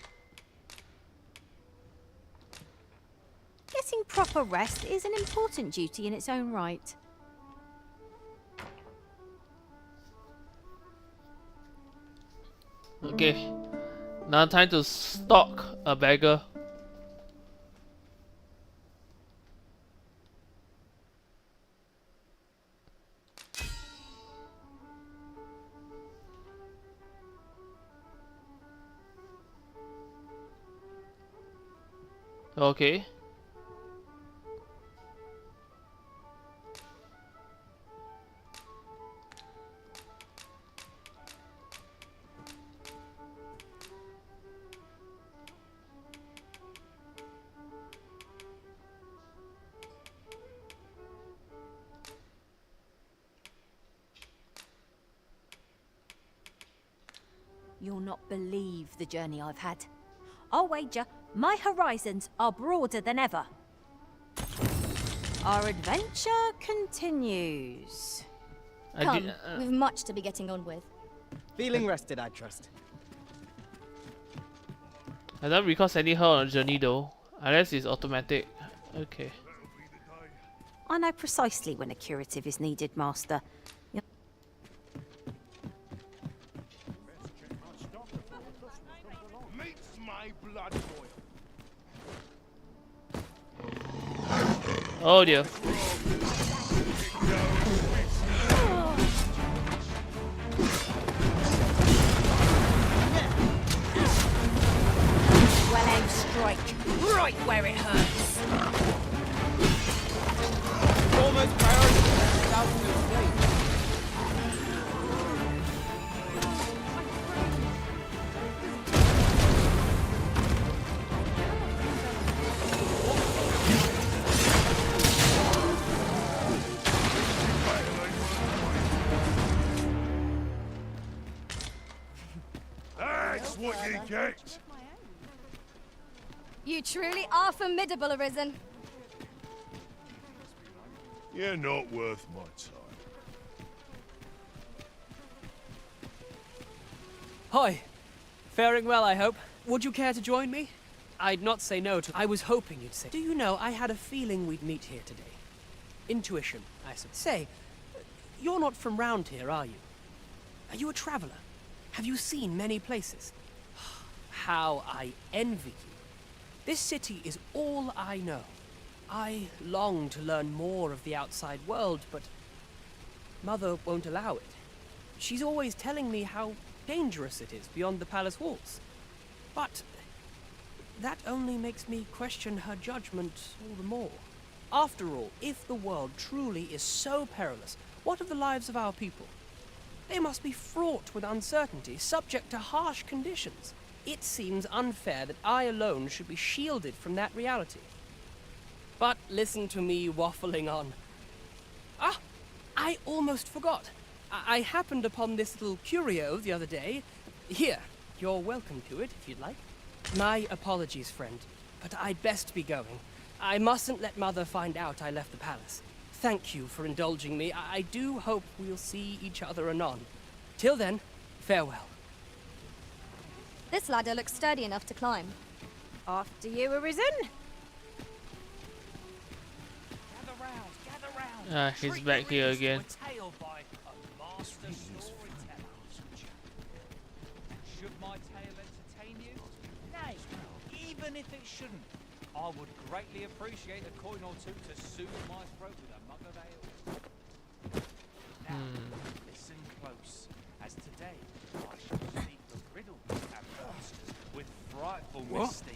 Getting proper rest is an important duty in its own right. Okay. Now time to stalk a beggar. Okay. You'll not believe the journey I've had. I'll wager my horizons are broader than ever. Our adventure continues. Come, we've much to be getting on with. Feeling rested, I trust. I don't recall sending her on a journey though, unless it's automatic. Okay. I know precisely when a curative is needed, Master. Makes my blood boil. Oh dear. Well aimed strike, right where it hurts. Almost priority without a mistake. That's what you get. You truly are formidable, Arisen. You're not worth my time. Hi. Faring well, I hope. Would you care to join me? I'd not say no to... I was hoping you'd say... Do you know, I had a feeling we'd meet here today. Intuition, I suppose. Say, you're not from round here, are you? Are you a traveller? Have you seen many places? How I envy you. This city is all I know. I long to learn more of the outside world, but Mother won't allow it. She's always telling me how dangerous it is beyond the palace walls. But that only makes me question her judgment all the more. After all, if the world truly is so perilous, what of the lives of our people? They must be fraught with uncertainty, subject to harsh conditions. It seems unfair that I alone should be shielded from that reality. But listen to me waffling on. Ah, I almost forgot. I happened upon this little curio the other day. Here, you're welcome to it if you'd like. My apologies, friend, but I'd best be going. I mustn't let Mother find out I left the palace. Thank you for indulging me. I do hope we'll see each other anon. Till then, farewell. This ladder looks sturdy enough to climb. After you, Arisen. He's back here again. Should my tale entertain you? Nay, even if it shouldn't, I would greatly appreciate a coin or two to soothe my throat with a mug of ale. Now, listen close, as today I shall seek the riddle and monsters with frightful mystique.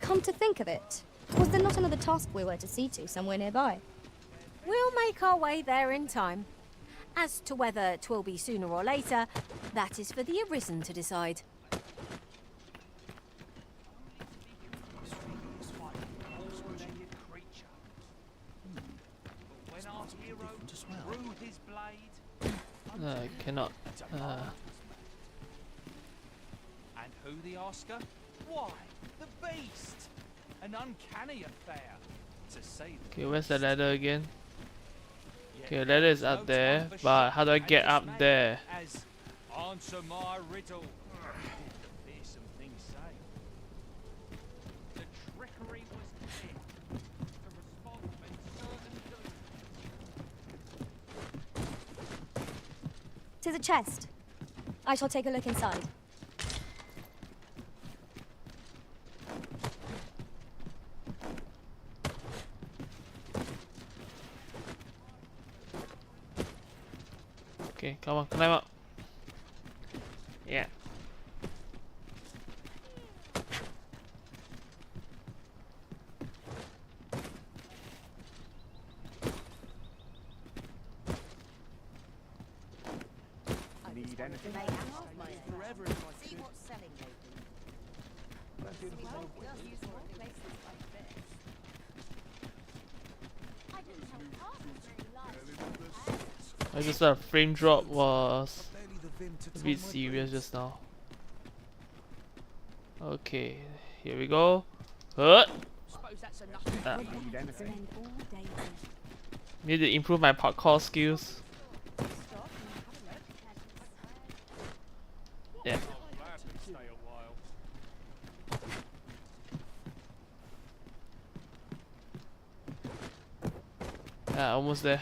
Come to think of it, was there not another task we were to see to somewhere nearby? We'll make our way there in time. As to whether 'twill be sooner or later, that is for the Arisen to decide. I cannot. And who the Oscar? Why, the beast! An uncanny affair. To say the Okay, where's the ladder again? Okay, ladder is up there, but how do I get up there? As answer my riddle. The fearsome thing say. The trickery was clear. The response meant certain doom. To the chest. I shall take a look inside. Okay, come on, climb up. Yeah. Need anything? See what's selling I just thought frame drop was a bit serious just now. Okay, here we go. Need to improve my parkour skills. Yeah. Yeah, almost there.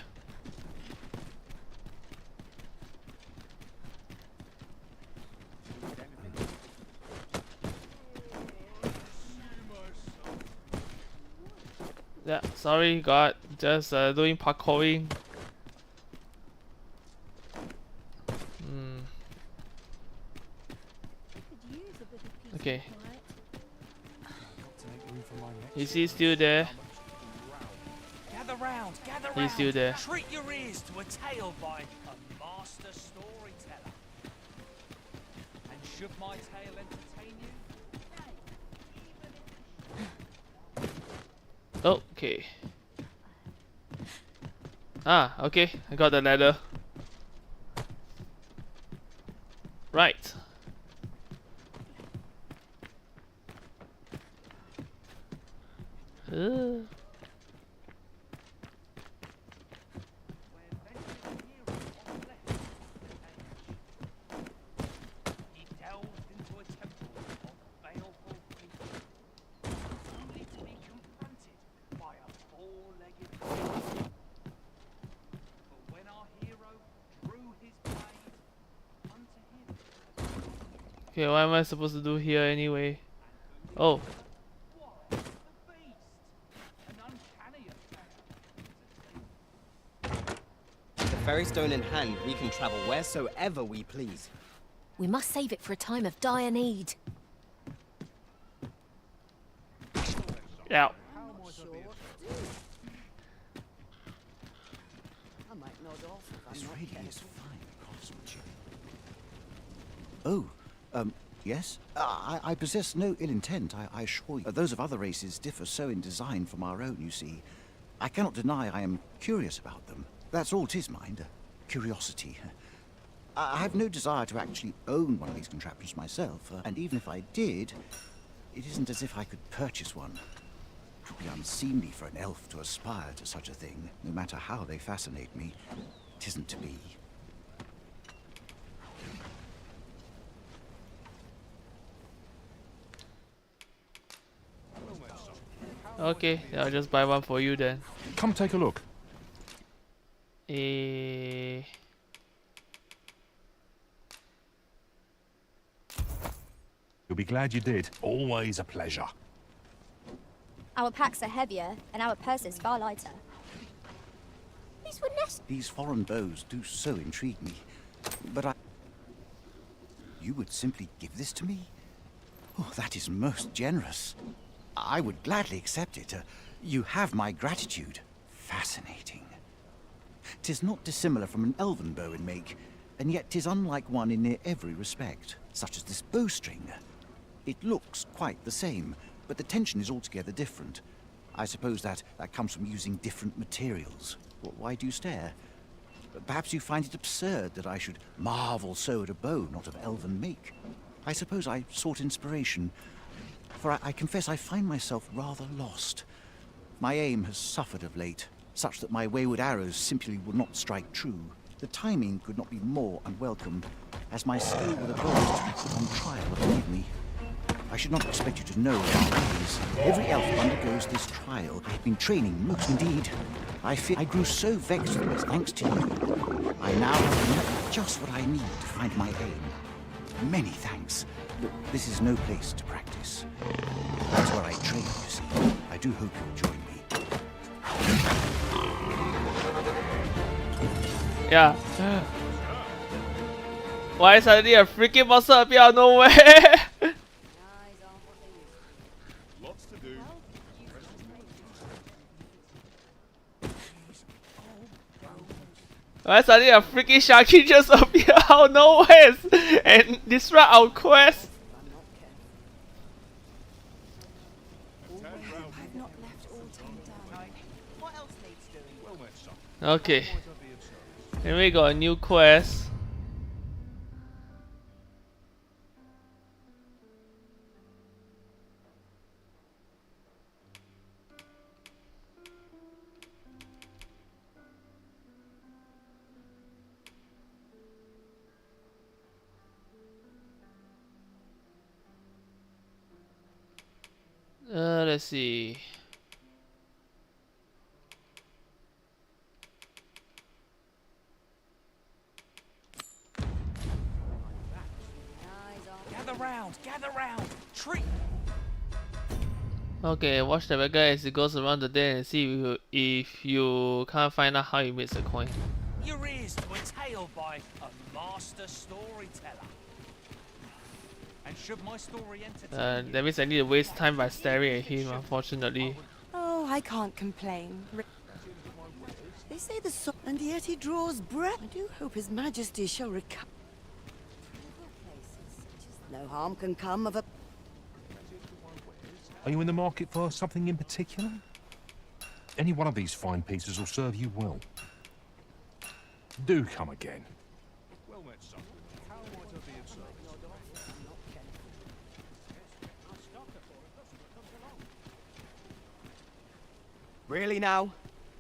Yeah, sorry, God, just doing parkouring. Okay. Is he still there? Gather round, gather round. He's still there. Treat your ears to a tale by a master storyteller. And should my tale entertain you? Okay. Ah, okay. I got the ladder. Right. Okay, what am I supposed to do here anyway? Oh. The ferry stone in hand, we can travel wheresoever we please. We must save it for a time of dire need. Yeah. This really is fine craftsmanship. Oh, yes? I possess no ill intent, I assure you. Those of other races differ so in design from our own, you see. I cannot deny I am curious about them. That's all 'tis, mind. Curiosity. I have no desire to actually own one of these contraptions myself, and even if I did, it isn't as if I could purchase one. It would be unseemly for an elf to aspire to such a thing, no matter how they fascinate me. It isn't to be. Okay, I'll just buy one for you then. Come take a look. Eh. You'll be glad you did. Always a pleasure. Our packs are heavier, and our purses far lighter. These were These foreign bows do so intrigue me. But You would simply give this to me? Oh, that is most generous. I would gladly accept it. You have my gratitude. Fascinating. 'Tis not dissimilar from an elven bow in make, and yet 'tis unlike one in near every respect, such as this bowstring. It looks quite the same, but the tension is altogether different. I suppose that comes from using different materials. Why do you stare? Perhaps you find it absurd that I should marvel so at a bow not of elven make. I suppose I sought inspiration, for I confess I find myself rather lost. My aim has suffered of late, such that my wayward arrows simply would not strike true. The timing could not be more unwelcome, as my skill with a bow is to be put on trial, believe me. I should not expect you to know how it is. Every elf undergoes this trial. I have been training most indeed. I fear I grew so vexed with this thanks to you. I now have just what I need to find my aim. Many thanks, but this is no place to practice. That's where I train, you see. I do hope you'll join me. Yeah. Why suddenly a freaking monster appear out of nowhere? Lots to do. Why suddenly a freaking Sharky just appear out of nowhere and disrupt our quest? Okay. And we got a new quest. Let's see. Gather round! Treat! Okay, watch the beggar as he goes around the day and see if you can't find out how he makes a coin. Your ears to a tale by a master storyteller. And should my story entertain That means I need to waste time by staring at him, unfortunately. Oh, I can't complain. They say the so and yet he draws breath. I do hope His Majesty shall recover. No harm can come of a... Are you in the market for something in particular? Any one of these fine pieces will serve you well. Do come again. Well met, son. How might I be of service? Really now?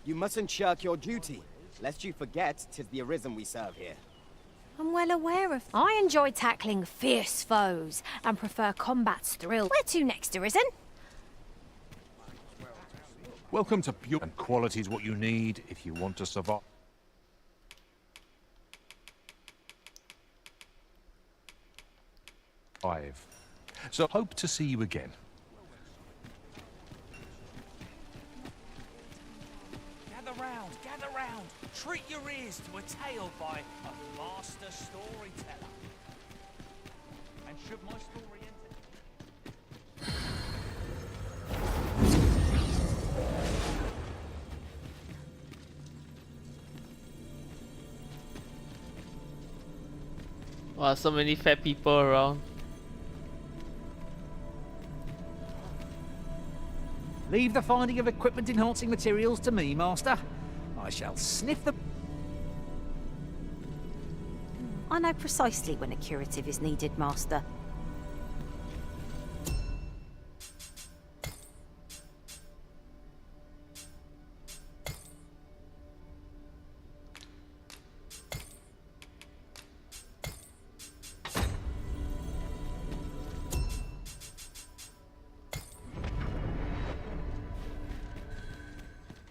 You mustn't shirk your duty, lest you forget 'tis the Arisen we serve here. I'm well aware of... I enjoy tackling fierce foes and prefer combat's thrill. Where to next, Arisen? Welcome to pure and quality is what you need if you want to survive. So hope to see you again. Gather round! Treat your ears to a tale by a master storyteller. And should my story Wow, so many fat people around. Leave the finding of equipment enhancing materials to me, Master. I shall sniff them. I know precisely when a curative is needed, Master.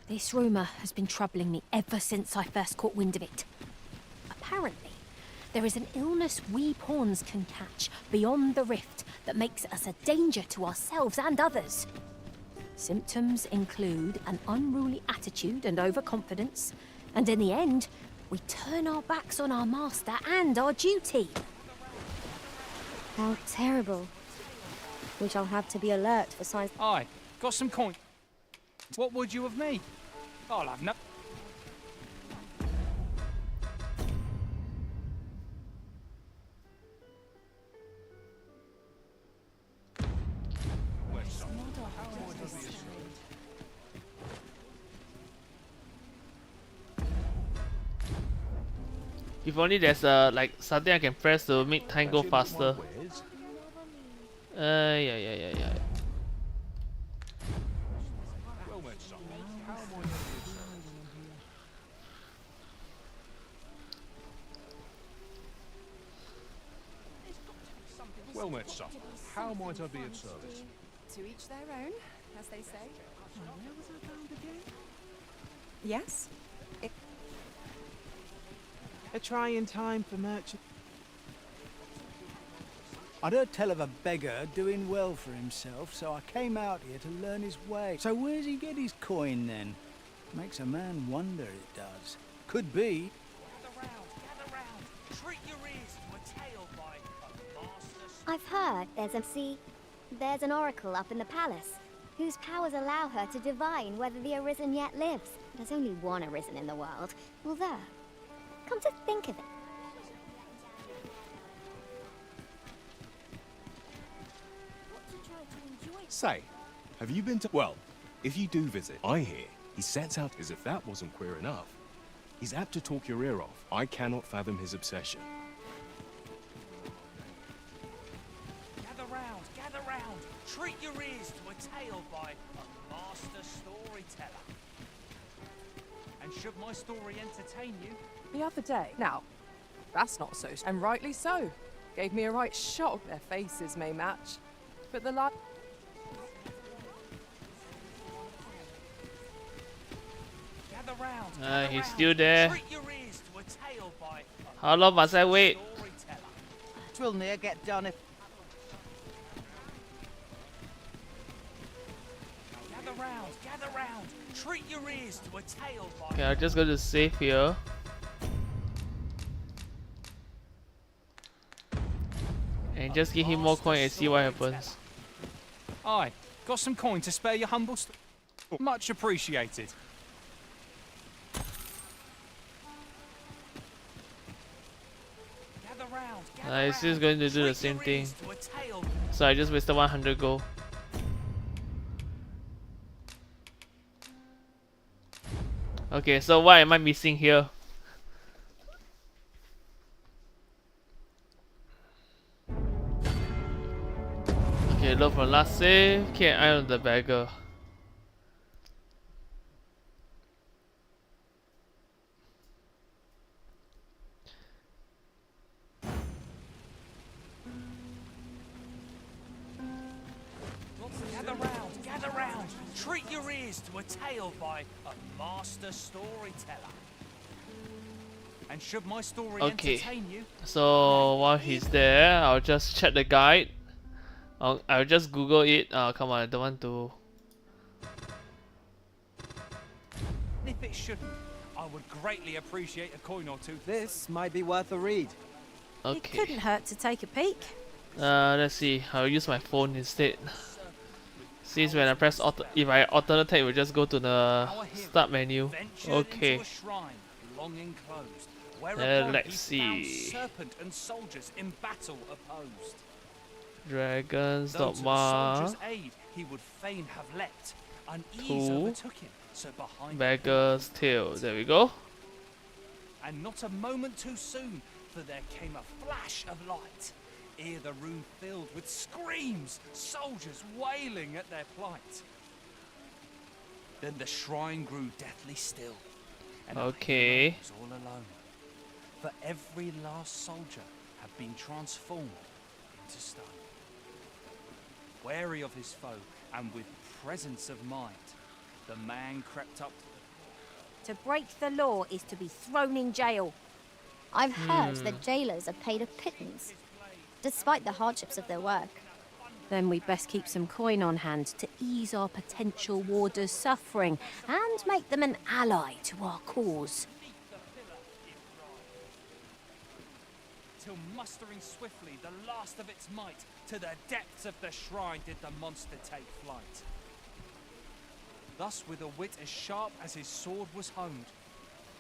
This rumour has been troubling me ever since I first caught wind of it. Apparently, there is an illness we pawns can catch beyond the rift that makes us a danger to ourselves and others. Symptoms include an unruly attitude and overconfidence, and in the end, we turn our backs on our master and our duty. How terrible. We shall have to be alert for signs. Aye, got some coin. What would you of me? I'll have no... If only there's like something I can press to make time go faster. Yeah. met, son. How am I to be of service? Well met, son. How am I to be of service? To each their own, as they say. Where was I bound again? Yes? A trying time for merchants. I'd heard tell of a beggar doing well for himself, so I came out here to learn his way. So where's he get his coin then? Makes a man wonder, it does. Could be. Gather round. Treat your ears to a tale by a master. I've heard there's an oracle up in the palace, whose powers allow her to divine whether the Arisen yet lives. There's only one Arisen in the world. Although, come to think of it, Say, have you been to... Well, if you do visit, I hear he sets out as if that wasn't queer enough. He's apt to talk your ear off. I cannot fathom his obsession. Gather round. Treat your ears to a tale by a master storyteller. And should my story entertain you, The other day. Now, that's not so. And rightly so. Gave me a right shock. Their faces may match, but the light. gather round. He's still there. Treat your ears to a tale by a How long must I wait? storyteller. Twill near get done if... Gather round. Treat your ears to a tale by Okay, I'll just go to save here. And just give him more coin and see what happens. Aye, got some coin to spare your humble Much appreciated. It's just going to do the same thing. So I just wasted 100 gold. Okay, so what am I missing here? Okay, look for last save. Okay, eye on the beggar. Gather round. Treat your ears to a tale by a master storyteller. And should my story entertain you, so while he's there, I'll just check the guide. I'll just Google it. Come on, I don't want to. if it shouldn't, I would greatly appreciate a coin or two. This might be worth a read. It couldn't hurt to take a peek. Let's see. I'll use my phone instead. Since when I press if I alternate tab, it will just go to the start menu. Okay. Let's see. Serpent and soldiers in battle opposed. Dragon Though to the Dogma. soldier's aid he would fain have leapt, unease overtook him, so behind Beggar's Tail. There we go. and not a moment too soon, for there came a flash of light, ere the room filled with screams, soldiers wailing at their plight. Then the shrine grew deathly still, and our hero was all alone, for every last soldier had been transformed into stone. Wary of his foe, and with presence of mind, the man crept up To break the law is to be thrown in jail. I've heard that jailers are paid a pittance, despite the hardships of their work. Then we'd best keep some coin on hand to ease our potential warders' suffering and make them an ally to our cause. till mustering swiftly the last of its might, to the depths of the shrine did the monster take flight. Thus, with a wit as sharp as his sword was honed,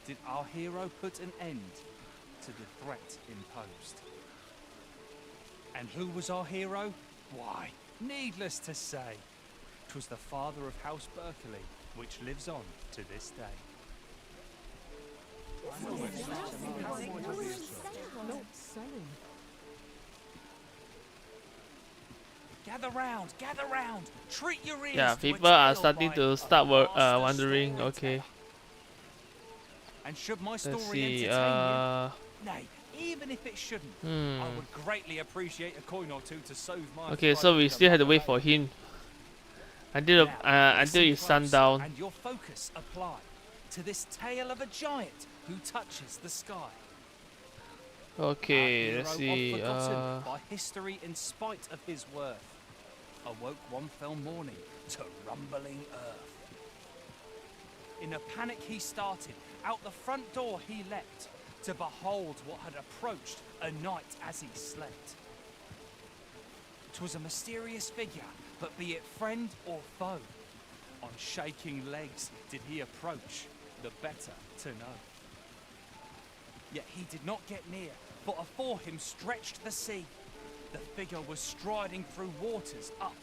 did our hero put an end to the threat imposed. And who was our hero? Why, needless to say, 'twas the father of House Berkeley, which lives on to this day. Gather round, gather round. Treat your ears. Yeah, to a people are tale starting by to a start master wondering. storyteller. Okay, And should my let's story see. entertain you? Nay, even if it shouldn't, I Hmm. would greatly appreciate a coin or two to soothe my. Okay, so we still have to wait for him until it's sundown. And your focus apply to this tale of a giant who touches the sky. Okay, Our let's hero, see. oft forgotten by history in spite of his worth, awoke one fell morning to rumbling earth. In a panic he started, out the front door he leapt, to behold what had approached a night as he slept. 'Twas a mysterious figure, but be it friend or foe, on shaking legs did he approach, the better to know. Yet he did not get near, for afore him stretched the sea. The figure was striding through waters up.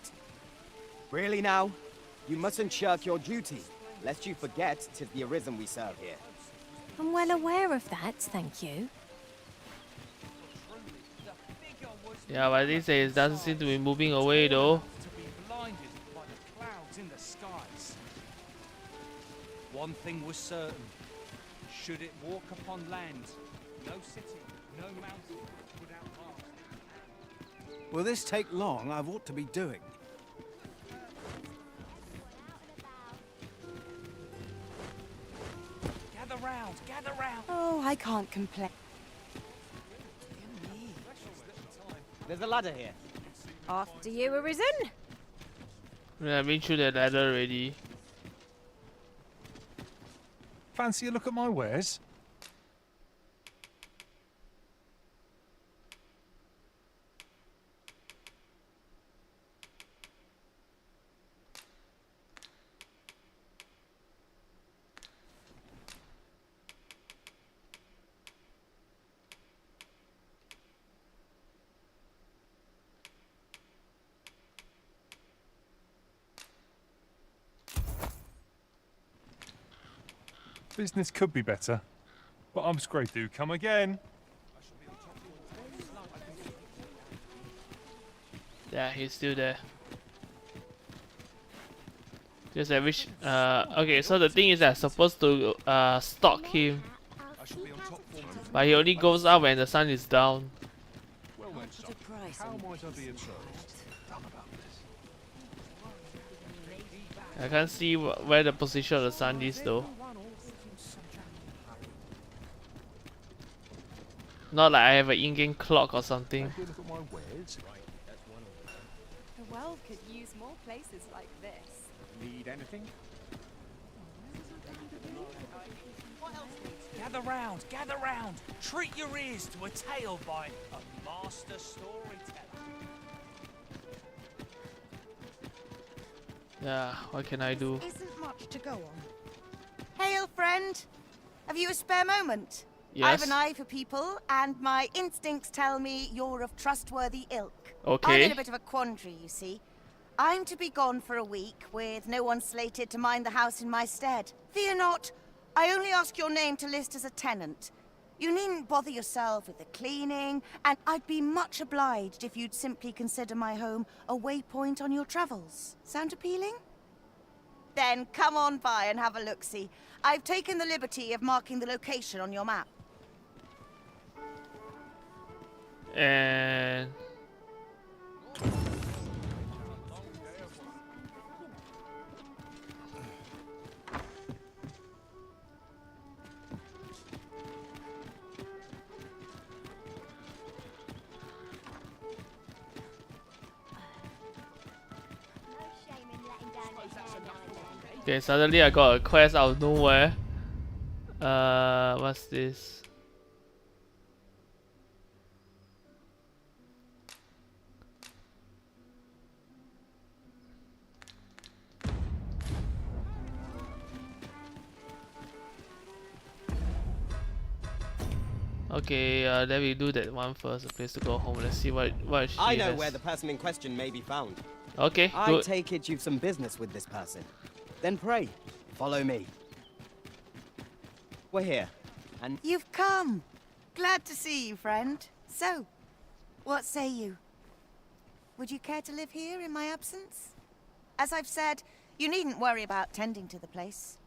Really now? You mustn't shirk your duty, lest you forget 'tis the Arisen we serve here. I'm well aware of that, thank you. Yeah, but this it doesn't seem to be moving away though. To be blinded by the clouds in the skies. One thing was certain. Should it walk upon land, no city, no mountain would outlast. Will this take long? I've ought to be doing. Gather round, gather round. Oh, I can't complain. There's a ladder here. After you, Arisen. Yeah, I've been through that ladder already. Fancy a look at my wares? Business could be better, but I'm great. Do come again. Yeah, he's still there. Just I wish. Okay, so the thing is, I'm supposed to stalk him, but he only goes up when the sun is down. Well then, son, how might I be of service? I can't see where the position of the sun is though. Not like I have an in-game clock or something. The world could use more places like this. Need anything? Gather round, gather round. Treat your ears to a tale by a master storyteller. Yeah, what can I do? Isn't much to go on. Hail, friend. Have you a spare moment? Yes. I have an eye for people, and my instincts tell me you're of trustworthy ilk. Okay. I'm in a bit of a quandary, you see. I'm to be gone for a week, with no one slated to mind the house in my stead. Fear not, I only ask your name to list as a tenant. You needn't bother yourself with the cleaning, and I'd be much obliged if you'd simply consider my home a waypoint on your travels. Sound appealing? Then come on by and have a look-see. I've taken the liberty of marking the location on your map. And okay, suddenly I got a quest out of nowhere. What's this? Okay, then we do that one first. A place to go home. Let's see what she I know has. where the person in question may be found. Okay, I good. take it you've some business with this person. Then pray, follow me. We're here, and You've come. Glad to see you, friend. So, what say you? Would you care to live here in my absence? As I've said, you needn't worry about tending to the place.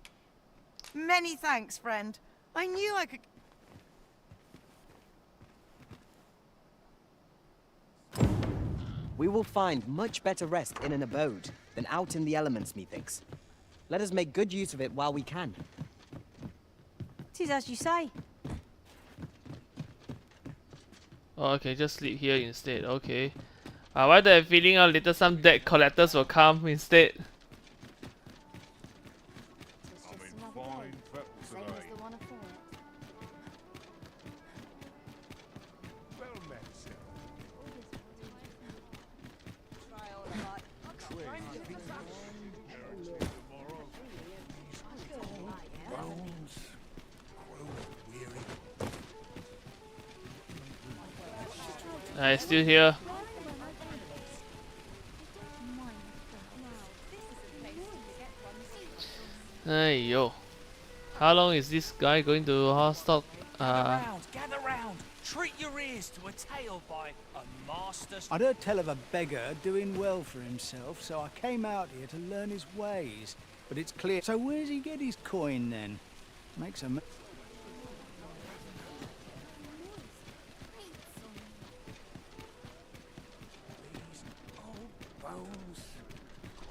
Many thanks, friend. I knew I could... We will find much better rest in an abode than out in the elements, methinks. Let us make good use of it while we can. 'Tis as you say. Oh, okay, just sleep here instead. Okay. Why do I have a feeling later some debt collectors will come instead? I still here. Hey yo, how long is this guy going to stop? Gather round. Treat your ears to a tale by a master. I'd heard tell of a beggar doing well for himself, so I came out here to learn his ways. But it's clear. So where's he get his coin then? Makes a...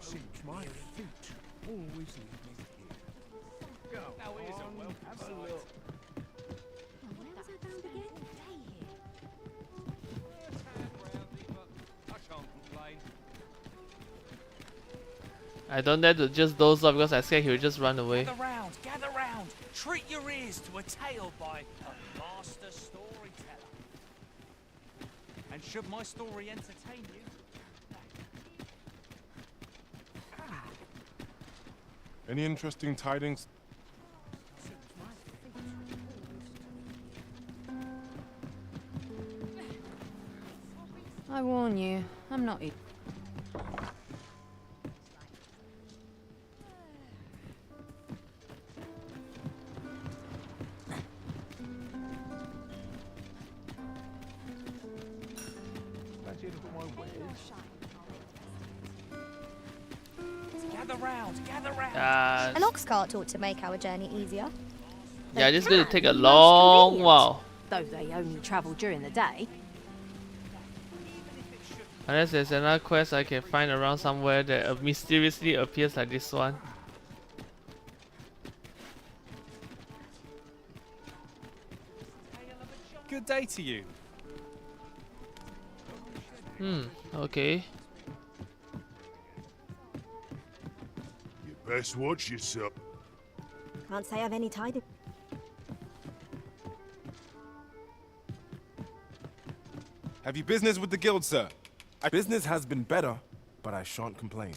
Seems my feet always lead me here. Go on, have a look. Where was I bound again? I don't dare to just doze off because I scared he will just run away. Gather round. Treat your ears to a tale by a master storyteller. And should my story entertain you, Any interesting tidings? I warn you, I'm not... Gather round. An ox cart ought to make our journey easier. Yeah, this is going to take a long while. Though they only travel during the day. Unless there's another quest I can find around somewhere that mysteriously appears like this one. good day to you. Okay. You best watch yourself. Can't say I've any tidings. Have you business with the guild, sir? Business has been better, but I shan't complain.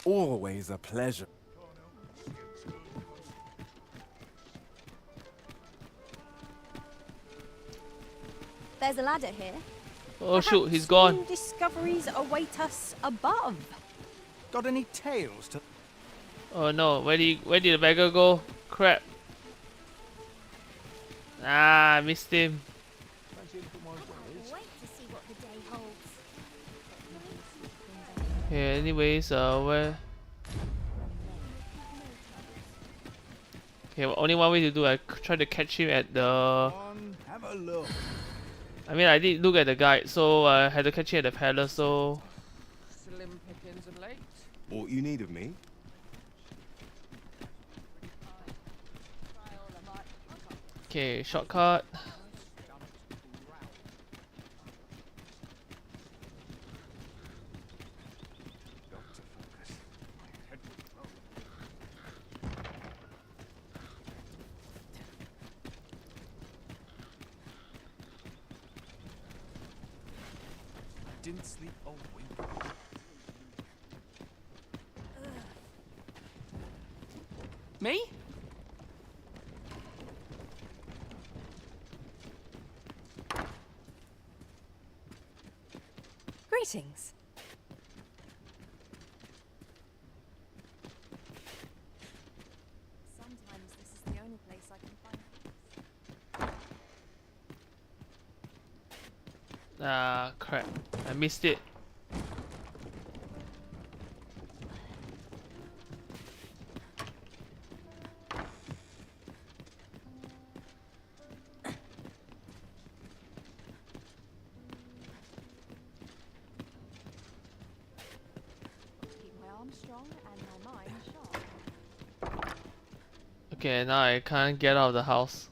Always a pleasure. There's a ladder here. Oh shoot, he's gone. Discoveries await us above. Got any tales to... Oh no, where did the beggar go? Crap. Ah, I missed him. Okay, anyways, where? Okay, well, only one way to do. I try to catch him at the. Have a look. I mean, I did look at the guide, so I had to catch him at the palace. So. Slim pickings of late. All you need of me? Okay, shortcut. Didn't sleep all week. Me? Greetings. Sometimes this is the only place I can find. Ah, crap. I missed it. Keep my arms strong and my mind sharp. Okay, now I can't get out of the house.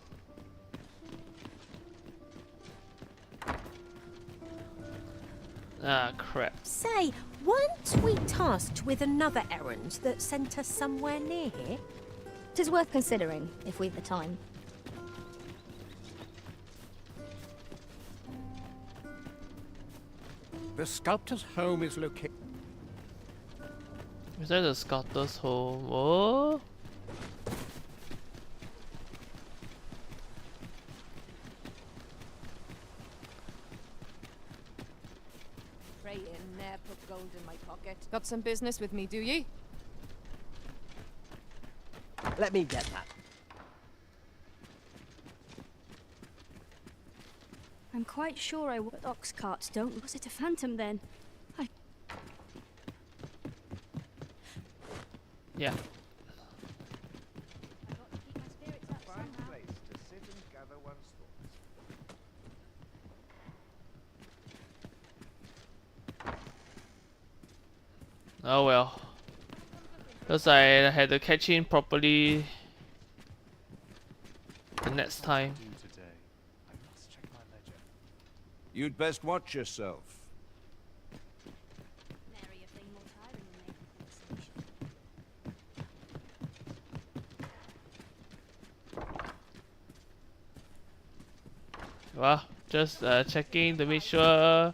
Ah, crap. Say, weren't we tasked with another errand that sent us somewhere near here? Tis worth considering, if we've the time. The sculptor's home is located. Is that the sculptor's home? Oh. Pray in, ne'er put gold in my pocket. Got some business with me, do ye? Let me get that. I'm quite sure but ox carts don't. Was it a phantom then? Yeah. Oh well. Because I had to catch in properly the next time. You'd best watch yourself. Well, just checking to make sure.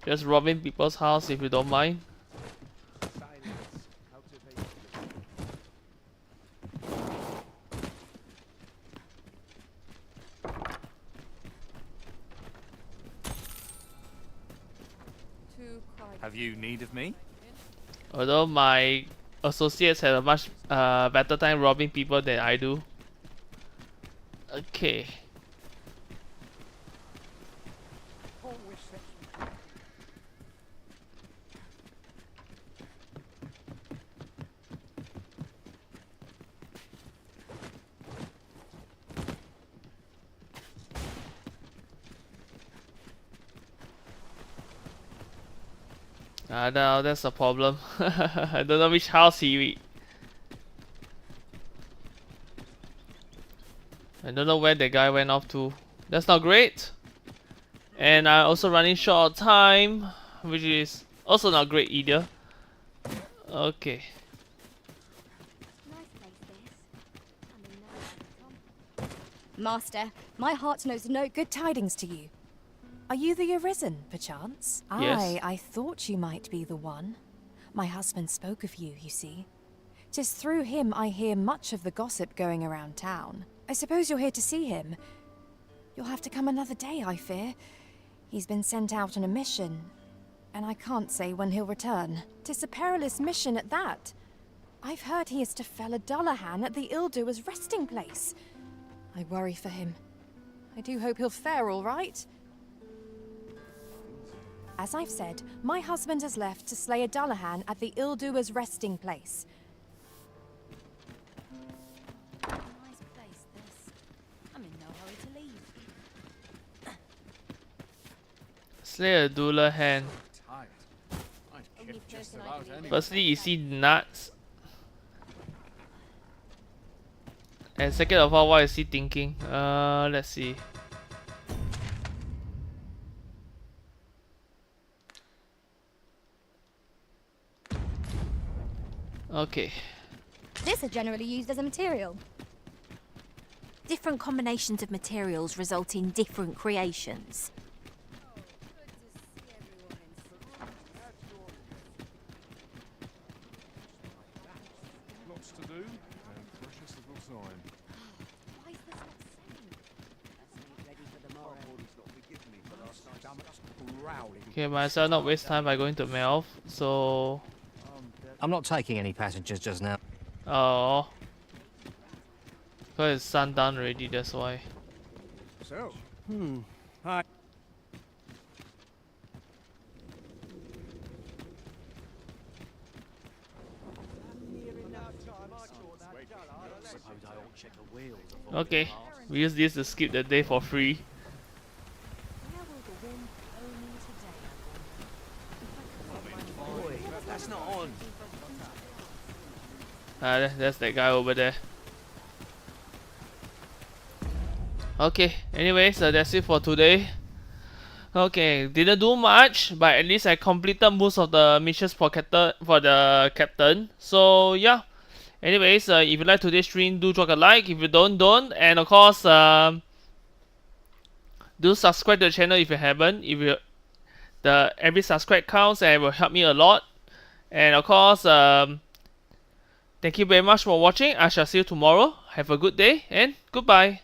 Just robbing people's house if you don't mind. Have you need of me? Although my associates have a much better time robbing people than I do. Okay. No, that's a problem. I don't know which house I don't know where the guy went off to. That's not great. And I'm also running short of time, which is also not great either. Okay. Master, my heart knows no good tidings to you. Are you the Arisen, perchance? Yes. I thought you might be the one. My husband spoke of you, you see. 'Tis through him I hear much of the gossip going around town. I suppose you're here to see him. You'll have to come another day, I fear. He's been sent out on a mission, and I can't say when he'll return. 'Tis a perilous mission at that. I've heard he is to fell a Dullahan at the Ildua's resting place. I worry for him. I do hope he'll fare all right. As I've said, my husband has left to slay a Dullahan at the Ildua's resting place. Nice place, this. I'm in no hurry to leave. Slay a Dullahan. Firstly, is he nuts? And second of all, what is he thinking? Let's see. Okay. This is generally used as a material. Different combinations of materials result in different creations. Lots to do, and precious little time. Why is this not Okay, might as well not waste time by going to Melf. So. I'm not taking any passengers just now. Oh. Because it's sundown already, that's why. So, hi. Okay, we use this to skip the day for free. That's not on. That's that guy over there. Okay, anyways, that's it for today. Okay, didn't do much, but at least I completed most of the missions for the captain. So yeah. Anyways, if you like today's stream, do drop a like. If you don't. And of course, do subscribe to the channel if you haven't. Every subscribe counts and it will help me a lot. And of course, thank you very much for watching. I shall see you tomorrow. Have a good day and goodbye.